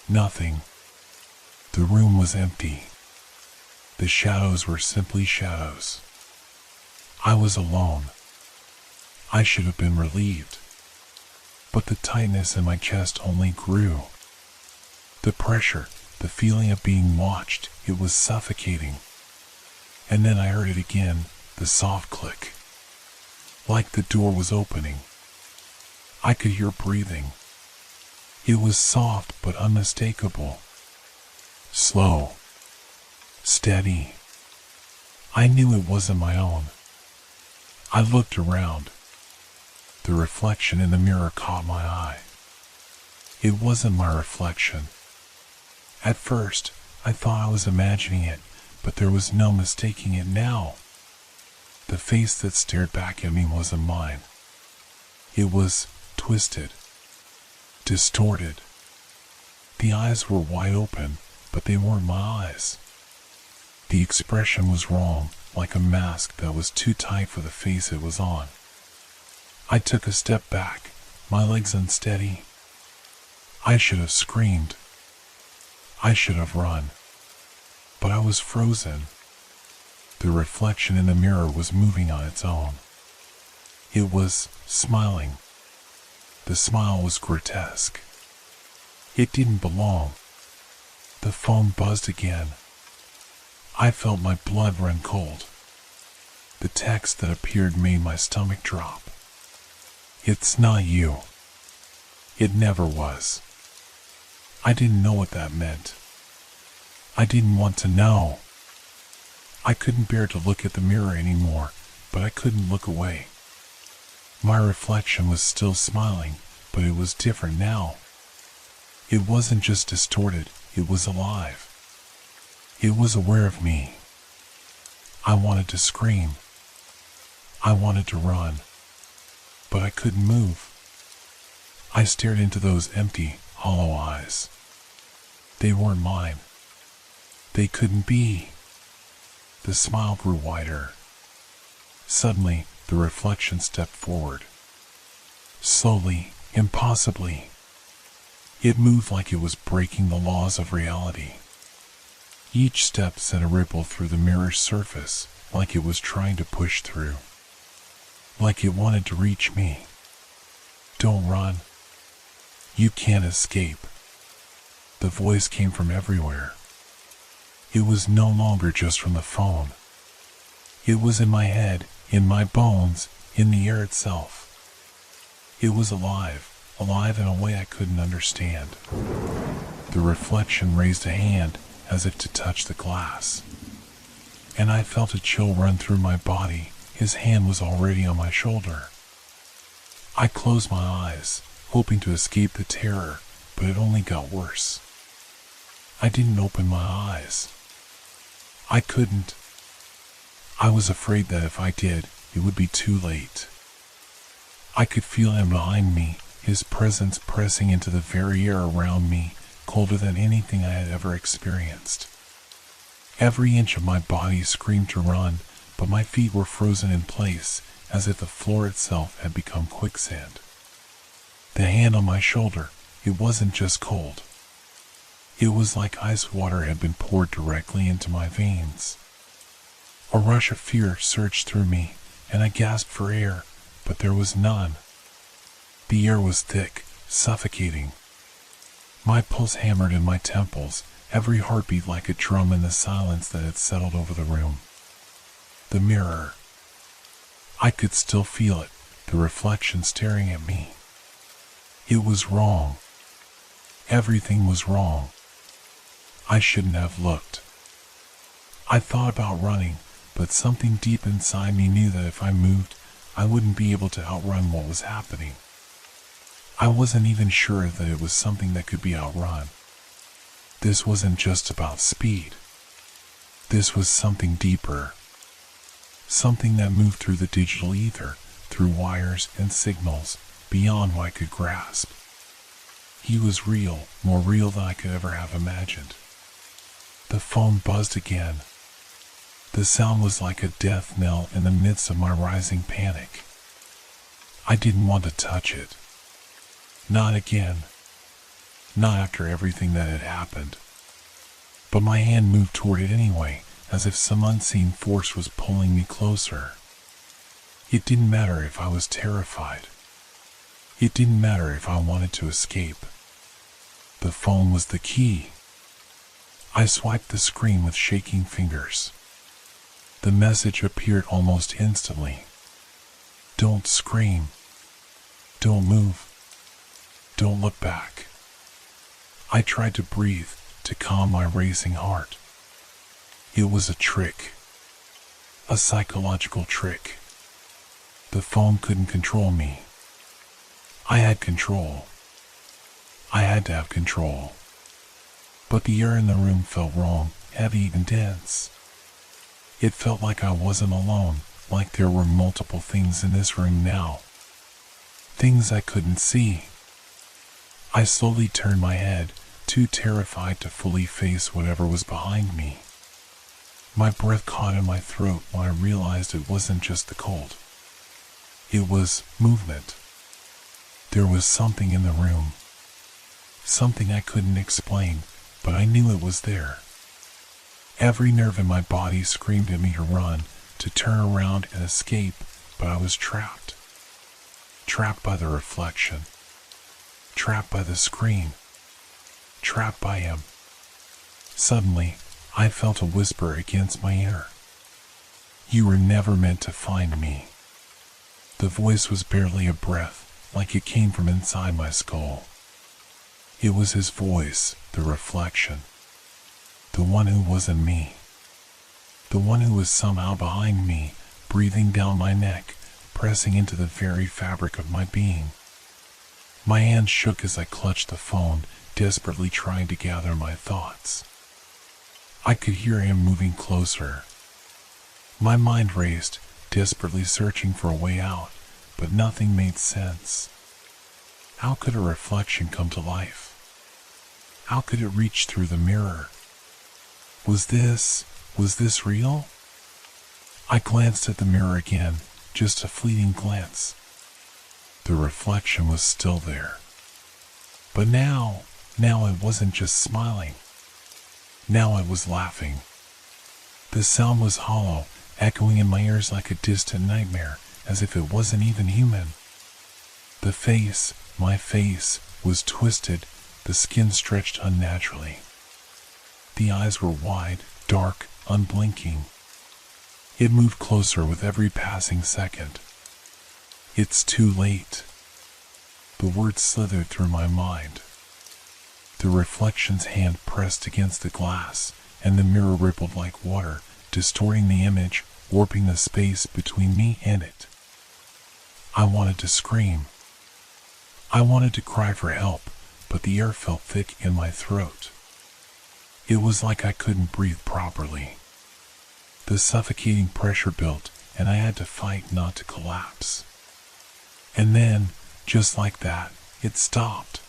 [SPEAKER 1] Nothing. The room was empty. The shadows were simply shadows. I was alone. I should have been relieved. But the tightness in my chest only grew. The pressure, the feeling of being watched, it was suffocating. And then I heard it again, the soft click. Like the door was opening. I could hear breathing. It was soft but unmistakable. Slow. Steady. I knew it wasn't my own. I looked around. The reflection in the mirror caught my eye. It wasn't my reflection. At first, I thought I was imagining it, but there was no mistaking it now. The face that stared back at me wasn't mine. It was twisted, distorted. The eyes were wide open, but they weren't my eyes. The expression was wrong, like a mask that was too tight for the face it was on. I took a step back, my legs unsteady. I should have screamed. I should have run. But I was frozen. The reflection in the mirror was moving on its own. It was smiling. The smile was grotesque. It didn't belong. The phone buzzed again. I felt my blood run cold. The text that appeared made my stomach drop. It's not you. It never was. I didn't know what that meant. I didn't want to know. I couldn't bear to look at the mirror anymore, but I couldn't look away. My reflection was still smiling, but it was different now. It wasn't just distorted, it was alive. It was aware of me. I wanted to scream. I wanted to run. But I couldn't move. I stared into those empty, hollow eyes. They weren't mine. They couldn't be. The smile grew wider. Suddenly, the reflection stepped forward. Slowly, impossibly. It moved like it was breaking the laws of reality. Each step sent a ripple through the mirror's surface, like it was trying to push through. Like it wanted to reach me. Don't run. You can't escape. The voice came from everywhere. It was no longer just from the phone. It was in my head, in my bones, in the air itself. It was alive in a way I couldn't understand. The reflection raised a hand as if to touch the glass. And I felt a chill run through my body. His hand was already on my shoulder. I closed my eyes, hoping to escape the terror, but it only got worse. I didn't open my eyes. I couldn't. I was afraid that if I did, it would be too late. I could feel him behind me, his presence pressing into the very air around me, colder than anything I had ever experienced. Every inch of my body screamed to run, but my feet were frozen in place, as if the floor itself had become quicksand. The hand on my shoulder, it wasn't just cold. It was like ice water had been poured directly into my veins. A rush of fear surged through me, and I gasped for air, but there was none. The air was thick, suffocating. My pulse hammered in my temples, every heartbeat like a drum in the silence that had settled over the room. The mirror. I could still feel it, the reflection staring at me. It was wrong. Everything was wrong. I shouldn't have looked. I thought about running, but something deep inside me knew that if I moved, I wouldn't be able to outrun what was happening. I wasn't even sure that it was something that could be outrun. This wasn't just about speed. this was something deeper, something that moved through the digital ether, through wires and signals, beyond what I could grasp. He was real, more real than I could ever have imagined. The phone buzzed again. The sound was like a death knell in the midst of my rising panic. I didn't want to touch it. Not again. Not after everything that had happened. But my hand moved toward it anyway, as if some unseen force was pulling me closer. It didn't matter if I was terrified. It didn't matter if I wanted to escape. The phone was the key. I swiped the screen with shaking fingers. The message appeared almost instantly. Don't scream. Don't move. Don't look back. I tried to breathe, to calm my racing heart. It was a trick. A psychological trick. The phone couldn't control me. I had control. I had to have control. But the air in the room felt wrong, heavy and dense. It felt like I wasn't alone, like there were multiple things in this room now. Things I couldn't see. I slowly turned my head, too terrified to fully face whatever was behind me. My breath caught in my throat when I realized it wasn't just the cold. It was movement. There was something in the room. Something I couldn't explain, but I knew it was there. Every nerve in my body screamed at me to run, to turn around and escape, but I was trapped. Trapped by the reflection. Trapped by the screen. Trapped by him. Suddenly, I felt a whisper against my ear. You were never meant to find me. The voice was barely a breath, like it came from inside my skull. It was his voice, the reflection. The one who wasn't me. The one who was somehow behind me, breathing down my neck, pressing into the very fabric of my being. My hand shook as I clutched the phone, desperately trying to gather my thoughts. I could hear him moving closer. My mind raced, desperately searching for a way out, but nothing made sense. How could a reflection come to life? How could it reach through the mirror? Was this real? I glanced at the mirror again, just a fleeting glance. The reflection was still there. But now it wasn't just smiling. Now it was laughing. The sound was hollow, echoing in my ears like a distant nightmare, as if it wasn't even human. The face, my face, was twisted, the skin stretched unnaturally. The eyes were wide, dark, unblinking. It moved closer with every passing second. It's too late. The words slithered through my mind. The reflection's hand pressed against the glass, and the mirror rippled like water, distorting the image, warping the space between me and it. I wanted to scream. I wanted to cry for help, but the air felt thick in my throat. It was like I couldn't breathe properly. The suffocating pressure built, and I had to fight not to collapse. And then, just like that, it stopped.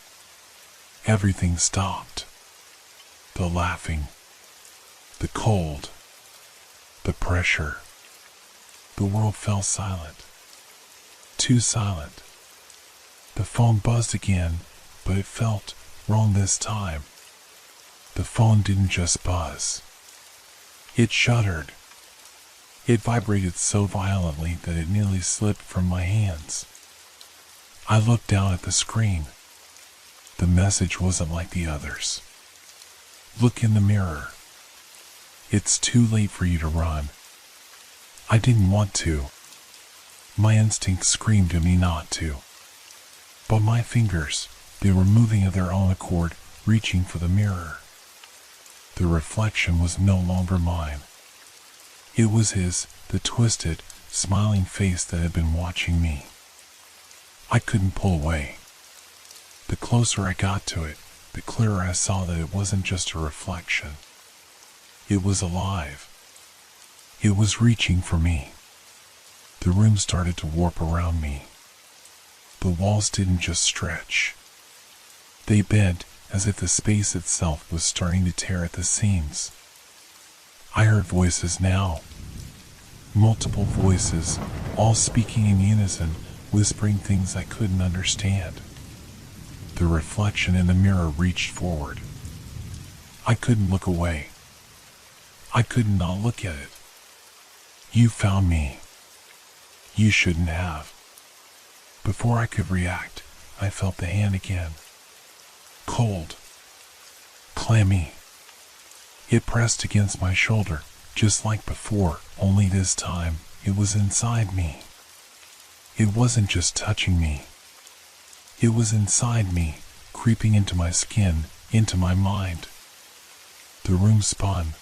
[SPEAKER 1] Everything stopped. The laughing. The cold. The pressure. The world fell silent. Too silent. The phone buzzed again, but it felt wrong this time. The phone didn't just buzz. It shuddered. It vibrated so violently that it nearly slipped from my hands. I looked down at the screen. The message wasn't like the others. Look in the mirror. It's too late for you to run. I didn't want to. My instinct screamed at me not to. But my fingers, they were moving of their own accord, reaching for the mirror. The reflection was no longer mine. It was his, the twisted, smiling face that had been watching me. I couldn't pull away. The closer I got to it, the clearer I saw that it wasn't just a reflection. It was alive. It was reaching for me. The room started to warp around me. The walls didn't just stretch. They bent as if the space itself was starting to tear at the seams. I heard voices now. Multiple voices, all speaking in unison, whispering things I couldn't understand. The reflection in the mirror reached forward. I couldn't look away. I could not look at it. You found me. You shouldn't have. Before I could react, I felt the hand again. Cold. Clammy. It pressed against my shoulder, just like before, only this time, it was inside me. It wasn't just touching me. It was inside me, creeping into my skin, into my mind. The room spun.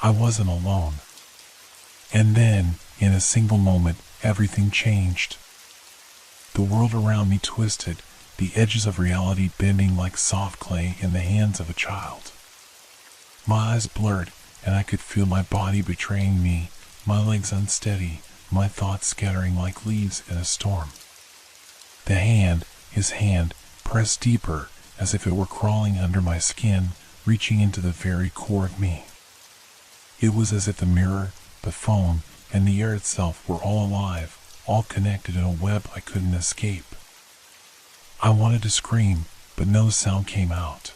[SPEAKER 1] I wasn't alone. And then, in a single moment, everything changed. The world around me twisted, the edges of reality bending like soft clay in the hands of a child. My eyes blurred, and I could feel my body betraying me, my legs unsteady, my thoughts scattering like leaves in a storm. The hand, his hand, pressed deeper, as if it were crawling under my skin, reaching into the very core of me. It was as if the mirror, the phone, and the air itself were all alive, all connected in a web I couldn't escape. I wanted to scream, but no sound came out.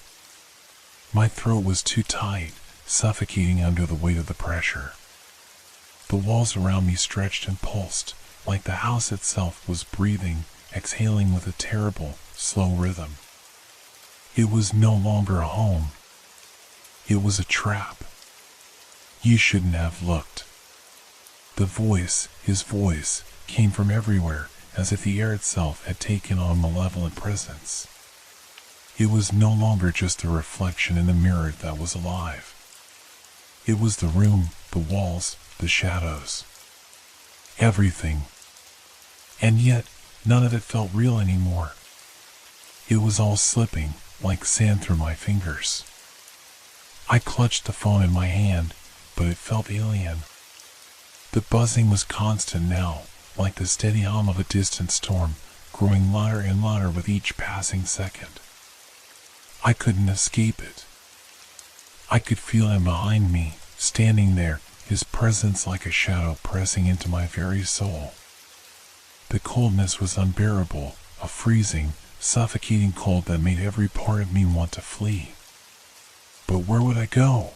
[SPEAKER 1] My throat was too tight, suffocating under the weight of the pressure. The walls around me stretched and pulsed, like the house itself was breathing, exhaling with a terrible, slow rhythm. It was no longer a home. It was a trap. You shouldn't have looked. The voice, his voice, came from everywhere, as if the air itself had taken on malevolent presence. It was no longer just the reflection in the mirror that was alive. It was the room, the walls, the shadows. Everything. And yet, none of it felt real anymore. It was all slipping, like sand through my fingers. I clutched the phone in my hand, but it felt alien. The buzzing was constant now, like the steady hum of a distant storm, growing louder and louder with each passing second. I couldn't escape it. I could feel him behind me, standing there, his presence like a shadow pressing into my very soul. The coldness was unbearable, a freezing, suffocating cold that made every part of me want to flee. But where would I go?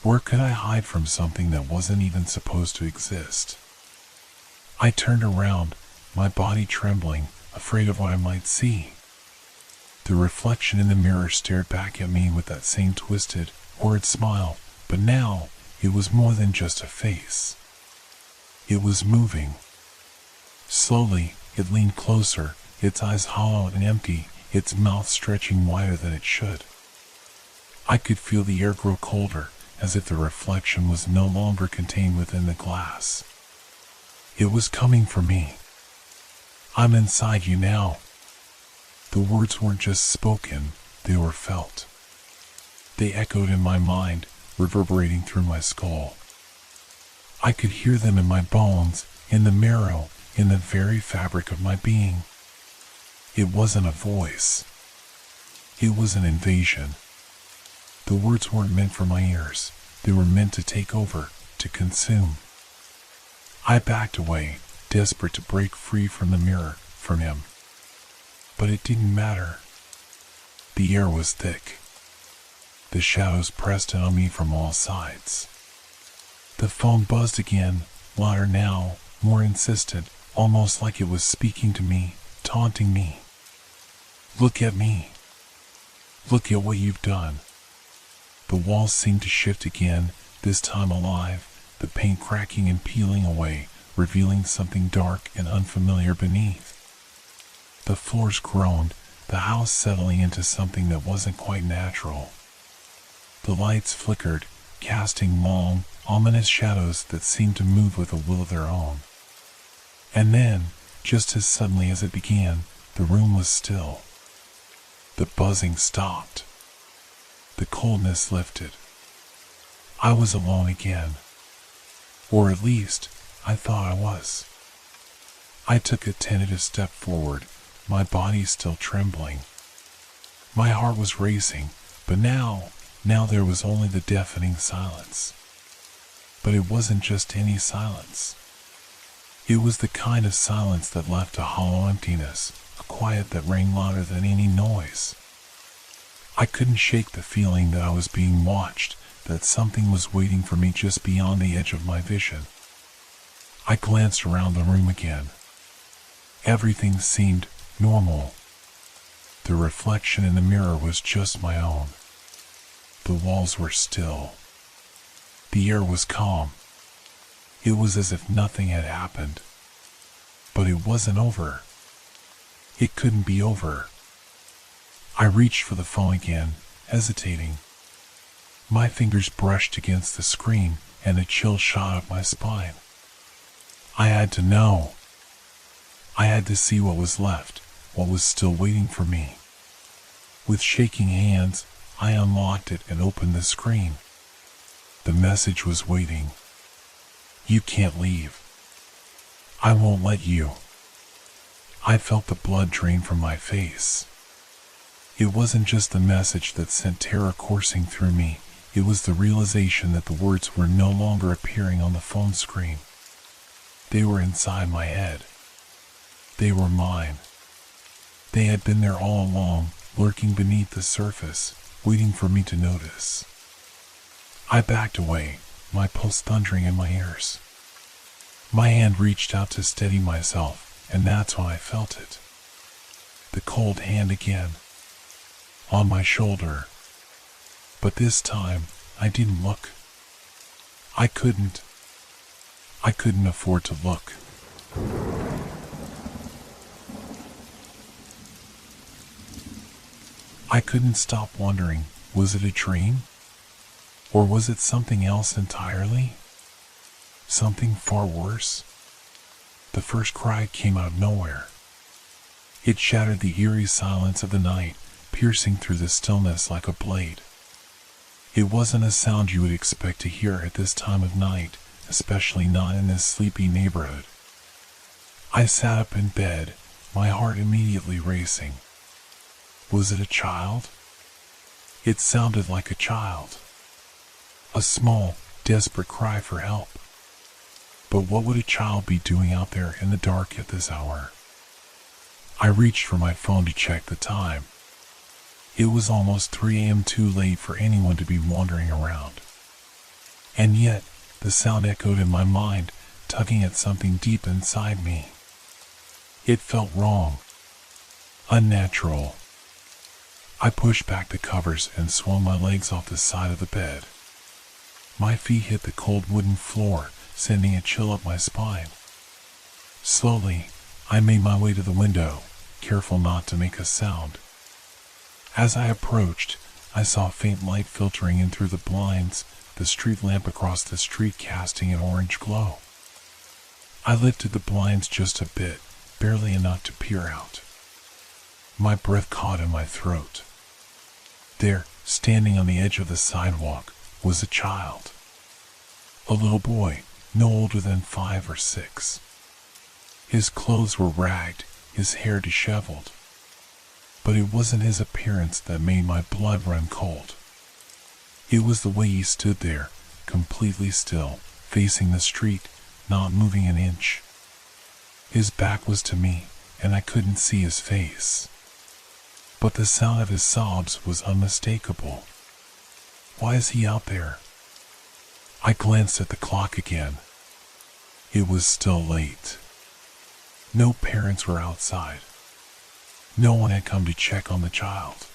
[SPEAKER 1] Where could I hide from something that wasn't even supposed to exist? I turned around, my body trembling, afraid of what I might see. The reflection in the mirror stared back at me with that same twisted, horrid smile, but now it was more than just a face. It was moving. Slowly, it leaned closer, its eyes hollow and empty, its mouth stretching wider than it should. I could feel the air grow colder, as if the reflection was no longer contained within the glass. It was coming for me. I'm inside you now. The words weren't just spoken, they were felt. They echoed in my mind, reverberating through my skull. I could hear them in my bones, in the marrow, in the very fabric of my being. It wasn't a voice. It was an invasion. The words weren't meant for my ears. They were meant to take over, to consume. I backed away, desperate to break free from the mirror, from him. But it didn't matter. The air was thick. The shadows pressed in on me from all sides. The phone buzzed again, louder now, more insistent, almost like it was speaking to me, taunting me. Look at me. Look at what you've done. The walls seemed to shift again, this time alive, the paint cracking and peeling away, revealing something dark and unfamiliar beneath. The floors groaned, the house settling into something that wasn't quite natural. The lights flickered, casting long, ominous shadows that seemed to move with a will of their own. And then, just as suddenly as it began, the room was still. The buzzing stopped. The coldness lifted. I was alone again. Or at least, I thought I was. I took a tentative step forward, my body still trembling. My heart was racing, but now there was only the deafening silence. But it wasn't just any silence. It was the kind of silence that left a hollow emptiness, a quiet that rang louder than any noise. I couldn't shake the feeling that I was being watched, that something was waiting for me just beyond the edge of my vision. I glanced around the room again. Everything seemed normal. The reflection in the mirror was just my own. The walls were still. The air was calm. It was as if nothing had happened. But it wasn't over. It couldn't be over. I reached for the phone again, hesitating. My fingers brushed against the screen, and a chill shot up my spine. I had to know. I had to see what was left, what was still waiting for me. With shaking hands, I unlocked it and opened the screen. The message was waiting. You can't leave. I won't let you. I felt the blood drain from my face. It wasn't just the message that sent terror coursing through me, it was the realization that the words were no longer appearing on the phone screen. They were inside my head. They were mine. They had been there all along, lurking beneath the surface, waiting for me to notice. I backed away, my pulse thundering in my ears. My hand reached out to steady myself, and that's when I felt it. The cold hand again, on my shoulder. But this time, I didn't look. I couldn't afford to look. I couldn't stop wondering, was it a dream? Or was it something else entirely? Something far worse? The first cry came out of nowhere. It shattered the eerie silence of the night, piercing through the stillness like a blade. It wasn't a sound you would expect to hear at this time of night, especially not in this sleepy neighborhood. I sat up in bed, my heart immediately racing. Was it a child? It sounded like a child. A small, desperate cry for help. But what would a child be doing out there in the dark at this hour? I reached for my phone to check the time. It was almost 3 a.m. too late for anyone to be wandering around. And yet, the sound echoed in my mind, tugging at something deep inside me. It felt wrong. Unnatural. I pushed back the covers and swung my legs off the side of the bed. My feet hit the cold wooden floor, sending a chill up my spine. Slowly, I made my way to the window, careful not to make a sound. As I approached, I saw faint light filtering in through the blinds, the street lamp across the street casting an orange glow. I lifted the blinds just a bit, barely enough to peer out. My breath caught in my throat. There, standing on the edge of the sidewalk, was a child. A little boy, no older than 5 or 6. His clothes were ragged, his hair disheveled. But it wasn't his appearance that made my blood run cold. It was the way he stood there, completely still, facing the street, not moving an inch. His back was to me, and I couldn't see his face. But the sound of his sobs was unmistakable. Why is he out there? I glanced at the clock again. It was still late. No parents were outside. No one had come to check on the child.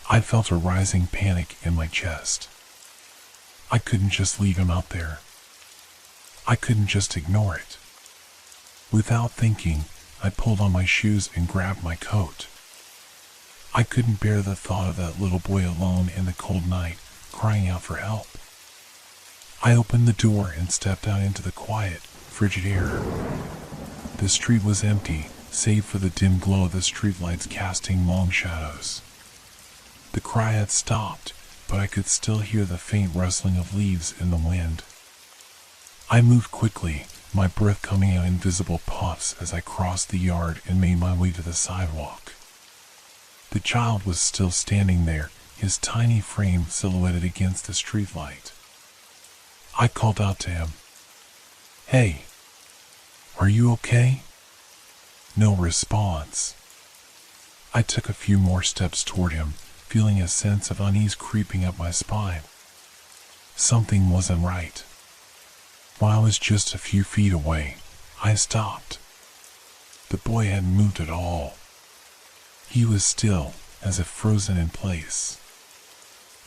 [SPEAKER 1] I felt a rising panic in my chest. I couldn't just leave him out there. I couldn't just ignore it. Without thinking, I pulled on my shoes and grabbed my coat. I couldn't bear the thought of that little boy alone in the cold night, crying out for help. I opened the door and stepped out into the quiet, frigid air. The street was empty, save for the dim glow of the streetlights casting long shadows. The cry had stopped, but I could still hear the faint rustling of leaves in the wind. I moved quickly, my breath coming in invisible puffs as I crossed the yard and made my way to the sidewalk. The child was still standing there, his tiny frame silhouetted against the streetlight. I called out to him, "Hey, are you okay?" No response. I took a few more steps toward him, feeling a sense of unease creeping up my spine. Something wasn't right. While I was just a few feet away, I stopped. The boy hadn't moved at all. He was still, as if frozen in place.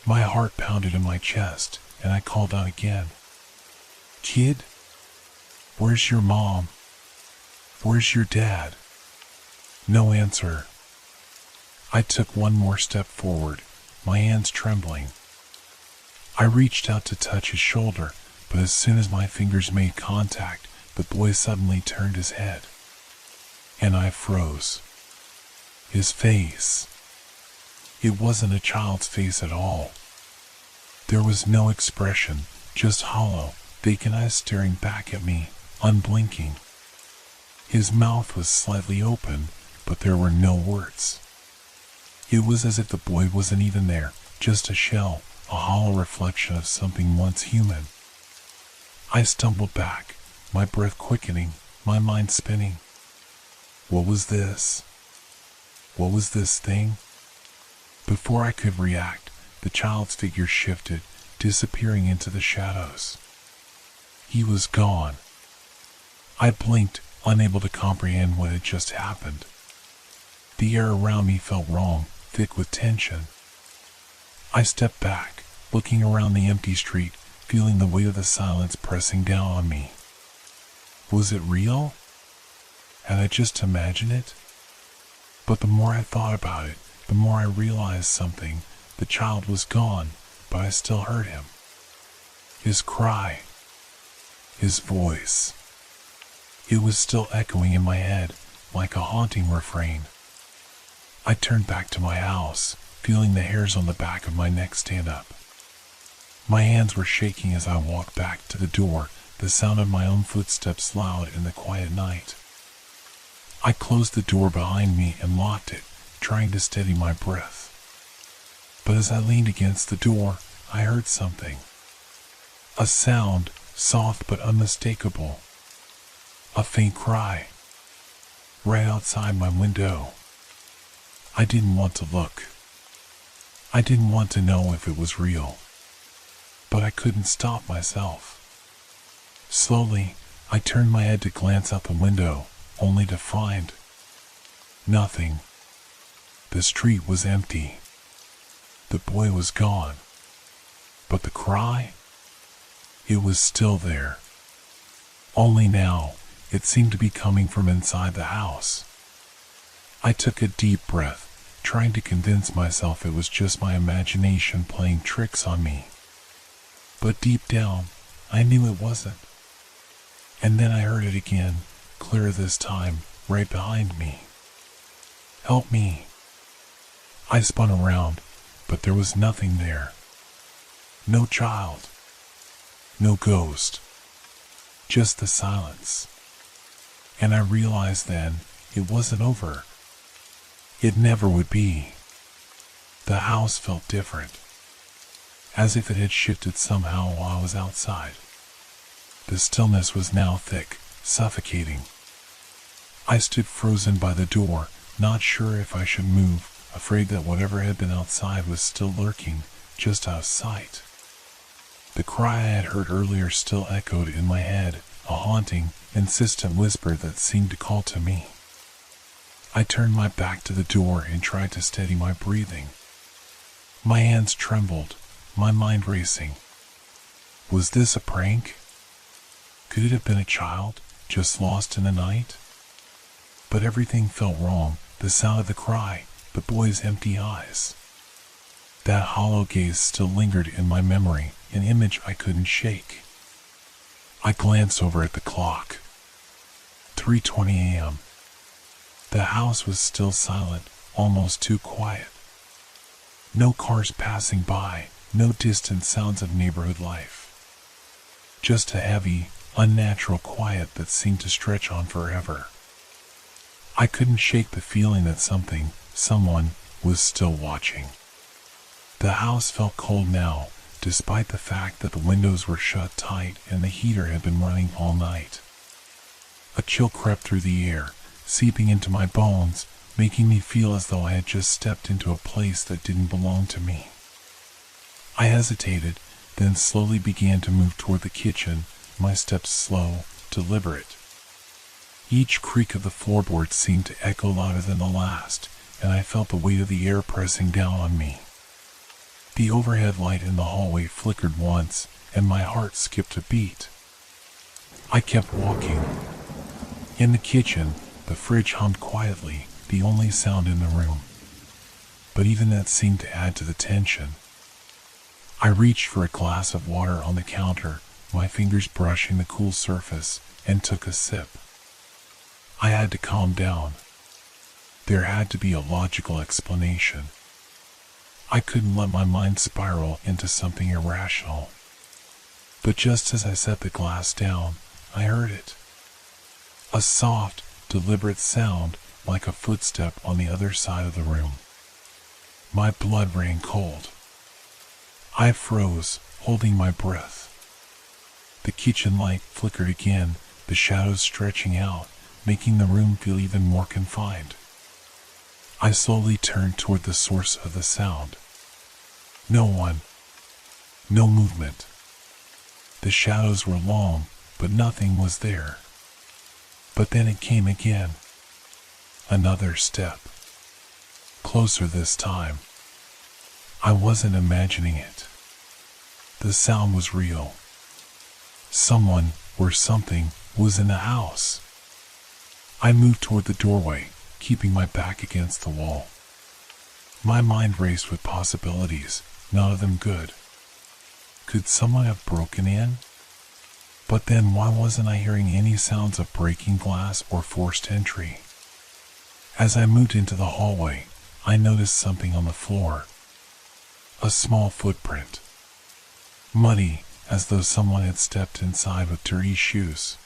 [SPEAKER 1] My heart pounded in my chest, and I called out again, "Kid, where's your mom? Where's your dad?" No answer. I took one more step forward, my hands trembling. I reached out to touch his shoulder, but as soon as my fingers made contact, the boy suddenly turned his head. And I froze. His face. It wasn't a child's face at all. There was no expression, just hollow, vacant eyes staring back at me, unblinking. His mouth was slightly open, but there were no words. It was as if the boy wasn't even there, just a shell, a hollow reflection of something once human. I stumbled back, my breath quickening, my mind spinning. What was this? What was this thing? Before I could react, the child's figure shifted, disappearing into the shadows. He was gone. I blinked, unable to comprehend what had just happened. The air around me felt wrong, thick with tension. I stepped back, looking around the empty street, feeling the weight of the silence pressing down on me. Was it real? Had I just imagined it? But the more I thought about it, the more I realized something. The child was gone, but I still heard him. His cry. His voice. It was still echoing in my head, like a haunting refrain. I turned back to my house, feeling the hairs on the back of my neck stand up. My hands were shaking as I walked back to the door, the sound of my own footsteps loud in the quiet night. I closed the door behind me and locked it, trying to steady my breath. But as I leaned against the door, I heard something. A sound, soft but unmistakable. A faint cry. Right outside my window. I didn't want to look. I didn't want to know if it was real. But I couldn't stop myself. Slowly, I turned my head to glance out the window, only to find nothing. The street was empty. The boy was gone. But the cry? It was still there. Only now, it seemed to be coming from inside the house. I took a deep breath, trying to convince myself it was just my imagination playing tricks on me. But deep down, I knew it wasn't. And then I heard it again, clearer this time, right behind me. "Help me." I spun around, but there was nothing there. No child. No ghost. Just the silence. And I realized then it wasn't over. It never would be. The house felt different, as if it had shifted somehow while I was outside. The stillness was now thick, suffocating. I stood frozen by the door, not sure if I should move, afraid that whatever had been outside was still lurking, just out of sight. The cry I had heard earlier still echoed in my head, a haunting, insistent whisper that seemed to call to me. I turned my back to the door and tried to steady my breathing. My hands trembled, my mind racing. Was this a prank? Could it have been a child, just lost in the night? But everything felt wrong, the sound of the cry, the boy's empty eyes. That hollow gaze still lingered in my memory, an image I couldn't shake. I glanced over at the clock. 3:20 a.m. The house was still silent, almost too quiet. No cars passing by, no distant sounds of neighborhood life. Just a heavy, unnatural quiet that seemed to stretch on forever. I couldn't shake the feeling that someone, was still watching. The house felt cold now, despite the fact that the windows were shut tight and the heater had been running all night. A chill crept through the air, seeping into my bones, making me feel as though I had just stepped into a place that didn't belong to me. I hesitated, then slowly began to move toward the kitchen, my steps slow, deliberate. Each creak of the floorboards seemed to echo louder than the last, and I felt the weight of the air pressing down on me. The overhead light in the hallway flickered once, and my heart skipped a beat. I kept walking. In the kitchen, the fridge hummed quietly, the only sound in the room. But even that seemed to add to the tension. I reached for a glass of water on the counter, my fingers brushing the cool surface, and took a sip. I had to calm down. There had to be a logical explanation. I couldn't let my mind spiral into something irrational. But just as I set the glass down, I heard it. A soft, deliberate sound like a footstep on the other side of the room. My blood ran cold. I froze, holding my breath. The kitchen light flickered again, the shadows stretching out, making the room feel even more confined. I slowly turned toward the source of the sound. No one. No movement. The shadows were long, but nothing was there. But then it came again. Another step. Closer this time. I wasn't imagining it. The sound was real. Someone, or something, was in the house. I moved toward the doorway, keeping my back against the wall. My mind raced with possibilities, none of them good. Could someone have broken in? But then why wasn't I hearing any sounds of breaking glass or forced entry? As I moved into the hallway, I noticed something on the floor. A small footprint. Muddy, as though someone had stepped inside with dirty shoes.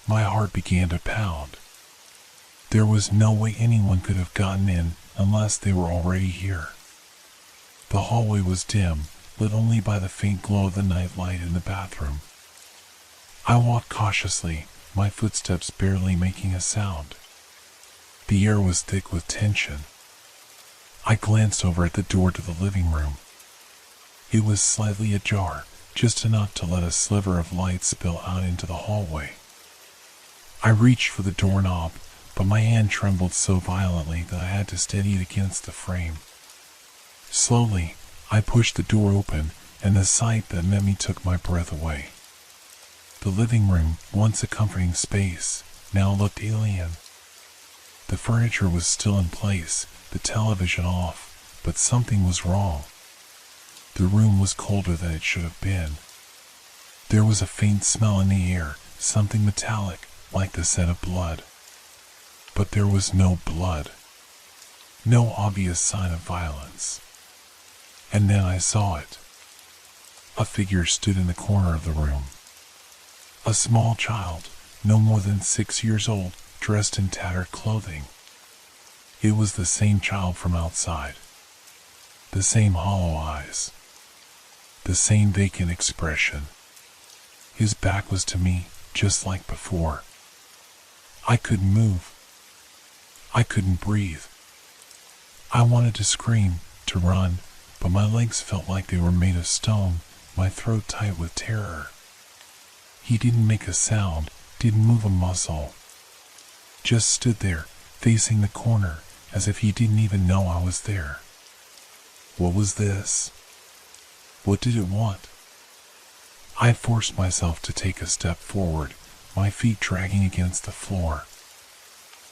[SPEAKER 1] My heart began to pound. There was no way anyone could have gotten in unless they were already here. The hallway was dim, lit only by the faint glow of the night light in the bathroom. I walked cautiously, my footsteps barely making a sound. The air was thick with tension. I glanced over at the door to the living room. It was slightly ajar, just enough to let a sliver of light spill out into the hallway. I reached for the doorknob, but my hand trembled so violently that I had to steady it against the frame. Slowly, I pushed the door open, and the sight that met me took my breath away. The living room, once a comforting space, now looked alien. The furniture was still in place, the television off, but something was wrong. The room was colder than it should have been. There was a faint smell in the air, something metallic, like the scent of blood. But there was no blood. No obvious sign of violence. And then I saw it. A figure stood in the corner of the room. A small child, no more than 6 years old, dressed in tattered clothing. It was the same child from outside. The same hollow eyes. The same vacant expression. His back was to me, just like before. I couldn't move. I couldn't breathe. I wanted to scream, to run, but my legs felt like they were made of stone, my throat tight with terror. He didn't make a sound, didn't move a muscle. Just stood there, facing the corner, as if he didn't even know I was there. What was this? What did it want? I forced myself to take a step forward, my feet dragging against the floor.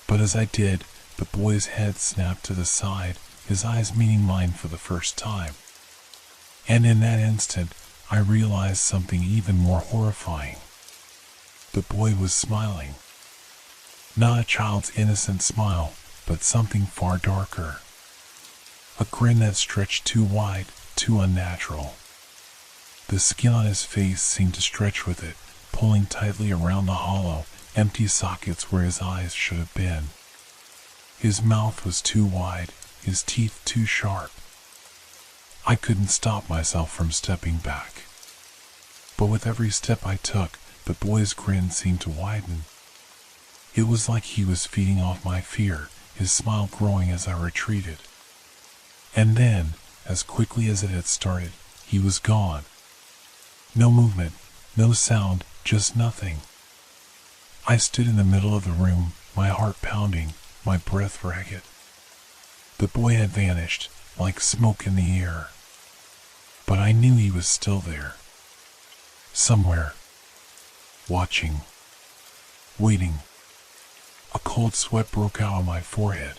[SPEAKER 1] But as I did, the boy's head snapped to the side, his eyes meeting mine for the first time. And in that instant, I realized something even more horrifying. The boy was smiling. Not a child's innocent smile, but something far darker. A grin that stretched too wide, too unnatural. The skin on his face seemed to stretch with it, pulling tightly around the hollow, empty sockets where his eyes should have been. His mouth was too wide, his teeth too sharp. I couldn't stop myself from stepping back. But with every step I took, the boy's grin seemed to widen. It was like he was feeding off my fear, his smile growing as I retreated. And then, as quickly as it had started, he was gone. No movement, no sound, just nothing. I stood in the middle of the room, my heart pounding, my breath ragged. The boy had vanished, like smoke in the air. But I knew he was still there. Somewhere. Watching. Waiting. A cold sweat broke out on my forehead.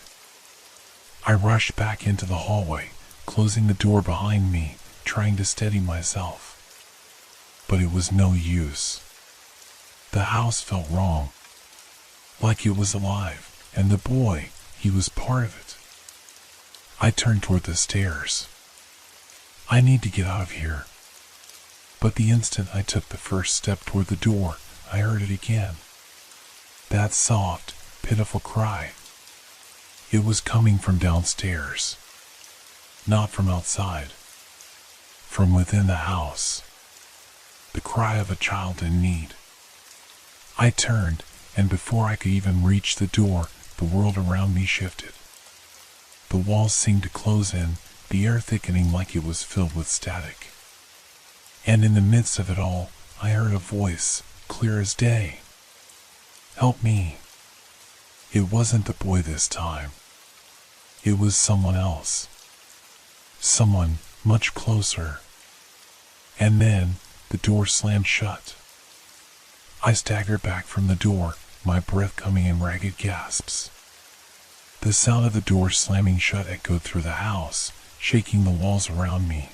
[SPEAKER 1] I rushed back into the hallway, closing the door behind me, trying to steady myself. But it was no use. The house felt wrong. Like it was alive, and the boy, he was part of it. I turned toward the stairs. I need to get out of here. But the instant I took the first step toward the door, I heard it again. That soft, pitiful cry. It was coming from downstairs. Not from outside. From within the house. The cry of a child in need. I turned, and before I could even reach the door, the world around me shifted. The walls seemed to close in, the air thickening like it was filled with static. And in the midst of it all, I heard a voice, clear as day. Help me. It wasn't the boy this time. It was someone else. Someone much closer. And then, the door slammed shut. I staggered back from the door, my breath coming in ragged gasps. The sound of the door slamming shut echoed through the house, shaking the walls around me.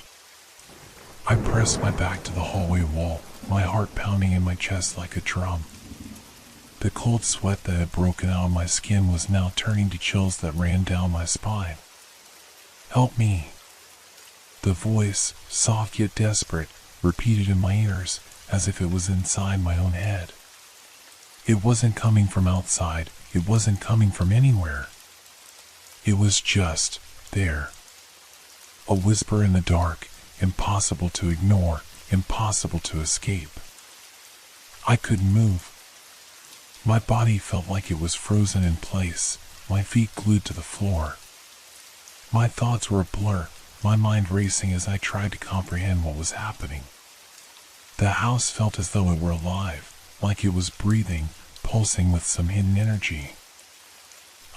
[SPEAKER 1] I pressed my back to the hallway wall, my heart pounding in my chest like a drum. The cold sweat that had broken out on my skin was now turning to chills that ran down my spine. Help me. The voice, soft yet desperate, repeated in my ears as if it was inside my own head. It wasn't coming from outside, it wasn't coming from anywhere. It was just there. A whisper in the dark, impossible to ignore, impossible to escape. I couldn't move. My body felt like it was frozen in place, my feet glued to the floor. My thoughts were a blur, my mind racing as I tried to comprehend what was happening. The house felt as though it were alive, like it was breathing, pulsing with some hidden energy.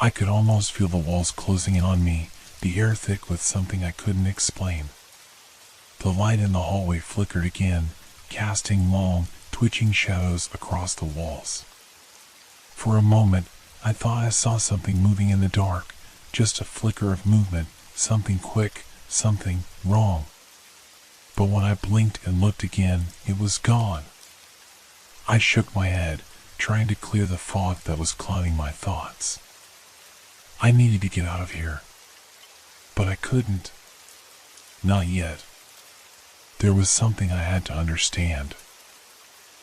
[SPEAKER 1] I could almost feel the walls closing in on me, the air thick with something I couldn't explain. The light in the hallway flickered again, casting long, twitching shadows across the walls. For a moment, I thought I saw something moving in the dark, just a flicker of movement, something quick, something wrong. But when I blinked and looked again, it was gone. I shook my head, trying to clear the fog that was clouding my thoughts. I needed to get out of here. But I couldn't. Not yet. There was something I had to understand.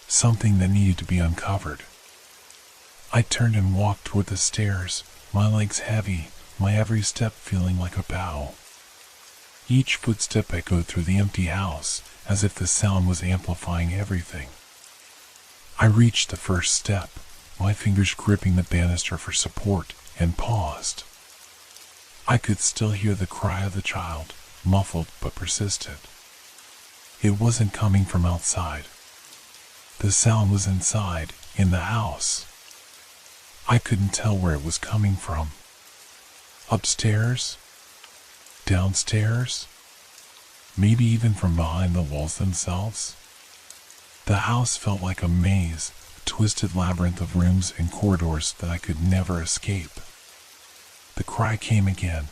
[SPEAKER 1] Something that needed to be uncovered. I turned and walked toward the stairs, my legs heavy, my every step feeling like a battle. Each footstep echoed through the empty house, as if the sound was amplifying everything. I reached the first step, my fingers gripping the banister for support, and paused. I could still hear the cry of the child, muffled but persistent. It wasn't coming from outside. The sound was inside, in the house. I couldn't tell where it was coming from. Upstairs? Downstairs? Maybe even from behind the walls themselves? The house felt like a maze, a twisted labyrinth of rooms and corridors that I could never escape. The cry came again.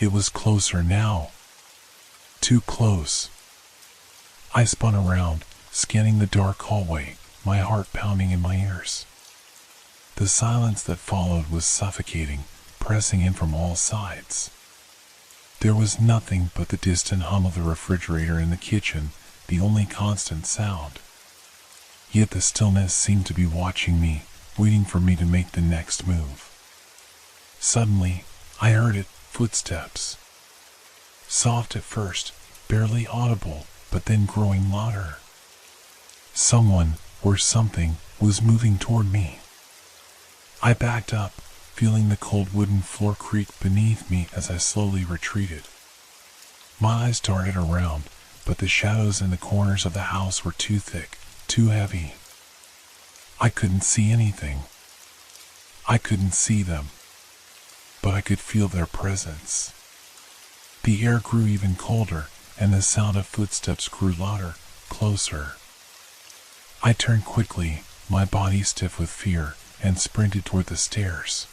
[SPEAKER 1] It was closer now. Too close. I spun around, scanning the dark hallway, my heart pounding in my ears. The silence that followed was suffocating, pressing in from all sides. There was nothing but the distant hum of the refrigerator in the kitchen, the only constant sound. Yet the stillness seemed to be watching me, waiting for me to make the next move. Suddenly, I heard it, footsteps. Soft at first, barely audible, but then growing louder. Someone, or something, was moving toward me. I backed up, feeling the cold wooden floor creak beneath me as I slowly retreated. My eyes darted around, but the shadows in the corners of the house were too thick, too heavy. I couldn't see anything. I couldn't see them, but I could feel their presence. The air grew even colder, and the sound of footsteps grew louder, closer. I turned quickly, my body stiff with fear, and sprinted toward the stairs.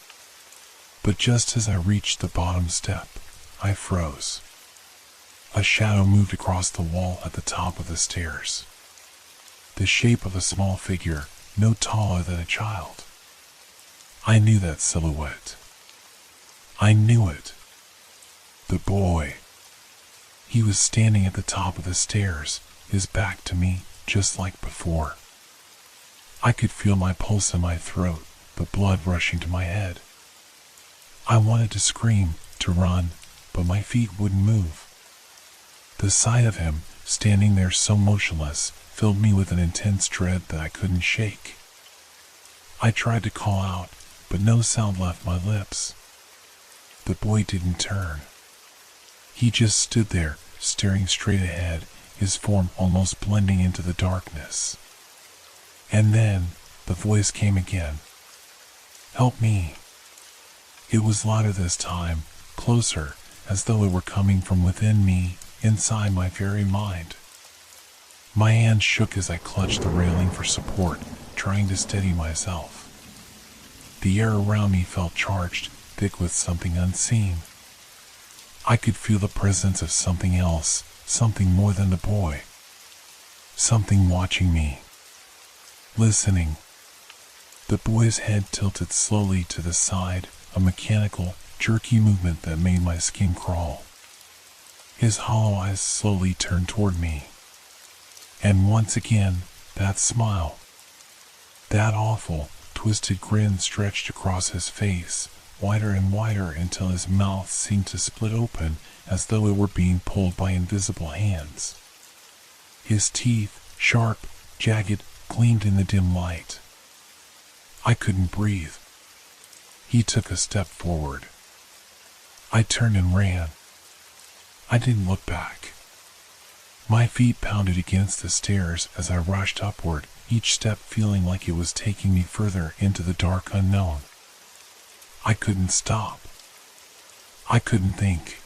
[SPEAKER 1] But just as I reached the bottom step, I froze. A shadow moved across the wall at the top of the stairs. The shape of a small figure, no taller than a child. I knew that silhouette. I knew it. The boy. He was standing at the top of the stairs, his back to me, just like before. I could feel my pulse in my throat, the blood rushing to my head. I wanted to scream, to run, but my feet wouldn't move. The sight of him, standing there so motionless, filled me with an intense dread that I couldn't shake. I tried to call out, but no sound left my lips. The boy didn't turn. He just stood there, staring straight ahead, his form almost blending into the darkness. And then, the voice came again. "Help me." It was louder this time, closer, as though it were coming from within me, inside my very mind. My hands shook as I clutched the railing for support, trying to steady myself. The air around me felt charged, thick with something unseen. I could feel the presence of something else, something more than the boy. Something watching me. Listening. The boy's head tilted slowly to the side, a mechanical, jerky movement that made my skin crawl. His hollow eyes slowly turned toward me. And once again, that smile. That awful, twisted grin stretched across his face, wider and wider until his mouth seemed to split open as though it were being pulled by invisible hands. His teeth, sharp, jagged, gleamed in the dim light. I couldn't breathe. He took a step forward. I turned and ran. I didn't look back. My feet pounded against the stairs as I rushed upward, each step feeling like it was taking me further into the dark unknown. I couldn't stop. I couldn't think.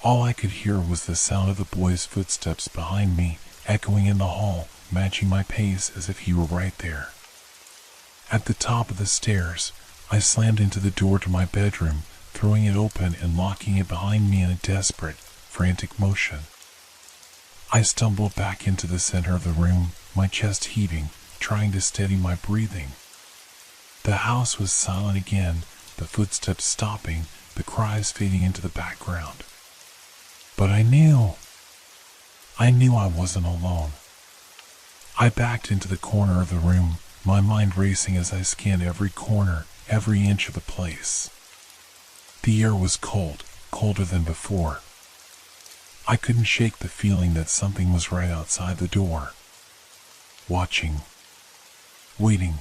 [SPEAKER 1] All I could hear was the sound of the boy's footsteps behind me, echoing in the hall, matching my pace as if he were right there. At the top of the stairs, I slammed into the door to my bedroom, throwing it open and locking it behind me in a desperate, frantic motion. I stumbled back into the center of the room, my chest heaving, trying to steady my breathing. The house was silent again, the footsteps stopping, the cries fading into the background. But I knew I wasn't alone. I backed into the corner of the room, my mind racing as I scanned every corner, every inch of the place. The air was cold, colder than before. I couldn't shake the feeling that something was right outside the door. Watching. Waiting.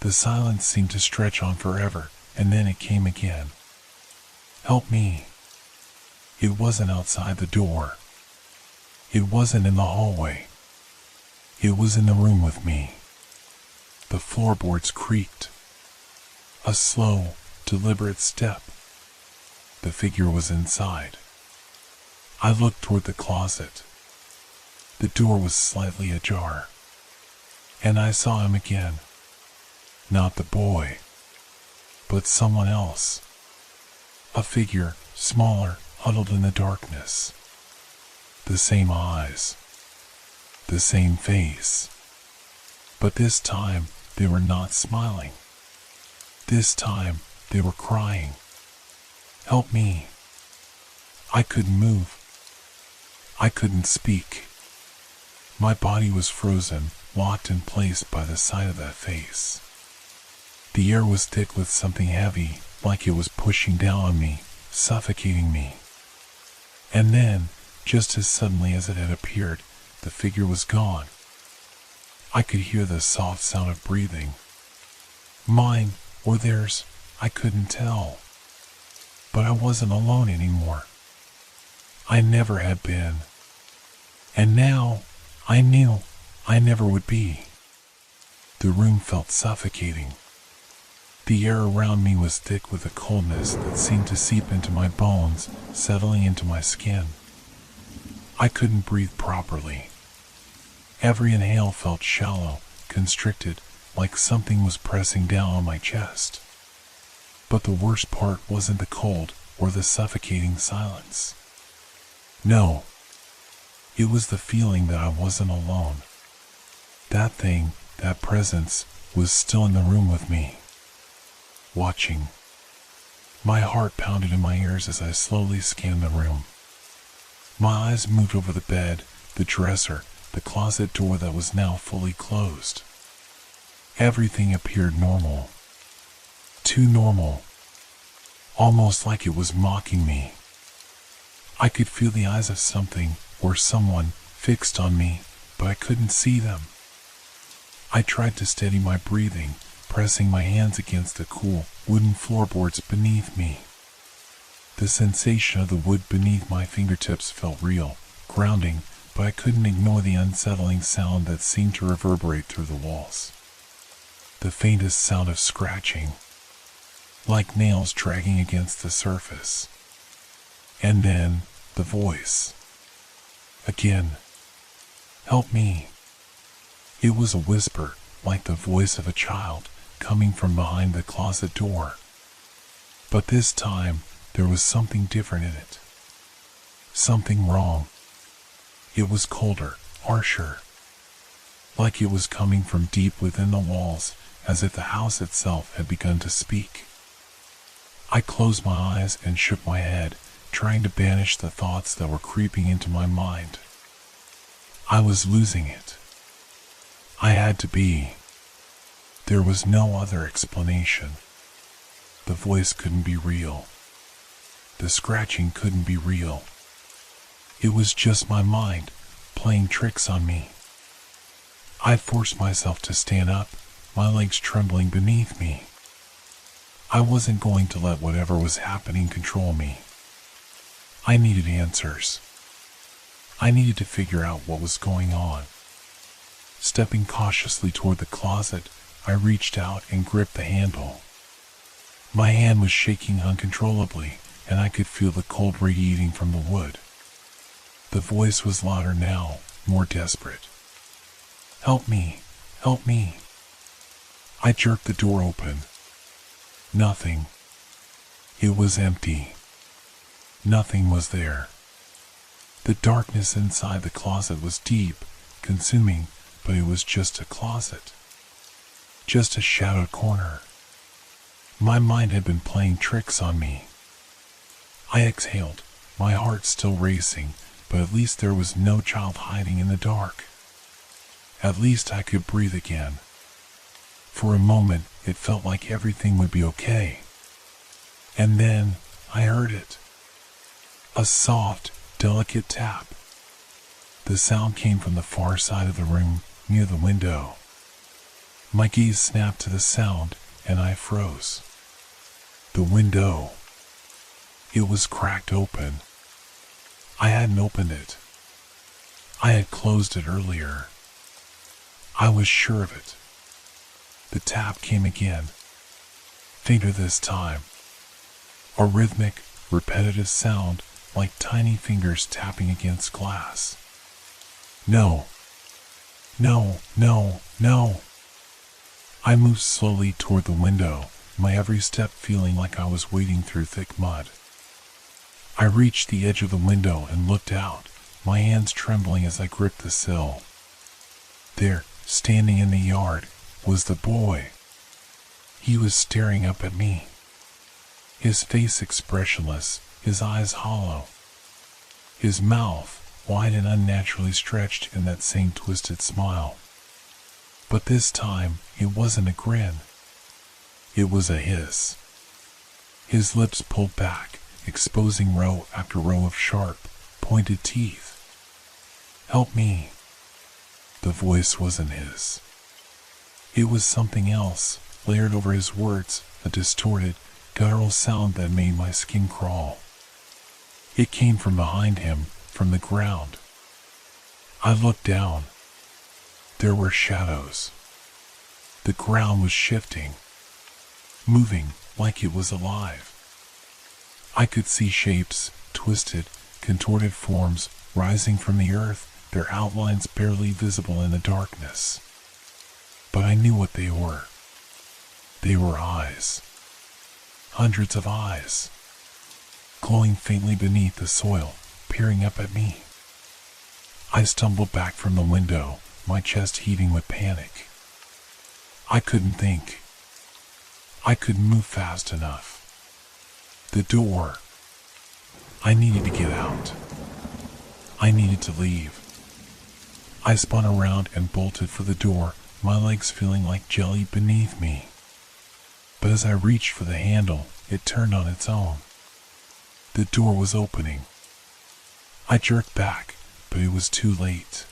[SPEAKER 1] The silence seemed to stretch on forever, and then it came again. Help me. It wasn't outside the door. It wasn't in the hallway. It was in the room with me. The floorboards creaked. A slow, deliberate step. The figure was inside. I looked toward the closet. The door was slightly ajar. And I saw him again. Not the boy, but someone else. A figure, smaller, huddled in the darkness. The same eyes. The same face. But this time, they were not smiling. This time, they were crying. Help me. I couldn't move. I couldn't speak. My body was frozen, locked in place by the side of that face. The air was thick with something heavy, like it was pushing down on me, suffocating me. And then, just as suddenly as it had appeared, the figure was gone. I could hear the soft sound of breathing. Mine or theirs, I couldn't tell. But I wasn't alone anymore. I never had been. And now, I knew I never would be. The room felt suffocating. The air around me was thick with a coldness that seemed to seep into my bones, settling into my skin. I couldn't breathe properly. Every inhale felt shallow, constricted, like something was pressing down on my chest. But the worst part wasn't the cold or the suffocating silence. No, it was the feeling that I wasn't alone. That thing, that presence, was still in the room with me, watching. My heart pounded in my ears as I slowly scanned the room. My eyes moved over the bed, the dresser, the closet door that was now fully closed. Everything appeared normal. Too normal. Almost like it was mocking me. I could feel the eyes of something, or someone, fixed on me, but I couldn't see them. I tried to steady my breathing, pressing my hands against the cool, wooden floorboards beneath me. The sensation of the wood beneath my fingertips felt real, grounding, but I couldn't ignore the unsettling sound that seemed to reverberate through the walls. The faintest sound of scratching, like nails dragging against the surface. And then, the voice. Again. Help me. It was a whisper, like the voice of a child, coming from behind the closet door. But this time, there was something different in it. Something wrong. It was colder, harsher. Like it was coming from deep within the walls, as if the house itself had begun to speak. I closed my eyes and shook my head, trying to banish the thoughts that were creeping into my mind. I was losing it. I had to be. There was no other explanation. The voice couldn't be real. The scratching couldn't be real. It was just my mind, playing tricks on me. I forced myself to stand up, my legs trembling beneath me. I wasn't going to let whatever was happening control me. I needed answers. I needed to figure out what was going on. Stepping cautiously toward the closet, I reached out and gripped the handle. My hand was shaking uncontrollably, and I could feel the cold radiating from the wood. The voice was louder now, more desperate. Help me, help me. I jerked the door open. Nothing. It was empty. Nothing was there. The darkness inside the closet was deep, consuming, but it was just a closet. Just a shadowed corner. My mind had been playing tricks on me. I exhaled, my heart still racing, but at least there was no child hiding in the dark. At least I could breathe again. For a moment, it felt like everything would be okay. And then, I heard it. A soft, delicate tap. The sound came from the far side of the room, near the window. My gaze snapped to the sound, and I froze. The window. It was cracked open. I hadn't opened it. I had closed it earlier. I was sure of it. The tap came again. Fainter this time. A rhythmic, repetitive sound like tiny fingers tapping against glass. No. No, no, no. I moved slowly toward the window, my every step feeling like I was wading through thick mud. I reached the edge of the window and looked out, my hands trembling as I gripped the sill. There, standing in the yard, was the boy. He was staring up at me. His face expressionless, his eyes hollow. His mouth, wide and unnaturally stretched in that same twisted smile. But this time, it wasn't a grin. It was a hiss. His lips pulled back, exposing row after row of sharp, pointed teeth. "Help me." The voice wasn't his. It was something else, layered over his words, a distorted, guttural sound that made my skin crawl. It came from behind him, from the ground. I looked down. There were shadows. The ground was shifting, moving like it was alive. I could see shapes, twisted, contorted forms rising from the earth, their outlines barely visible in the darkness. But I knew what they were. They were eyes. Hundreds of eyes, glowing faintly beneath the soil, peering up at me. I stumbled back from the window, my chest heaving with panic. I couldn't think. I couldn't move fast enough. The door. I needed to get out. I needed to leave. I spun around and bolted for the door, my legs feeling like jelly beneath me. But as I reached for the handle, it turned on its own. The door was opening. I jerked back, but it was too late.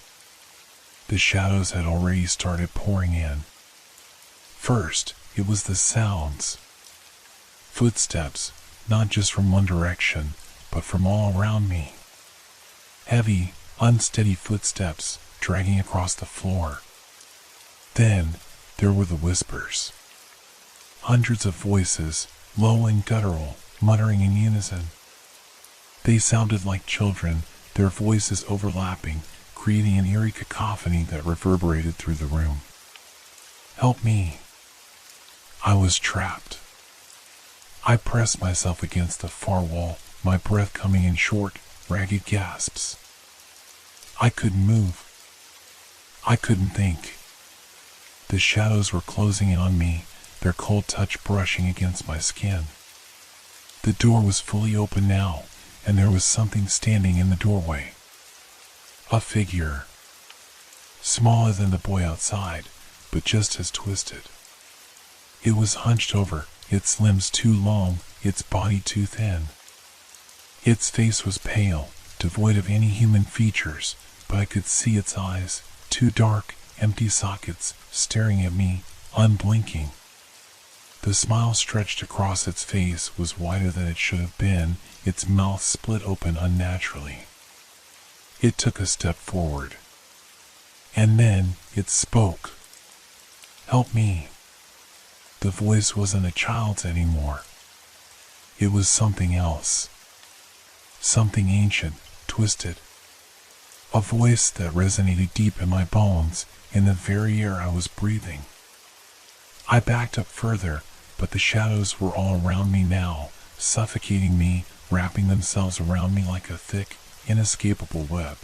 [SPEAKER 1] The shadows had already started pouring in. First, it was the sounds. Footsteps, not just from one direction, but from all around me. Heavy, unsteady footsteps dragging across the floor. Then, there were the whispers. Hundreds of voices, low and guttural, muttering in unison. They sounded like children, their voices overlapping, creating an eerie cacophony that reverberated through the room. "Help me." I was trapped. I pressed myself against the far wall, my breath coming in short, ragged gasps. I couldn't move. I couldn't think. The shadows were closing in on me, their cold touch brushing against my skin. The door was fully open now, and there was something standing in the doorway. A figure. Smaller than the boy outside, but just as twisted. It was hunched over, its limbs too long, its body too thin. Its face was pale, devoid of any human features, but I could see its eyes, two dark, empty sockets, staring at me, unblinking. The smile stretched across its face was wider than it should have been, its mouth split open unnaturally. It took a step forward. And then it spoke. "Help me." The voice wasn't a child's anymore. It was something else. Something ancient, twisted. A voice that resonated deep in my bones, in the very air I was breathing. I backed up further, but the shadows were all around me now, suffocating me, wrapping themselves around me like a thick, inescapable web.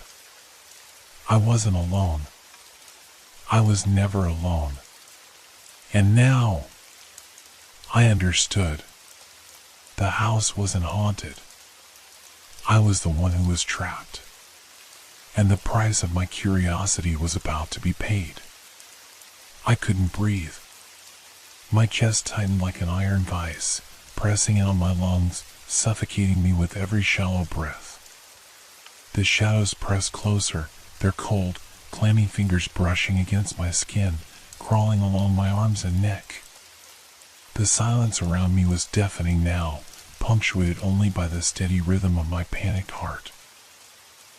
[SPEAKER 1] I wasn't alone. I was never alone. And now, I understood. The house wasn't haunted. I was the one who was trapped. And the price of my curiosity was about to be paid. I couldn't breathe. My chest tightened like an iron vise, pressing in on my lungs, suffocating me with every shallow breath. The shadows pressed closer, their cold, clammy fingers brushing against my skin, crawling along my arms and neck. The silence around me was deafening now, punctuated only by the steady rhythm of my panicked heart.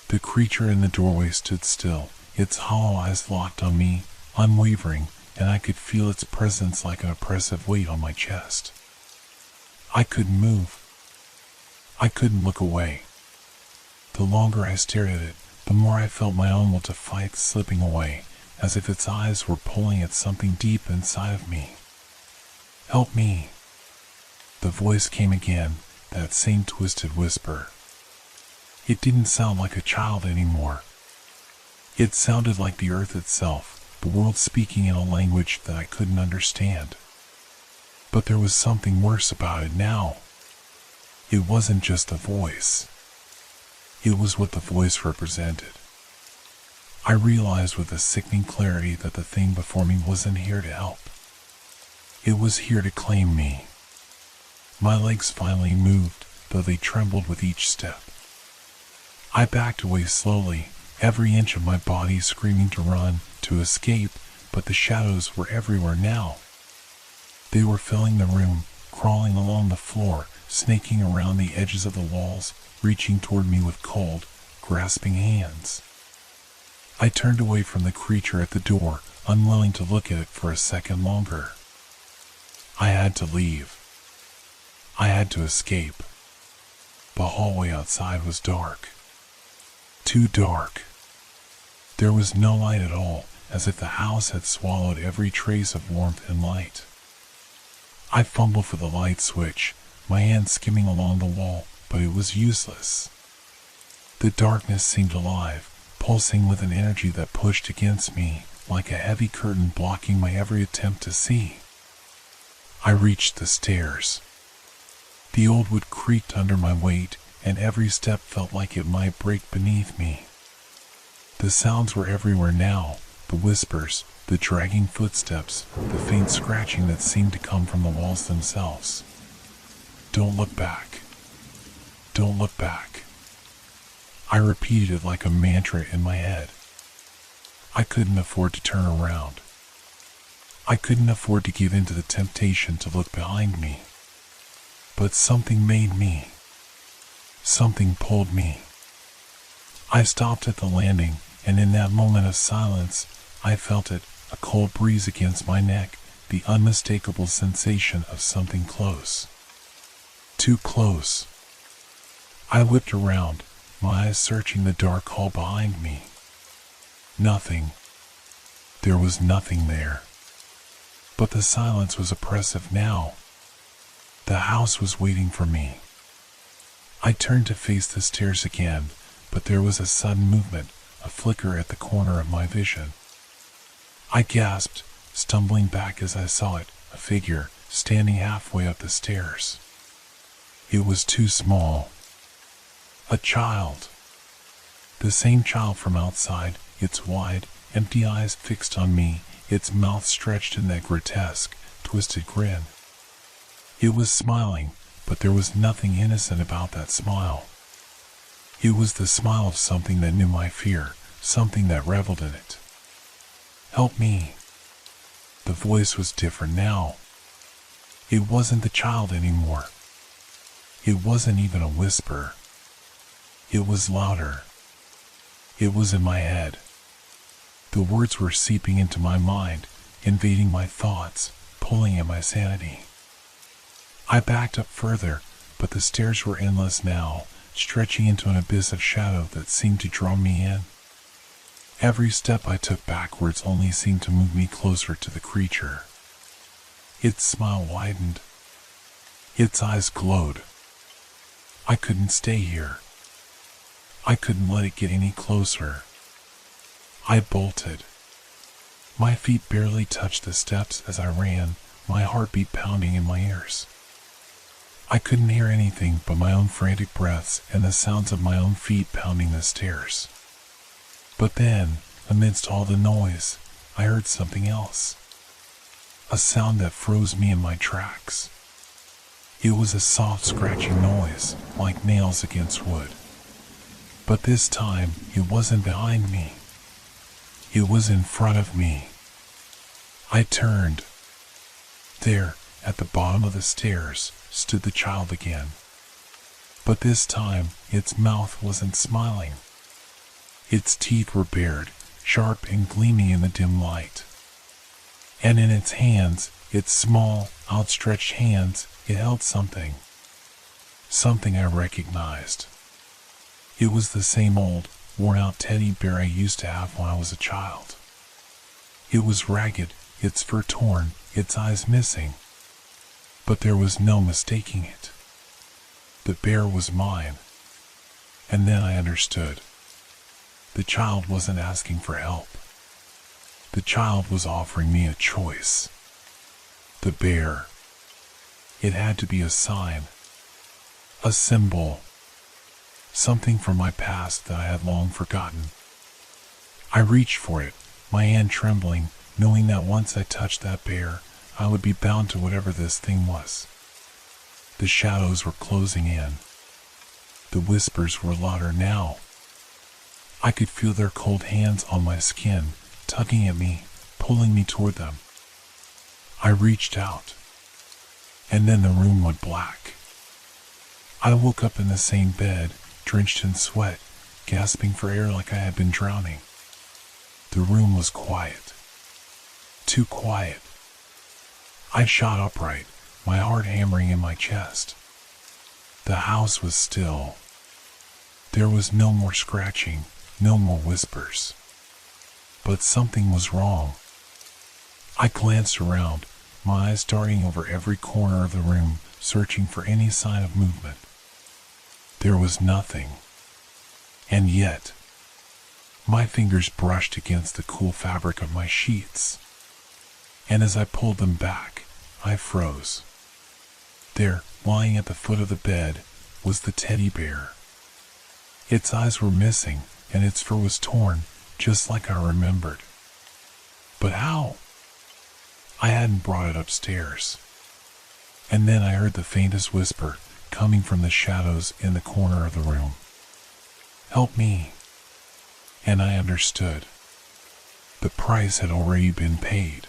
[SPEAKER 1] The creature in the doorway stood still, its hollow eyes locked on me, unwavering, and I could feel its presence like an oppressive weight on my chest. I couldn't move. I couldn't look away. The longer I stared at it, the more I felt my own will to fight slipping away, as if its eyes were pulling at something deep inside of me. "Help me." The voice came again, that same twisted whisper. It didn't sound like a child anymore. It sounded like the earth itself, the world speaking in a language that I couldn't understand. But there was something worse about it now. It wasn't just a voice. It was what the voice represented. I realized with a sickening clarity that the thing before me wasn't here to help. It was here to claim me. My legs finally moved, though they trembled with each step. I backed away slowly, every inch of my body screaming to run, to escape, but the shadows were everywhere now. They were filling the room, crawling along the floor, snaking around the edges of the walls, reaching toward me with cold, grasping hands. I turned away from the creature at the door, unwilling to look at it for a second longer. I had to leave. I had to escape. The hallway outside was dark. Too dark. There was no light at all, as if the house had swallowed every trace of warmth and light. I fumbled for the light switch, my hand skimming along the wall, but it was useless. The darkness seemed alive, pulsing with an energy that pushed against me, like a heavy curtain blocking my every attempt to see. I reached the stairs. The old wood creaked under my weight, and every step felt like it might break beneath me. The sounds were everywhere now, the whispers, the dragging footsteps, the faint scratching that seemed to come from the walls themselves. Don't look back. Don't look back. I repeated it like a mantra in my head. I couldn't afford to turn around. I couldn't afford to give in to the temptation to look behind me. But something made me. Something pulled me. I stopped at the landing, and in that moment of silence, I felt it, a cold breeze against my neck, the unmistakable sensation of something close. Too close. I whipped around, my eyes searching the dark hall behind me. Nothing. There was nothing there. But the silence was oppressive now. The house was waiting for me. I turned to face the stairs again, but there was a sudden movement, a flicker at the corner of my vision. I gasped, stumbling back as I saw it, a figure, standing halfway up the stairs. It was too small. A child. The same child from outside, its wide, empty eyes fixed on me, its mouth stretched in that grotesque, twisted grin. It was smiling, but there was nothing innocent about that smile. It was the smile of something that knew my fear, something that reveled in it. Help me. The voice was different now. It wasn't the child anymore. It wasn't even a whisper. It was louder. It was in my head. The words were seeping into my mind, invading my thoughts, pulling at my sanity. I backed up further, but the stairs were endless now, stretching into an abyss of shadow that seemed to draw me in. Every step I took backwards only seemed to move me closer to the creature. Its smile widened. Its eyes glowed. I couldn't stay here. I couldn't let it get any closer. I bolted. My feet barely touched the steps as I ran, my heartbeat pounding in my ears. I couldn't hear anything but my own frantic breaths and the sounds of my own feet pounding the stairs. But then, amidst all the noise, I heard something else. A sound that froze me in my tracks. It was a soft scratching noise, like nails against wood. But this time, it wasn't behind me. It was in front of me. I turned. There, at the bottom of the stairs, stood the child again. But this time, its mouth wasn't smiling. Its teeth were bared, sharp and gleaming in the dim light. And in its hands, its small, outstretched hands, it held something. Something I recognized. It was the same old, worn-out teddy bear I used to have when I was a child. It was ragged, its fur torn, its eyes missing. But there was no mistaking it. The bear was mine. And then I understood. The child wasn't asking for help. The child was offering me a choice. The bear. It had to be a sign. A symbol. Something from my past that I had long forgotten. I reached for it, my hand trembling, knowing that once I touched that bear, I would be bound to whatever this thing was. The shadows were closing in. The whispers were louder now. I could feel their cold hands on my skin, tugging at me, pulling me toward them. I reached out, and then the room went black. I woke up in the same bed, drenched in sweat, gasping for air like I had been drowning. The room was quiet. Too quiet. I shot upright, my heart hammering in my chest. The house was still. There was no more scratching, no more whispers. But something was wrong. I glanced around, my eyes darting over every corner of the room, searching for any sign of movement. There was nothing. And yet, my fingers brushed against the cool fabric of my sheets. And as I pulled them back, I froze. There, lying at the foot of the bed, was the teddy bear. Its eyes were missing, and its fur was torn, just like I remembered. But how? I hadn't brought it upstairs. And then I heard the faintest whisper coming from the shadows in the corner of the room. Help me. And I understood. The price had already been paid.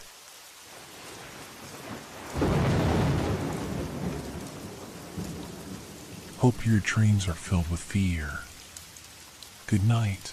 [SPEAKER 1] Hope your dreams are filled with fear. Good night.